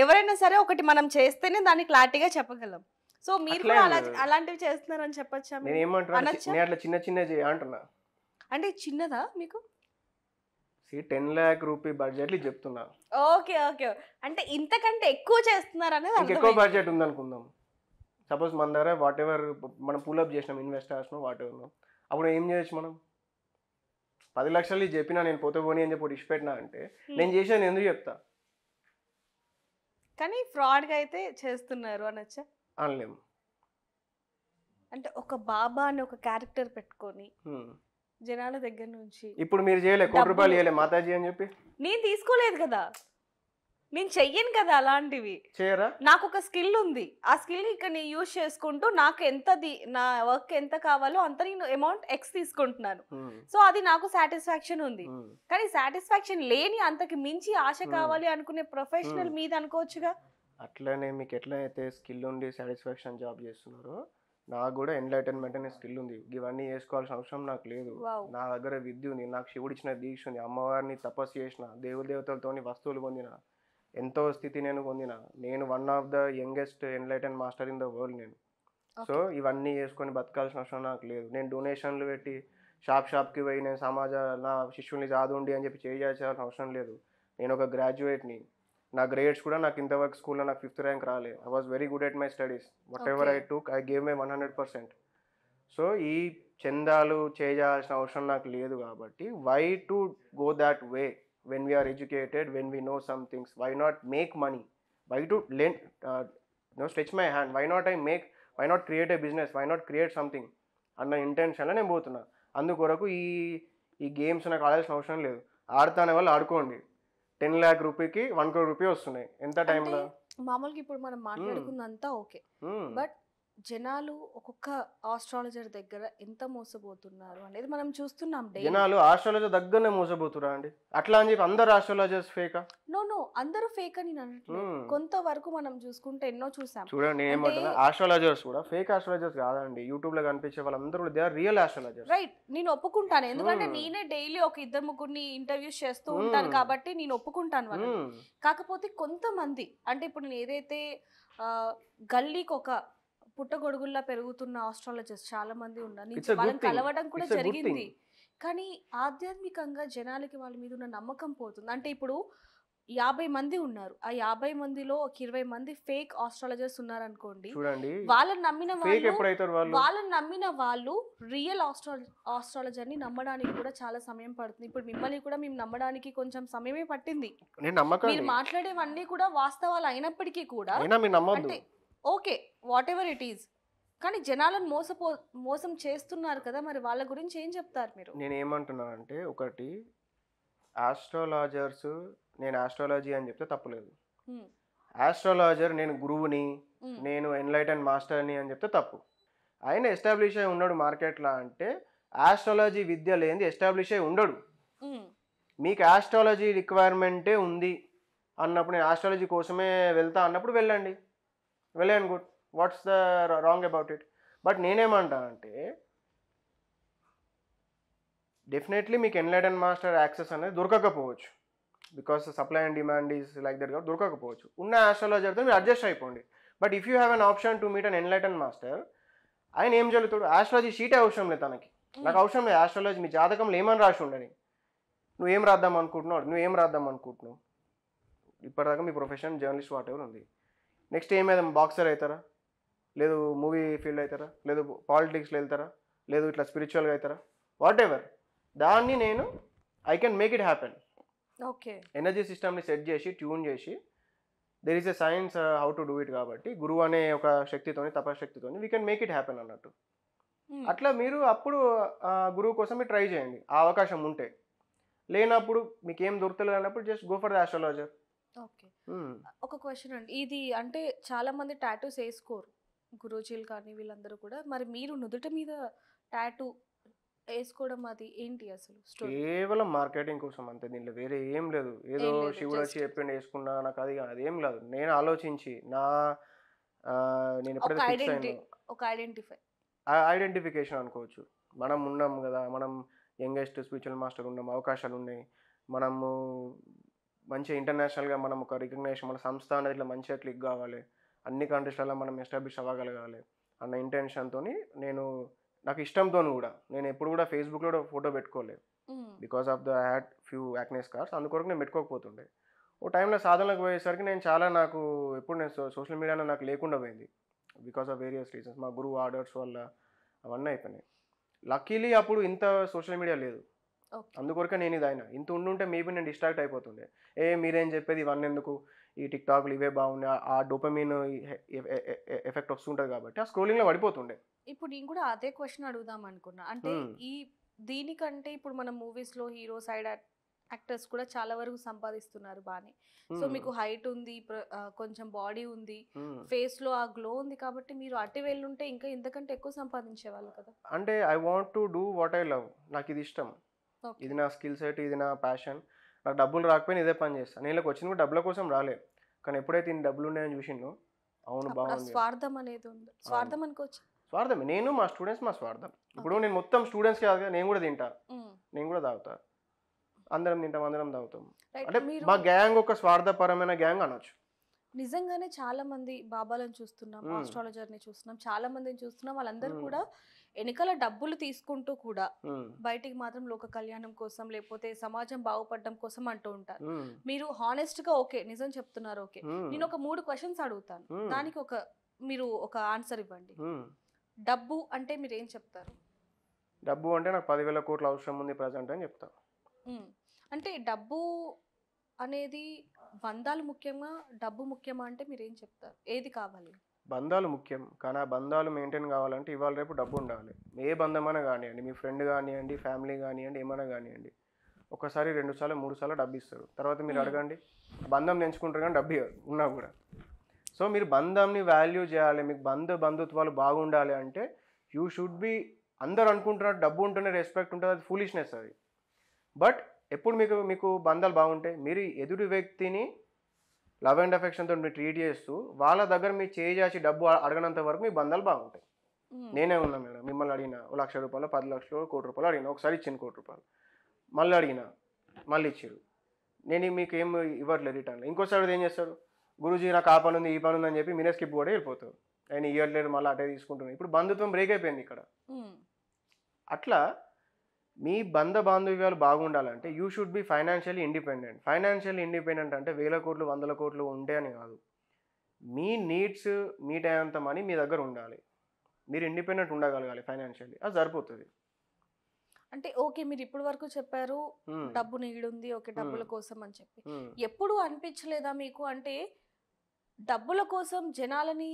ఎవరైనా సరే ఒకటి మనం చేస్తేనే దాన్ని క్లారిటీగా చెప్పగలం. సో మీరు కూడా అలాంటివి చేస్తున్నారని చెప్పొచ్చా? నేను ఏమంటున్నా, నేను అట్లా చిన్న అంటున్నా. అంటే చిన్నదా మీకు? 10 lakh రూపీ బడ్జెట్ చెప్తున్నా. ఓకే ఓకే, అంటే ఇంతకంటే ఎక్కువ చేస్తున్నారు అనేది ఎక్కువ బడ్జెట్ ఉందనుకుందాం. సపోజ్ మన దగ్గర వాట్ ఎవర్ మనం పుల్అప్ చేసినాం, ఇన్వెస్టర్స్ను వాట్ ఎవర్, అప్పుడు ఏం చేయొచ్చు మనం? 10 లక్షలు చెప్పినా నేను పోతే పోనీ అని చెప్పి ఇష్టపెట్టినా అంటే నేను చేసాను ఎందుకు చెప్తా? కానీ ఫ్రాడ్గా అయితే చేస్తున్నారు అనొచ్చా? అనలేము. అంటే ఒక బాబా అని ఒక క్యారెక్టర్ పెట్టుకొని జనాల దగ్గర నుంచి ఇప్పుడు మీరు చేయలే ₹1,00,00,000 చేయలే మాతాజీ అని చెప్పి? నేను తీసుకోలేదు కదా, నేను చెయ్యను కదా అలాంటివి. చేయరా? నాకు ఒక స్కిల్ ఉంది, ఆ స్కిల్ ఇక్కడ నేను యూజ్ చేసుకుంటూ నాకు నా వర్క్ ఎంత కావాలో అంత నేను అమౌంట్ ఎక్స్ తీసుకుంటున్నాను. సో అది నాకు సాటిస్ఫాక్షన్ ఉంది. కానీ సాటిస్ఫాక్షన్ లేని అంతకి మించి ఆశ కావాలి అనుకునే ప్రొఫెషనల్ మీద అనుకోవచ్చుగా. అట్లనే మీకు ఎట్లయితే స్కిల్ ఉండి సాటిస్ఫాక్షన్ జాబ్ చేస్తున్నారో నాకు కూడా ఎన్లైటన్మెంట్ అనే స్కిల్ ఉంది. ఇవన్నీ చేసుకోవాల్సిన అవసరం నాకు లేదు. నా దగ్గర విద్య ఉంది, నాకు శివుడు ఇచ్చిన దీక్ష ఉంది, అమ్మవారిని తపస్సు చేసిన, దేవతలతో వస్తువులు పొందిన, ఎంతో స్థితి నేను పొందిన, నేను one of the youngest enlighten master in the world నేను. సో ఇవన్నీ చేసుకొని బతకాల్సిన అవసరం నాకు లేదు. నేను డొనేషన్లు పెట్టి షాప్కి పోయి నేను నా శిష్యుల్ని చదువుండి అని చెప్పి చేయాల్సిన అవసరం లేదు. నేను ఒక గ్రాడ్యుయేట్ని. నా గ్రేడ్స్ కూడా నాకు ఇంతవరకు స్కూల్లో నాకు 5th ర్యాంక్ రాలే. I was very good at my studies. Whatever I took I gave my 100%. So ఈ చందాలు చేయాల్సిన అవసరం నాకు లేదు కాబట్టి why to go that way when we are educated, when we know some things, why not make money? Why to lend stretch my hand? Why not create a business? Why not create something? అన్న ఇంటెన్షన్లో నేను పోతున్నా. అందుకొరకు ఈ games నాకు ఆడాల్సిన అవసరం లేదు. ఆడతానే వాళ్ళు ఆడుకోండి. 10 lakh రూపీకి 1 crore రూపీ వస్తున్నాయి. ఎంత టైంలో? మామూలుగా ఇప్పుడు మనం మాట్లాడుకున్నంతా ఓకే, బట్ జనాలు ఒక్కొక్క ఆస్ట్రాలజర్ దగ్గర ఎంత మోసపోతున్నారు అనేది మనం చూస్తున్నాం. జనాలు ఆస్ట్రాలజర్ దగ్గరనే మోసపోతురా అండి? అట్లా అని చెప్పి అందరు ఆస్ట్రాలజర్స్ ఫేకా? నో అందరూ ఫేక్ అని అనట్లేదు. కొంతవరకు మనం చూసుకుంటే ఎన్నో చూసాం. చూడండి ఏమంటున్నా, ఆస్ట్రాలజర్స్ కూడా ఫేక్ ఆస్ట్రాలజర్స్ కాదండి. యూట్యూబ్ లో కనిపించే వాళ్ళందరూ కూడా they are real astrologers. Right, నేను ఒప్పుకుంటాను. ఎందుకంటే నేనే డైలీ ఒక 2-3 ఇంటర్వ్యూస్ చేస్తూ ఉంటాను కాబట్టి నేను ఒప్పుకుంటాను వాళ్ళని. కాకపోతే కొంతమంది, అంటే ఇప్పుడు నేను ఏదైతే గల్లీకి ఒక పుట్టగొడుగుల్లా పెరుగుతున్న ఆస్ట్రాలజర్స్ చాలా మంది ఉన్నారు, వాళ్ళని కలవడం కూడా జరిగింది. కానీ ఆధ్యాత్మికంగా జనాలకి వాళ్ళ మీద ఉన్న నమ్మకం పోతుంది. అంటే ఇప్పుడు 50 మంది ఉన్నారు, ఆ 50 మందిలో ఒక 20 మంది ఫేక్ ఆస్ట్రాలజర్స్ ఉన్నారు అనుకోండి. వాళ్ళని నమ్మిన వాళ్ళు రియల్ ఆస్ట్రాలజర్ ని నమ్మడానికి కూడా చాలా సమయం పడుతుంది. ఇప్పుడు మిమ్మల్ని కూడా మేము నమ్మడానికి కొంచెం సమయమే పట్టింది. మీరు మాట్లాడేవన్నీ కూడా వాస్తవాలు అయినప్పటికీ కూడా అంటే okay what ever it is, కానీ జనాలను మోసం చేస్తున్నారు కదా, మరి వాళ్ళ గురించి ఏం చెప్తారు మీరు? నేను ఏమంటున్నానంటే, ఒకటి ఆస్ట్రాలజర్స్, నేను ఆస్ట్రాలజీ అని చెప్తే తప్పులేదు. ఆస్ట్రాలజర్ నేను గురువుని, నేను ఎన్లైటన్ మాస్టర్ని అని చెప్తే తప్పు. ఆయన ఎస్టాబ్లిష్ అయి ఉన్నాడు మార్కెట్లో అంటే ఆస్ట్రాలజీ విద్య లేనిది ఎస్టాబ్లిష్ అయి ఉండడు. మీకు ఆస్ట్రాలజీ రిక్వైర్మెంటే ఉంది అన్నప్పుడు, నేను ఆస్ట్రాలజీ కోసమే వెళ్తా అన్నప్పుడు వెళ్ళండి, good. What's the wrong about it? But నేనేమంటా అంటే డెఫినెట్లీ మీకు ఎన్లైటన్ మాస్టర్ యాక్సెస్ అనేది దొరకకపోవచ్చు, because supply and demand is like that. దొరకకపోవచ్చు. ఉన్న ఆస్ట్రాలజర్తో మీరు అడ్జస్ట్ అయిపోండి. But if you have an option to meet an enlighten master, ఆయన ఏం జరుగుతాడు? ఆస్ట్రాలజీ షీటే అవసరం లేదు తనకి. నాకు అవసరం లేదు ఆస్ట్రాలజీ. మీ జాతకంలో ఏమని రాసి ఉండని, నువ్వేం రాద్దాం అనుకుంటున్నావు. ఇప్పటిదాకా మీ ప్రొఫెషన్ జర్నలిస్ట్ వాట్ ఎవర్ ఉంది. నెక్స్ట్ ఏమైనా బాక్సర్ అవుతారా, లేదు మూవీ ఫీల్డ్ అవుతారా, లేదు పాలిటిక్స్లో వెళ్తారా, లేదు ఇట్లా స్పిరిచువల్గా అవుతారా, వాట్ ఎవర్, దాన్ని నేను I can make it happen. Okay. Energy సిస్టమ్ని సెట్ చేసి ట్యూన్ చేసి there is a science how to do it కాబట్టి గురువు అనే ఒక శక్తితోని తపశక్తితోని we can make it happen అన్నట్టు. అట్లా మీరు అప్పుడు గురువు కోసం మీరు ట్రై చేయండి ఆ అవకాశం ఉంటే. లేనప్పుడు మీకు ఏం దొరకలేదు అన్నప్పుడు just go for the astrologer. Okay. ఒక క్వశ్చన్ అండి, ఇది అంటే చాలా మంది టాటూస్ వేసుకోరు, గురూజీలు కానీ వీళ్ళందరూ కూడా. మరి మీరు నుదుట మీద టాటూ వేసుకోవడం అది ఏంటి అసలు స్టోరీ? కేవలం మార్కెటింగ్ కోసం అంతే, దీంట్లో వేరే ఏం లేదు. ఏదో శివుడు వచ్చి చెప్పిండి వేసుకున్నా నాకు అది అదేం లేదు. నేను ఆలోచించి నేను ఎప్పుడైతే ఫిక్స్ అయినా ఒక ఐడెంటిఫికేషన్ అనుకోవచ్చు. మనం ఉన్నాం కదా, మనం యంగెస్ట్ స్పిరిచువల్ మాస్టర్ ఉన్నాం, అవకాశాలు ఉన్నాయి, మనము మంచిగా ఇంటర్నేషనల్గా మనం ఒక రికగ్నేషన్, మన సంస్థ అనేది ఇట్లా మంచిగా క్లిక్ కావాలి, అన్ని కంట్రీస్లలో మనం ఎస్టాబ్లిష్ అవ్వగలగాలి అన్న ఇంటెన్షన్తో నాకు ఇష్టంతో కూడా నేను ఎప్పుడు కూడా ఫేస్బుక్లో కూడా ఫోటో పెట్టుకోలేదు. Because of the had few acne scars, అందుకొరకు నేను పెట్టుకోకపోతుండే. ఓ టైంలో సాధనలకు పోయేసరికి నాకు ఎప్పుడు నేను సోషల్ మీడియాలో నాకు లేకుండా పోయింది బికాస్ ఆఫ్ వేరియస్ రీజన్స్. మా గురువు ఆర్డర్స్ వల్ల అవన్నీ అయిపోయినాయి. లక్కీలీ అప్పుడు ఇంత సోషల్ మీడియా లేదు, అందుకొరకే నేను ఇది అయినా. ఇంత ఉండుంటే మేబీ నేను డిస్ట్రాక్ట్ అయిపోతుండే. మీరేం చెప్పేది ఇవన్నీ ఎందుకు, ఈ టిక్ టాక్లు ఇవే బాగున్నాయి, ఆ డోపమిన్ ఎఫెక్ట్ వస్తుంటుంది కాబట్టి ఆ స్క్రోలింగ్లో పడిపోతుండే. ఇప్పుడు నేను కూడా అదే క్వశ్చన్ అడుగుదాం అనుకున్నా. అంటే దీనికంటే ఇప్పుడు మన మూవీస్లో హీరో సైడ్ యాక్టర్స్ కూడా చాలా వరకు సంపాదిస్తున్నారు బాగానే. సో మీకు హైట్ ఉంది, కొంచెం బాడీ ఉంది, ఫేస్ లో ఆ గ్లో ఉంది, కాబట్టి మీరు అటు వెళ్ళుంటే ఇంకా ఇంతకంటే ఎక్కువ సంపాదించేవాళ్ళు కదా. అంటే I want to do what I love, నాకు ఇది ఇష్టం, ఇది నా స్కిల్ సెట్, ఇది నా ప్యాషన్. నాకు డబ్బులు రాకపోయినా ఇదే పని చేస్తాను. నేను వచ్చిన కూడా డబ్బుల కోసం రాలే, కానీ ఎప్పుడైతే ఇన్ని డబ్బులు ఉన్నాయని చూసిండు, అవును బాగుంది. స్వార్థం అనేది ఉంది, స్వార్థం అనుకోవచ్చు. స్వార్థమే. నేను మా స్టూడెంట్స్ మా స్వార్థం. ఇప్పుడు నేను మొత్తం స్టూడెంట్స్ కాదు, నేను కూడా తింటా, నేను కూడా తాగుతా, అందరం తింటాం, అందరం తాగుతాం. అంటే మా గ్యాంగ్ ఒక స్వార్థపరమైన గ్యాంగ్ అనొచ్చు. నిజంగానే చాలా మంది బాబాలను చూస్తున్నాం, ఆస్ట్రాలజర్ని చూస్తున్నాం, చాలా మందిని చూస్తున్నాం, వాళ్ళందరూ కూడా వెనకాల డబ్బులు తీసుకుంటూ కూడా బయటికి మాత్రం లోక కళ్యాణం కోసం లేకపోతే సమాజం బాగుపడడం కోసం అంటూ ఉంటారు. మీరు హానెస్ట్ గా ఓకే నిజం చెప్తున్నారు, ఓకే. నేను ఒక 3 క్వశ్చన్స్ అడుగుతాను, దానికి మీరు ఒక ఆన్సర్ ఇవ్వండి. డబ్బు అంటే మీరు ఏం చెప్తారు? డబ్బు అంటే నాకు 10,000 కోట్ల అవసరం ఉంది ప్రజెంట్ అని చెప్తా. అంటే డబ్బు అనేది బంధాలు ముఖ్యమా, డబ్బు ముఖ్యమా అంటే మీరు ఏం చెప్తారు? ఏది కావాలి? బంధాలు ముఖ్యం, కానీ ఆ బంధాలు మెయింటైన్ కావాలంటే ఇవాళ రేపు డబ్బు ఉండాలి. ఏ బంధమైనా కానివ్వండి, మీ ఫ్రెండ్ కానివ్వండి, ఫ్యామిలీ కానివ్వండి, ఏమైనా కానివ్వండి, ఒకసారి 2 సార్లు 3 సార్లు డబ్బు ఇస్తారు. తర్వాత మీరు అడగండి, బంధం తెంచుకుంటారు కానీ డబ్బు ఉన్నా కూడా. సో మీరు బంధంని వాల్యూ చేయాలి, మీకు బంధుత్వాలు బాగుండాలి అంటే యూ షుడ్ బి, అందరు అనుకుంటున్నారు డబ్బు ఉంటేనే రెస్పెక్ట్ ఉంటుంది, అది ఫూలిష్నెస్ అది. బట్ ఎప్పుడు మీకు బంధాలు బాగుంటాయి, మీరు ఎదుటి వ్యక్తిని లవ్ అండ్ అఫెక్షన్తో మీరు ట్రీట్ చేస్తూ వాళ్ళ దగ్గర మీరు చేసి డబ్బు అడగనంత వరకు మీ బంధాలు బాగుంటాయి. నేనే ఉన్నా మేడం, మిమ్మల్ని అడిగిన ₹1,00,000 10 లక్షలు ₹1,00,000 అడిగిన, ఒకసారి ఇచ్చిన ₹1,00,000, మళ్ళీ అడిగిన మళ్ళీ ఇచ్చారు, నేను మీకు ఏం ఇవ్వట్లేదు రిటర్న్లో. ఇంకోసారి ఏం చేస్తారు, గురూజీ నాకు ఆ పని ఉంది ఈ పని ఉంది అని చెప్పి మీరే స్కిప్ కూడా వెళ్ళిపోతారు, ఆయన ఇవ్వట్లేదు మళ్ళీ అటే తీసుకుంటున్నాను. ఇప్పుడు బంధుత్వం బ్రేక్ అయిపోయింది ఇక్కడ. అట్లా మీ బాంధవ్యాలు బాగుండాలంటే you should be financially independent. Financially independent అంటే 1,000 కోట్లు 100 కోట్లు ఉంటే అని కాదు, మీ నీడ్స్ మీట్ అయ్యేంత మనీ మీ దగ్గర ఉండాలి, మీరు ఇండిపెండెంట్ ఉండగలగాలి ఫైనాన్షియల్లీ, అది సరిపోతుంది. అంటే ఓకే, మీరు ఇప్పటి వరకు చెప్పారు డబ్బు నీడ్ ఉంది, ఓకే డబ్బుల కోసం అని చెప్పి, ఎప్పుడు అనిపించలేదా మీకు అంటే డబ్బుల కోసం జనాలని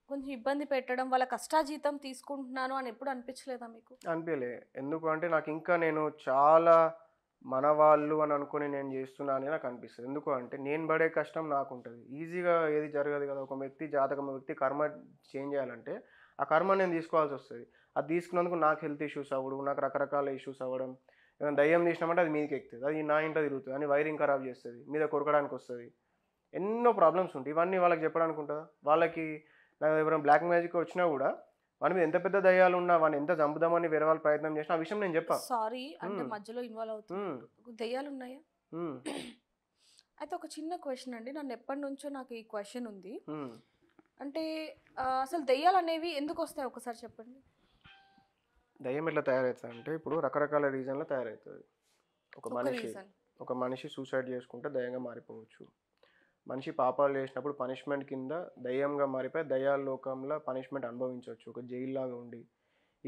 కొంచెం ఇబ్బంది పెట్టడం, వాళ్ళ కష్టాజీతం తీసుకుంటున్నాను అని ఎప్పుడు అనిపించలేదా మీకు? అనిపించలే. ఎందుకు అంటే నాకు ఇంకా నేను చాలా మన వాళ్ళు అని అనుకుని నేను చేస్తున్నా అని నాకు అనిపిస్తుంది. ఎందుకు అంటే నేను పడే కష్టం నాకు ఉంటుంది, ఈజీగా ఏది జరగదు కదా. ఒక వ్యక్తి కర్మ చేంజ్ చేయాలంటే ఆ కర్మ నేను తీసుకోవాల్సి వస్తుంది. అది తీసుకున్నందుకు నాకు హెల్త్ ఇష్యూస్ అవ్వడం, నాకు రకరకాల ఇష్యూస్ అవ్వడం, ఏమైనా దయ్యం తీసినామంటే అది మీదకి ఎక్కుతుంది, అది నా ఇంట్లో తిరుగుతుంది, అని వైరింగ్ ఖరాబ్ చేస్తుంది, మీద కొరకడానికి వస్తుంది, ఎన్నో ప్రాబ్లమ్స్ ఉంటాయి. ఇవన్నీ వాళ్ళకి చెప్పడానికి ఉంటుందా? వాళ్ళకి నాకు ఎవరైనా బ్లాక్ మ్యాజిక్ వచ్చినా కూడా వాని మీద ఎంత పెద్ద దయ్యాలు ఉన్నా, వాడిని ఎంత చంపుదామని వేరే వాళ్ళు ప్రయత్నం చేసినా ఆ విషయం నేను చెప్పాను. సారీ అంటే మధ్యలో ఇన్వాల్వ్ అవుతుంది, దయ్యాలు ఉన్నాయా? అయితే ఒక చిన్న క్వశ్చన్ అండి, నన్ను ఎప్పటి నుంచో నాకు ఈ క్వశ్చన్ ఉంది. అంటే అసలు దయ్యాలు అనేవి ఎందుకు వస్తాయి ఒకసారి చెప్పండి. దయ్యం ఎట్లా తయారవుతుంది అంటే ఇప్పుడు రకరకాల రీజన్లో తయారవుతుంది. ఒక మనిషి సూసైడ్ చేసుకుంటే దయ్యంగా మారిపోవచ్చు. మనిషి పాపాలు చేసినప్పుడు పనిష్మెంట్ కింద దయ్యంగా మారిపోయి దయ్యాల లోకంలో పనిష్మెంట్ అనుభవించవచ్చు, ఒక జైల్లాగా ఉండి.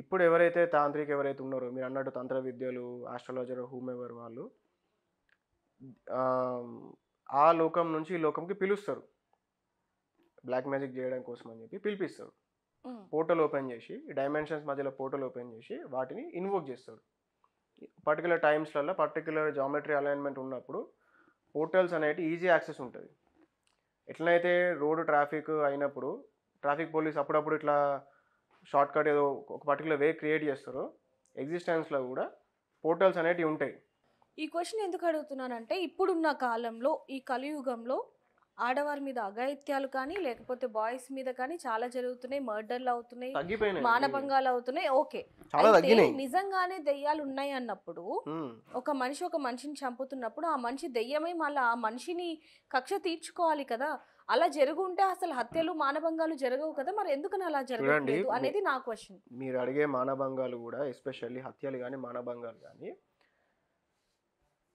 ఇప్పుడు ఎవరైతే తాంత్రిక ఎవరైతే ఉన్నారో, మీరు అన్నట్టు తంత్ర విద్యలు, ఆస్ట్రాలజర్, హూమెవర్ వాళ్ళు ఆ లోకం నుంచి ఈ లోకంకి పిలుస్తారు, బ్లాక్ మ్యాజిక్ చేయడం కోసం అని చెప్పి పిలిపిస్తారు. పోర్టల్ ఓపెన్ చేసి, డైమెన్షన్స్ మధ్యలో పోర్టల్ ఓపెన్ చేసి వాటిని ఇన్వోక్ చేస్తారు. పర్టికులర్ టైమ్స్లలో పర్టికులర్ జామెట్రీ అలైన్మెంట్ ఉన్నప్పుడు పోర్టల్స్ అనేవి ఈజీ యాక్సెస్ ఉంటుంది. ఎట్లనైతే రోడ్డు ట్రాఫిక్ అయినప్పుడు ట్రాఫిక్ పోలీస్ అప్పుడప్పుడు ఇట్లా షార్ట్ కట్ ఏదో ఒక పర్టికులర్ వే క్రియేట్ చేస్తారో, ఎగ్జిస్టెన్స్లో కూడా పోర్టల్స్ అనేటివి ఉంటాయి. ఈ క్వశ్చన్ ఎందుకు అడుగుతున్నానంటే ఇప్పుడున్న కాలంలో ఈ కలియుగంలో ఆడవారి మీద అఘాయిత్యాలు కానీ లేకపోతే బాయ్స్ మీద కానీ చాలా జరుగుతున్నాయి, మర్డర్లు అవుతున్నాయి, తగ్గిపోయినాయి, మానభంగాలు అవుతున్నాయి. ఓకే, చాలా తగ్గినాయి. నిజంగానే దెయ్యాలు ఉన్నాయి అన్నప్పుడు ఒక మనిషిని చంపుతున్నప్పుడు ఆ మనిషి దెయ్యమై మళ్ళీ ఆ మనిషిని కక్ష తీర్చుకోవాలి కదా. అలా జరుగుంటే అసలు హత్యలు మానభంగాలు జరగవు కదా, మరి ఎందుకని అలా జరగలేదు అనేది నా క్వశ్చన్. మీరు అడిగే మానభంగాలు కూడా, ఎస్పెషల్లీ హత్యలు కానీ మానభంగాలు కానీ,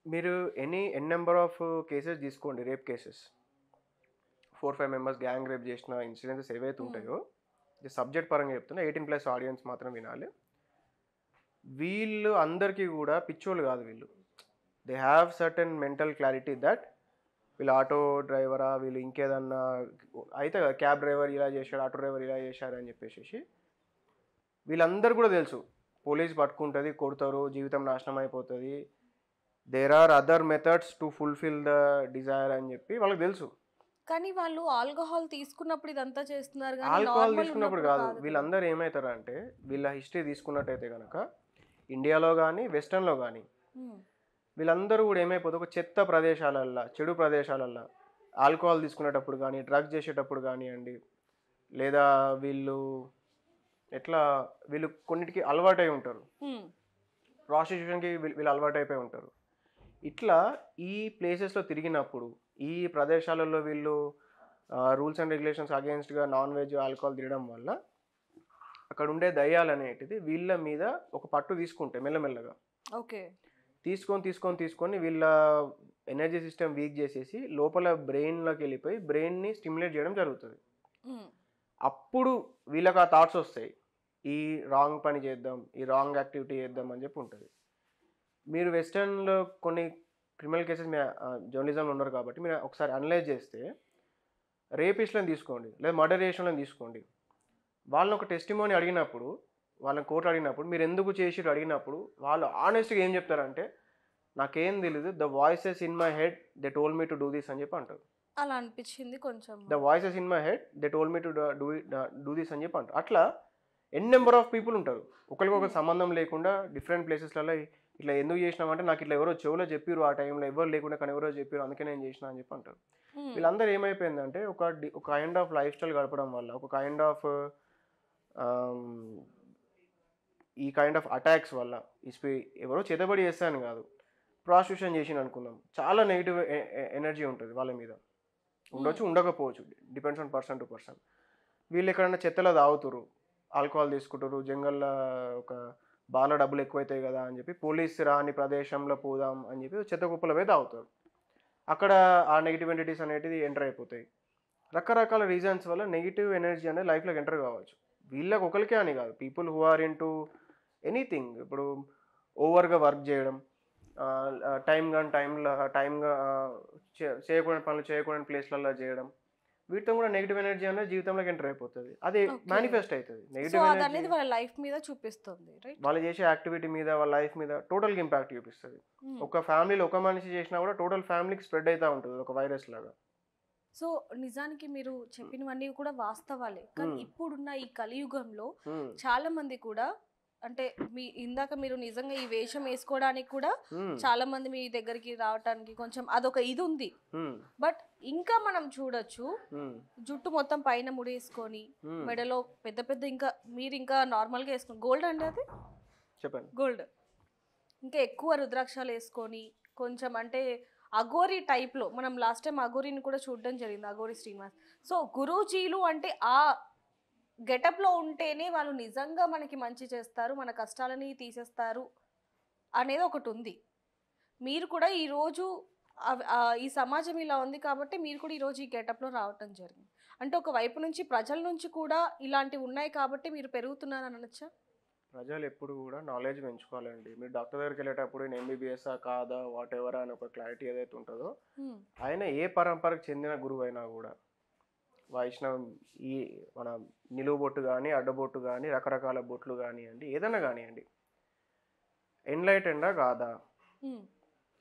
మీరు ఎన్ నెంబర్ ఆఫ్ కేసెస్ తీసుకోండి, rape cases, 4-5 members gang rape చేసిన ఇన్సిడెంట్స్ ఏవైతే ఉంటాయో, సబ్జెక్ట్ పరంగా చెప్తున్నా, 18+ ఆడియన్స్ మాత్రం వినాలి. వీళ్ళు అందరికీ కూడా పిచ్చోళ్ళు కాదు, వీళ్ళు they have certain mental clarity that వీళ్ళు ఆటో డ్రైవరా, వీళ్ళు ఇంకేదన్నా అయితే కదా, క్యాబ్ డ్రైవర్ ఇలా చేశాడు, ఆటో డ్రైవర్ ఇలా చేశాడు అని చెప్పేసి వీళ్ళందరూ కూడా తెలుసు, పోలీస్ పట్టుకుంటుంది, కొడతారు, జీవితం నాశనం అయిపోతుంది, there are other methods to fulfil the desire అని చెప్పి వాళ్ళకి తెలుసు. కానీ వాళ్ళు ఆల్కహాల్ తీసుకున్నప్పుడు ఇదంతా చేస్తున్నారు. ఆల్కహాల్ తీసుకున్నప్పుడు కాదు, వీళ్ళందరూ ఏమవుతారు అంటే, వీళ్ళ హిస్టరీ తీసుకున్నట్టయితే కనుక ఇండియాలో కానీ వెస్టర్న్లో కానీ వీళ్ళందరూ కూడా ఏమైపోతుంది, ఒక చెత్త ప్రదేశాలల్లో, చెడు ప్రదేశాలల్లో ఆల్కహాల్ తీసుకునేటప్పుడు కానీ, డ్రగ్స్ చేసేటప్పుడు కానివ్వండి, లేదా వీళ్ళు కొన్నిటికి అలవాటై ఉంటారు, ప్రాస్టిట్యూషన్కి వీళ్ళు అలవాటు అయిపోయి ఉంటారు. ఇట్లా ఈ ప్లేసెస్లో తిరిగినప్పుడు, ఈ ప్రదేశాలలో వీళ్ళు రూల్స్ అండ్ రెగ్యులేషన్స్ అగేన్స్ట్గా నాన్ వెజ్ ఆల్కహాల్ తినడం వల్ల అక్కడ ఉండే దయ్యాలు అనేటిది వీళ్ళ మీద ఒక పట్టు తీసుకుంటాయి మెల్లమెల్లగా. ఓకే, తీసుకొని వీళ్ళ ఎనర్జీ సిస్టమ్ వీక్ చేసేసి లోపల బ్రెయిన్లోకి వెళ్ళిపోయి బ్రెయిన్ని స్టిమ్యులేట్ చేయడం జరుగుతుంది. అప్పుడు వీళ్ళకి ఆ థాట్స్ వస్తాయి, ఈ రాంగ్ పని చేద్దాం, ఈ రాంగ్ యాక్టివిటీ చేద్దాం అని చెప్పి ఉంటుంది. మీరు వెస్టర్న్లో కొన్ని క్రిమినల్ కేసెస్ మీ జర్నలిజంలో ఉన్నారు కాబట్టి మీరు ఒకసారి అనలైజ్ చేస్తే, రేపిస్ట్లను తీసుకోండి లేదా మర్డర్ చేసినలను తీసుకోండి, వాళ్ళని ఒక టెస్టిమోనీ అడిగినప్పుడు, వాళ్ళని కోర్టు అడిగినప్పుడు మీరు ఎందుకు చేసి అడిగినప్పుడు వాళ్ళు ఆనెస్ట్గా ఏం చెప్తారంటే, నాకేం తెలీదు, the voices in my head they told me to do this అని చెప్పి అంటారు. అలా అనిపించింది కొంచెం, the voices in my head they told me to do this అని చెప్పి అంటారు. అట్లా ఎన్ నెంబర్ ఆఫ్ పీపుల్ ఉంటారు, ఒకరికొకరు సంబంధం లేకుండా డిఫరెంట్ ప్లేసెస్లలో ఇట్లా ఎందుకు చేసినామంటే నాకు ఇట్లా ఎవరో చెవులో చెప్పారు, ఆ టైంలో ఎవరు లేకుండా కానీ ఎవరో చెప్పారు, అందుకే నేను చేసిన అని చెప్పి అంటారు. వీళ్ళందరూ ఏమైపోయిందంటే ఒక కైండ్ ఆఫ్ లైఫ్ స్టైల్ గడపడం వల్ల, ఒక కైండ్ ఆఫ్ ఈ కైండ్ ఆఫ్ అటాక్స్ వల్ల, ఎవరో చేతబడి చేస్తాను కాదు, ప్రాస్టిట్యూషన్ చేసిన అనుకుందాం, చాలా నెగిటివ్ ఎనర్జీ ఉంటుంది వాళ్ళ మీద, ఉండొచ్చు ఉండకపోవచ్చు, depends on person to person. వీళ్ళు ఎక్కడన్నా చెత్తలో తాగుతారు, ఆల్కహాల్ తీసుకుంటారు, జంగల్లో ఒక బాగా డబ్బులు ఎక్కువైతాయి కదా అని చెప్పి పోలీస్ రాని ప్రదేశంలో పోదాం అని చెప్పి చెత్త కుప్పల మీద తాగుతారు. అక్కడ ఆ నెగిటివ్ ఎంటిటీస్ అనేటివి ఎంటర్ అయిపోతాయి. రకరకాల రీజన్స్ వల్ల నెగిటివ్ ఎనర్జీ అనేది లైఫ్లోకి ఎంటర్ కావచ్చు. వీళ్ళకి ఒకరికే అని కాదు, people who are into anything, ఇప్పుడు ఓవర్గా వర్క్ చేయడం, టైంగా చేయకూడని పనులు చేయకూడని ప్లేస్లలో చేయడం, వీటితో కూడా నెగిటివ్ ఎనర్జీ అనేది జీవితంలోకి ఎంటర్ అయిపోతుంది, అది మేనిఫెస్ట్ అవుతుంది. నెగిటివ్ ఎనర్జీ వాళ్ళ లైఫ్ మీద చూపిస్తుంది, వాళ్ళు చేసే యాక్టివిటీ మీద, వాళ్ళ లైఫ్ మీద టోటల్గా ఇంపాక్ట్ చూపిస్తుంది. ఒక ఫ్యామిలీలో ఒక మనిషి చేసినా కూడా టోటల్ ఫ్యామిలీకి స్ప్రెడ్ అవుతూ ఉంటుంది ఒక వైరస్ లాగా. సో నిజానికి మీరు చెప్పినవన్నీ కూడా వాస్తవాలే, కానీ ఇప్పుడున్న ఈ కలియుగంలో చాలా మంది కూడా, అంటే ఇందాక మీరు నిజంగా ఈ వేషం వేసుకోవడానికి కూడా చాలా మంది మీ దగ్గరికి రావడానికి కొంచెం అదొక ఇది ఉంది. బట్ ఇంకా మనం చూడొచ్చు, జుట్టు మొత్తం పైన ముడేసుకొని మెడలో పెద్ద పెద్ద, ఇంకా మీరు ఇంకా నార్మల్గా వేసుకొని, గోల్డ్ అండి అది, చెప్పండి, గోల్డ్, ఇంకా ఎక్కువ రుద్రాక్షాలు వేసుకొని కొంచెం అంటే అఘోరీ టైప్లో, మనం లాస్ట్ టైం అఘోరీని కూడా చూడడం జరిగింది, అఘోరీ శ్రీనివాస్. సో గురూజీలు అంటే ఆ గెటప్లో ఉంటేనే వాళ్ళు నిజంగా మనకి మంచి చేస్తారు, మన కష్టాలని తీసేస్తారు అనేది ఒకటి ఉంది. మీరు కూడా ఈరోజు ఈ సమాజం ఇలా ఉంది కాబట్టి మీరు కూడా ఈరోజు ఈ గెటప్లో రావటం జరిగింది. అంటే ఒక వైపు నుంచి ప్రజల నుంచి కూడా ఇలాంటివి ఉన్నాయి కాబట్టి మీరు పెరుగుతున్నారని అనొచ్చా? ప్రజలు ఎప్పుడు కూడా నాలెడ్జ్ పెంచుకోవాలండి. మీరు డాక్టర్ దగ్గరికి వెళ్ళేటప్పుడు నేను ఎంబీబీఎస్ఆ కాదా వాట్ ఎవర్ అని ఒక క్లారిటీ ఏదైతే ఉంటుందో, ఆయన ఏ పరంపరకు చెందిన గురువు అయినా కూడా వైష్ణవం ఈ మన నిలువు బొట్టు కానీ అడ్డబొట్టు కానీ రకరకాల బొట్లు కానివ్వండి ఏదైనా కానివ్వండి, ఎన్లైటెండా కాదా?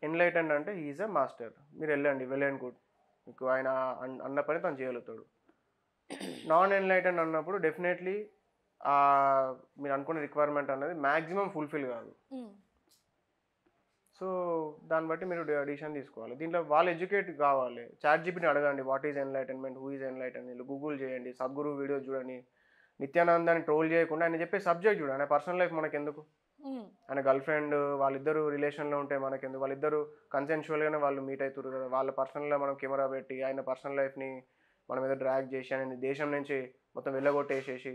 ఎన్లైటెండ్ అంటే ఈజ్ ఎ మాస్టర్. మీరు వెళ్ళండి, వెల్ అండ్ గుడ్, మీకు ఆయన అన్న పని తను చేయగలుగుతాడు. నాన్ ఎన్లైటెండ్ అన్నప్పుడు డెఫినెట్లీ మీరు అనుకునే రిక్వైర్మెంట్ అనేది మ్యాక్సిమం ఫుల్ఫిల్ కాదు. సో దాన్ని బట్టి మీరు డిసిషన్ తీసుకోవాలి. దీంట్లో వాళ్ళు ఎడ్యుకేట్ కావాలి. చాట్ జీపీటీని అడగండి what is enlightenment, who is enlightenment, Google చేయండి, సద్గురు వీడియో చూడండి, నిత్యానందాన్ని ట్రోల్ చేయకుండా ఆయన చెప్పే సబ్జెక్ట్ చూడండి. ఆయన పర్సనల్ లైఫ్ మనకెందుకు, ఆయన గర్ల్ ఫ్రెండ్ వాళ్ళిద్దరు రిలేషన్లో ఉంటే మనకెందుకు, వాళ్ళిద్దరు కన్సెన్షువల్గానే వాళ్ళు మీట్ అవుతారు కదా, వాళ్ళ పర్సనల్గా మనం కెమెరా పెట్టి ఆయన పర్సనల్ లైఫ్ని మనం ఏదో డ్రాగ్ చేసి ఆయన దేశం నుంచి మొత్తం వెళ్ళగొట్టేసేసి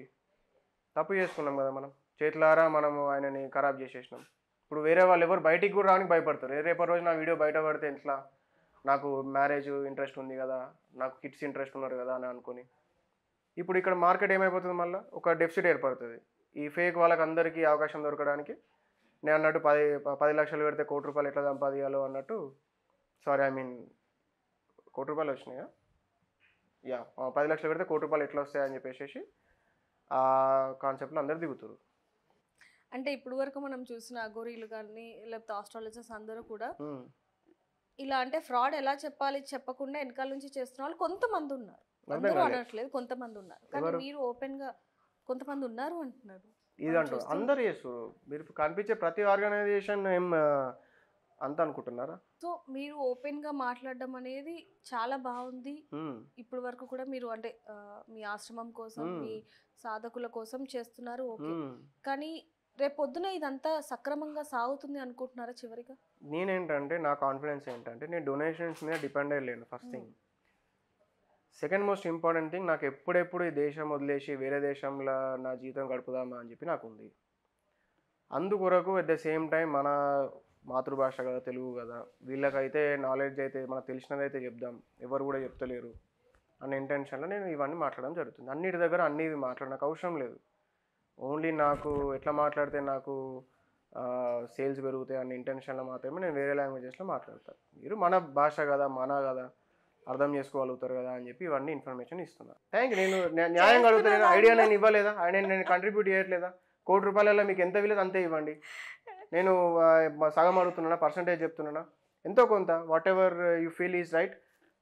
తప్పు చేసుకున్నాం కదా, మనం చేతులారా మనము ఆయనని ఖరాబ్ చేసేసినాం. ఇప్పుడు వేరే వాళ్ళు ఎవరు బయటికి కూడా రావడానికి భయపడతారు. రేపటి రోజు నా వీడియో బయట పడితే ఎట్లా, నాకు మ్యారేజ్ ఇంట్రెస్ట్ ఉంది కదా, నాకు కిడ్స్ ఇంట్రెస్ట్ ఉన్నారు కదా అని అనుకుని, ఇప్పుడు ఇక్కడ మార్కెట్ ఏమైపోతుంది, మళ్ళీ ఒక డెఫిసిట్ ఏర్పడుతుంది. ఈ ఫేక్ వాళ్ళకి అందరికీ అవకాశం దొరకడానికి నేను అన్నట్టు 10 లక్షలు పెడితే ₹1,00,00,000 ఎట్లా సంపాదించాలో అన్నట్టు, సారీ ఐ మీన్ ₹1,00,00,000 వచ్చినాయా, 10 లక్షలు పెడితే ₹1,00,00,000 ఎట్లా వస్తాయని చెప్పేసి ఆ కాన్సెప్ట్లో అందరు దిగుతారు. అంటే ఇప్పుడు వరకు మనం చూసిన అఘోరీలు కానీ లేకపోతే ఆస్ట్రాలజర్స్ అందరూ కూడా ఇలా అంటే ఫ్రాడ్ ఎలా చెప్పాలి చెప్పకుండా వెనకాల నుంచి చేస్తున్న వాళ్ళు కొంతమంది ఉన్నారు, అందరూ అనట్లేదు, కొంతమంది ఉన్నారు. కానీ మీరు ఓపెన్ గా కొంతమంది ఉన్నారు అంటున్నారు. ఇదంటారు అందరు చేస్తారు. మీరు కనిపించే ప్రతి ఆర్గనైజేషన్ ఏం అంత అనుకుంటున్నారా? సో మీరు ఓపెన్ గా మాట్లాడడం అనేది చాలా బాగుంది. ఇప్పటి వరకు కూడా మీరు అంటే మీ ఆశ్రమం కోసం మీ సాధకుల కోసం చేస్తున్నారు, ఓకే. కానీ రేపొద్దున ఇదంతా సక్రమంగా సాగుతుంది అనుకుంటున్నారా? చివరిగా నేనేంటంటే నా కాన్ఫిడెన్స్ ఏంటంటే నేను డొనేషన్స్ మీద డిపెండ్ అయ్యలేను. First thing. Second most important thing, నాకు ఎప్పుడెప్పుడు ఈ దేశం వదిలేసి వేరే దేశంలో నా జీవితం గడుపుదామా అని చెప్పి నాకు ఉంది. అందుకొరకు అట్ ద సేమ్ టైం మన మాతృభాష కదా, తెలుగు కదా, వీళ్ళకైతే నాలెడ్జ్ అయితే మనకు తెలిసినదైతే చెప్దాం, ఎవరు కూడా చెప్తలేరు అన్న ఇంటెన్షన్లో నేను ఇవన్నీ మాట్లాడడం జరుగుతుంది. అన్నిటి దగ్గర అన్నీ మాట్లాడడానికి అవసరం లేదు. ఓన్లీ నాకు ఎట్లా మాట్లాడితే నాకు సేల్స్ పెరుగుతాయి అన్న ఇంటెన్షన్లో మాత్రమే నేను వేరే లాంగ్వేజెస్లో మాట్లాడతాను. మీరు మన భాష కదా, మన కదా, అర్థం చేసుకోగలుగుతారు కదా అని చెప్పి ఇవన్నీ ఇన్ఫర్మేషన్ ఇస్తున్నాను. Thank you. నేను న్యాయంగా అడుగుతాను. ఐడియా నేను ఇవ్వలేదా, నేను కంట్రిబ్యూట్ చేయట్లేదా? ₹1,00,00,000 మీకు ఎంత ఇవ్వలేదు అంతే ఇవ్వండి. నేను సగం అడుగుతున్నానా, పర్సంటేజ్ చెప్తున్నానా, ఎంతో కొంత what ever you feel is right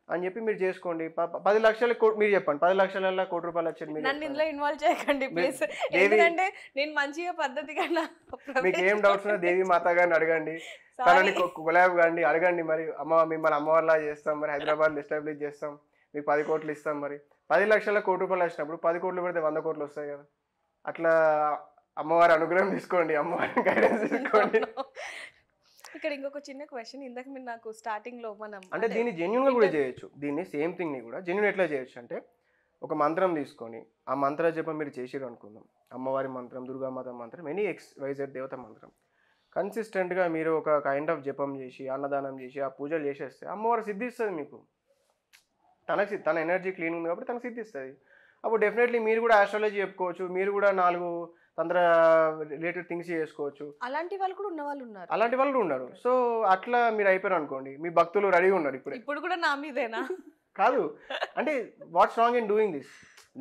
అని చెప్పి మీరు చేసుకోండి. 10 లక్షలు మీరు చెప్పండి, 10 లక్షలలో ₹1,00,00,000 వచ్చేది మీరు. నన్ను ఇందులో ఇన్వాల్వ్ చేయకండి ప్లీజ్, ఎందుకంటే నేను మంచిగా పద్ధతిగా మీకు ఏం డౌట్స్ ఉన్నా దేవి మాత గారిని అడగండి, తనని కొలాబ్ కండి, అడగండి. మరి మిమ్మల్ని అమ్మవారిలా చేస్తాం, మరి హైదరాబాద్లో ఎస్టాబ్లిష్ చేస్తాం, మీకు 10 కోట్లు ఇస్తాం. మరి 10 లక్షల ₹1,00,00,000 వచ్చినప్పుడు 10 కోట్లు పెడితే 100 కోట్లు వస్తాయి కదా. అట్లా అమ్మవారి అనుగ్రహం తీసుకోండి, అమ్మవారి గైడెన్స్ తీసుకోండి. ఇక్కడ ఇంకొక చిన్న క్వశ్చన్, ఇందాక మీరు నాకు స్టార్టింగ్ లో మనం అంటే దీన్ని జెన్యున్గా కూడా చేయొచ్చు. దీన్ని సేమ్ థింగ్ని కూడా జెన్యున్ ఎట్లా చేయొచ్చు అంటే, ఒక మంత్రం తీసుకొని ఆ మంత్ర జపం మీరు చేసిరు అనుకుందాం, అమ్మవారి మంత్రం, దుర్గామాత మంత్రం, ఎనీ XYZ దేవత మంత్రం కన్సిస్టెంట్గా మీరు ఒక కైండ్ ఆఫ్ జపం చేసి అన్నదానం చేసి ఆ పూజలు చేసేస్తే అమ్మవారు సిద్ధిస్తుంది మీకు. తన ఎనర్జీ క్లీన్ ఉంది కాబట్టి తనకు సిద్ధిస్తుంది. అప్పుడు డెఫినెట్లీ మీరు కూడా ఆస్ట్రాలజీ చెప్పుకోవచ్చు, మీరు కూడా 4 తంత్ర రిలేటెడ్ థింగ్స్ చేసుకోవచ్చు. అలాంటి వాళ్ళు కూడా ఉన్న వాళ్ళు ఉన్నారు, అలాంటి వాళ్ళు ఉన్నారు. సో అట్లా మీరు అయిపోయారు అనుకోండి, మీ భక్తులు రెడీగా ఉన్నారు. ఇప్పుడు కూడా నా మీదేనా కాదు అంటే what's wrong in doing this?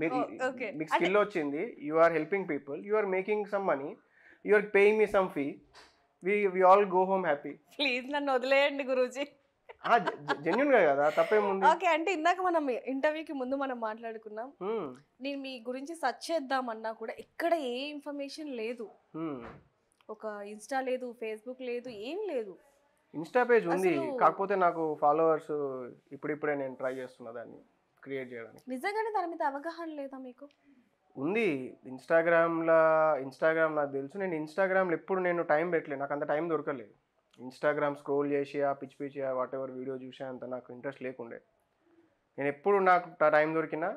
మీకు స్కిల్ వచ్చింది, you are helping people, you are making some money, you are paying me some fee, we all go home happy. Please నన్ను వదిలేయండి గురూజీ. జెన్యున్ గా కదా, తప్పేముంది. ఓకే, అంటే ఇందాక మనం ఇంటర్వ్యూకి ముందు మనం మాట్లాడుకున్నాం, నేను మీ గురించి సర్చ్ చేద్దామన్నా కూడా ఎక్కడ ఏ ఇన్ఫర్మేషన్ లేదు, ఒక ఇన్స్టా లేదు, ఫేస్బుక్ లేదు, ఏం లేదు. ఇన్స్టా పేజ్ ఉంది, కాకపోతే నాకు ఫాలోవర్స్ ఇప్పుడిప్పుడే నేను ట్రై చేస్తున్నా దాన్ని క్రియేట్ చేయడానికి. నిజంగానే దాని మీద అవగాహన లేదా మీకు? ఉంది. ఇన్స్టాగ్రామ్ నాకు తెలుసు. నేను ఇన్స్టాగ్రామ్లో ఎప్పుడు నేను టైం పెట్టలేదు, నాకు అంత టైం దొరకలేదు. ఇన్స్టాగ్రామ్ స్క్రోల్ చేసి ఆ పిచ్చి వాట్ ఎవర్ వీడియో చూసే అంత నాకు ఇంట్రెస్ట్ లేకుండే. నేను ఎప్పుడు నాకు టైం దొరికినా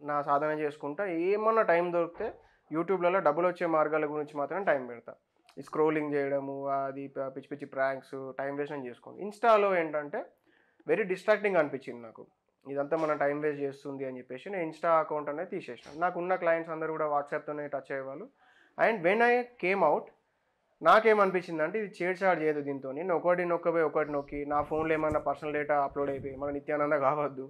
నా సాధన చేసుకుంటా, ఏమన్నా టైం దొరికితే యూట్యూబ్లలో డబ్బులు వచ్చే మార్గాల గురించి మాత్రం టైం పెడతా. ఈ స్క్రోలింగ్ చేయడము, అది పిచ్చి ప్రాంక్స్, టైం వేస్ట్ అని చేసుకోండి. ఇన్స్టాలో ఏంటంటే వెరీ డిస్ట్రాక్టింగ్ అనిపించింది నాకు, ఇదంతా మన టైం వేస్ట్ చేస్తుంది అని చెప్పేసి నేను ఇన్స్టా అకౌంట్ అనేది తీసేసాను. నాకు ఉన్న క్లయింట్స్ అందరూ కూడా వాట్సాప్తోనే టచ్ అయ్యేవాళ్ళు. And when I came out నాకేమనిపించింది అంటే ఇది చేడ్చాడు చేయదు దీంతో నేను ఒకటి నొక్కబోయి ఒకటి నొక్కి నా ఫోన్లో ఏమన్నా పర్సనల్ డేటా అప్లోడ్ అయిపోయి మన నిత్యానంద కావద్దు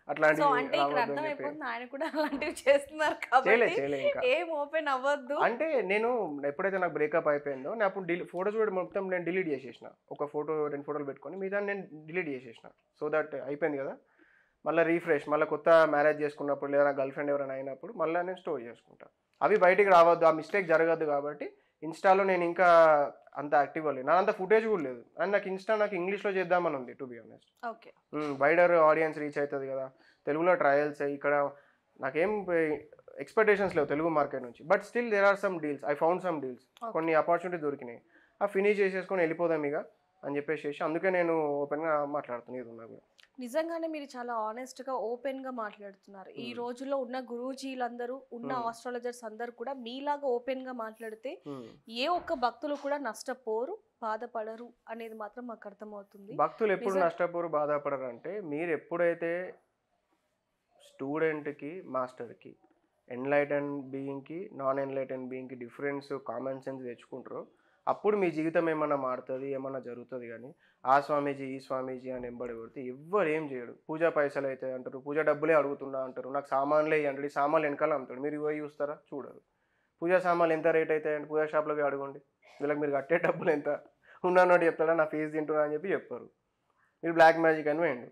సో అట్లాంటివి అంటే ఇక్కడ రావద్దు అని చెప్పి అర్థమైపోతుంది ఆయన కూడా అలాంటివి చేస్తున్నారు చేయలే కాబట్టి ఇంకా ఏం ఓపెన్ అవ్వద్దు. అంటే నేను ఎప్పుడైతే నాకు బ్రేకప్ అయిపోయిందో నేను అప్పుడు ఫోటోస్ కూడా మొత్తం నేను డిలీట్ చేసేసిన. ఒక ఫోటో 2 ఫోటోలు పెట్టుకొని మిగతా నేను డిలీట్ చేసేసిన. సో దట్ అయిపోయింది కదా, మళ్ళీ రీఫ్రెష్ మళ్ళీ కొత్త మ్యారేజ్ చేసుకున్నప్పుడు లేదా నా గర్ల్ ఫ్రెండ్ ఎవరైనా అయినప్పుడు మళ్ళీ నేను స్టోర్ చేసుకుంటాను. అవి బయటికి రావద్దు, ఆ మిస్టేక్ జరగద్దు కాబట్టి ఇన్స్టాలో నేను ఇంకా అంత యాక్టివ్ అవ్వలేదు. నా అంత ఫుటేజ్ కూడా లేదు. అండ్ నాకు ఇన్స్టా నాకు ఇంగ్లీష్లో చేద్దామని ఉంది to be honest. Okay wider audience reach అవుతుంది కదా, తెలుగులో ట్రయల్స్ ఇక్కడ నాకేం ఎక్స్పెక్టేషన్స్ లేవు తెలుగు మార్కెట్ నుంచి. But still there are some deals, I found some deals, కొన్ని ఆపర్చునిటీ దొరికినాయి. ఆ ఫినిష్ చేసేసుకొని వెళ్ళిపోదాం ఇక అని చెప్పేసి అందుకే నేను ఓపెన్గా మాట్లాడుతున్నాను. ఇది ఉన్నా కూడా నిజంగానే మీరు చాలా ఆనెస్ట్గా ఓపెన్గా మాట్లాడుతున్నారు. ఈ రోజుల్లో ఉన్న గురూజీలందరూ ఉన్న ఆస్ట్రాలజర్స్ అందరూ కూడా మీలాగా ఓపెన్గా మాట్లాడితే ఏ ఒక్క భక్తులు కూడా నష్టపోరు, బాధపడరు అనేది మాత్రం మాకు అర్థమవుతుంది. భక్తులు ఎప్పుడు నష్టపోరు, బాధపడరు అంటే మీరు ఎప్పుడైతే స్టూడెంట్కి మాస్టర్కి ఎన్లైటెన్ బీయింగ్కి నాన్ ఎన్లైటెన్ బీయింగ్కి డిఫరెన్స్ కామన్ సెన్స్ తెచ్చుకుంటారో అప్పుడు మీ జీవితం ఏమన్నా మారుతుంది, ఏమన్నా జరుగుతుంది. కానీ ఆ స్వామీజీ ఈ స్వామీజీ అని ఎంబడి కొడితే ఎవ్వరు ఏం చేయడు. పూజా పైసలు అయితే అంటారు, పూజా డబ్బులే అడుగుతున్నా అంటారు, నాకు సామాన్లే ఇవ్వండి, సామాన్లు వెనకాల అమ్ముతాడు. మీరు ఇవి చూస్తారా? చూడరు. పూజా సామాన్లు ఎంత రేట్ అవుతాయండి పూజా షాప్లోకి అడగండి, వీళ్ళకి మీరు కట్టే డబ్బులు ఎంత ఉన్నానోటి చెప్తాడా, నా ఫీజు తింటున్నా అని చెప్పి చెప్పారు. మీరు బ్లాక్ మ్యాజిక్ అని వేయండి,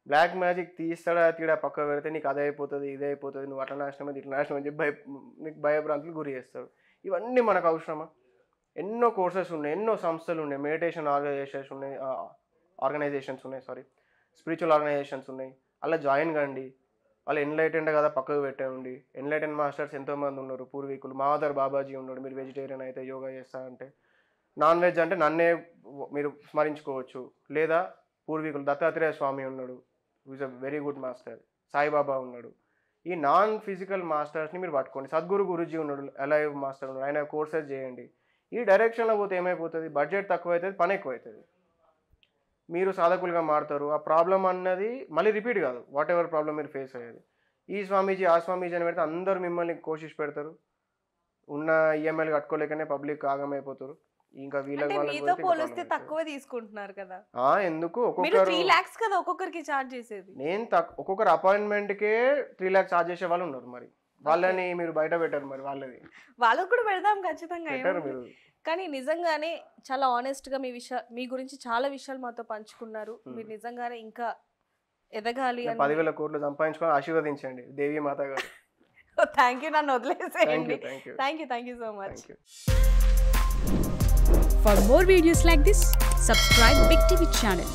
బ్లాక్ మ్యాజిక్ తీస్తాడా తీడా పక్క పెడితే నీకు అదే అయిపోతుంది ఇదే అయిపోతుంది, నువ్వు అట్లా నాశనం ఇట్లా నాశనం అని చెప్పి నీకు భయభ్రాంతులు గురి చేస్తాడు. ఇవన్నీ మనకు అవసరమా? ఎన్నో కోర్సెస్ ఉన్నాయి, ఎన్నో సంస్థలు ఉన్నాయి, మెడిటేషన్ ఆర్గనైజేషన్స్ ఉన్నాయి, స్పిరిచువల్ ఆర్గనైజేషన్స్ ఉన్నాయి. అలా జాయిన్ కండి. వాళ్ళు ఎన్లైటెండ్ కదా పక్కకు పెట్టండి. ఎన్లైటెండ్ మాస్టర్స్ ఎంతోమంది ఉన్నారు, పూర్వీకులు. మాధర్ బాబాజీ ఉన్నాడు. మీరు వెజిటేరియన్ అయితే యోగా చేస్తా అంటే, నాన్ వెజ్ అంటే నన్నే మీరు స్మరించుకోవచ్చు. లేదా పూర్వీకులు దత్తాత్రేయ స్వామి ఉన్నాడు, is a very good master. Saibaba ఉన్నాడు. ఈ నాన్ ఫిజికల్ మాస్టర్స్ని మీరు పట్టుకోండి. సద్గురు గురూజీ ఉన్నాడు, అలైవ్ మాస్టర్ ఉన్నాడు, ఆయన కోర్సెస్ చేయండి. ఈ డైరెక్షన్లో పోతే ఏమైపోతుంది, బడ్జెట్ తక్కువ అవుతుంది, పని ఎక్కువ అవుతుంది, మీరు సాధకులుగా మారుతారు. ఆ ప్రాబ్లం అన్నది మళ్ళీ రిపీట్ కాదు. వాట్ ఎవర్ ప్రాబ్లం మీరు ఫేస్ అయ్యేది. ఈ స్వామీజీ ఆ స్వామీజీ అని పెడితే అందరూ మిమ్మల్ని కోషిష్ పెడతారు. ఉన్న ఈఎంఐలు కట్టుకోలేకనే పబ్లిక్ ఆగమైపోతారు. ఇంకా మీతో పోలిస్తే తక్కువ తీసుకుంటున్నారు కదా ఎందుకు? మీరు 3 lakhs కదా ఒక్కొక్కరికి చార్జ్ చేసేది. నేను ఒక్కొక్కరు అపాయింట్మెంట్కే 3 lakhs చార్జ్ చేసే వాళ్ళు ఉన్నారు. మరి వాళ్ళని మీరు బయట పెట్టారు, మరి వాళ్ళకు కూడా పెడదాం ఖచ్చితంగా. మీరు కానీ నిజంగానే చాలా ఆనెస్ట్గా మీ గురించి చాలా విషయాలు మాతో పంచుకున్నారు. మీరు నిజంగానే ఇంకా ఎదగాలి. 10,000 కోట్లు సంపాదించుకొని ఆశీర్వదించండి దేవి మాత గారు. థ్యాంక్ యూ, నన్ను వదిలేసేయండి. Thank you so much. For more videos like this, subscribe Big TV channel.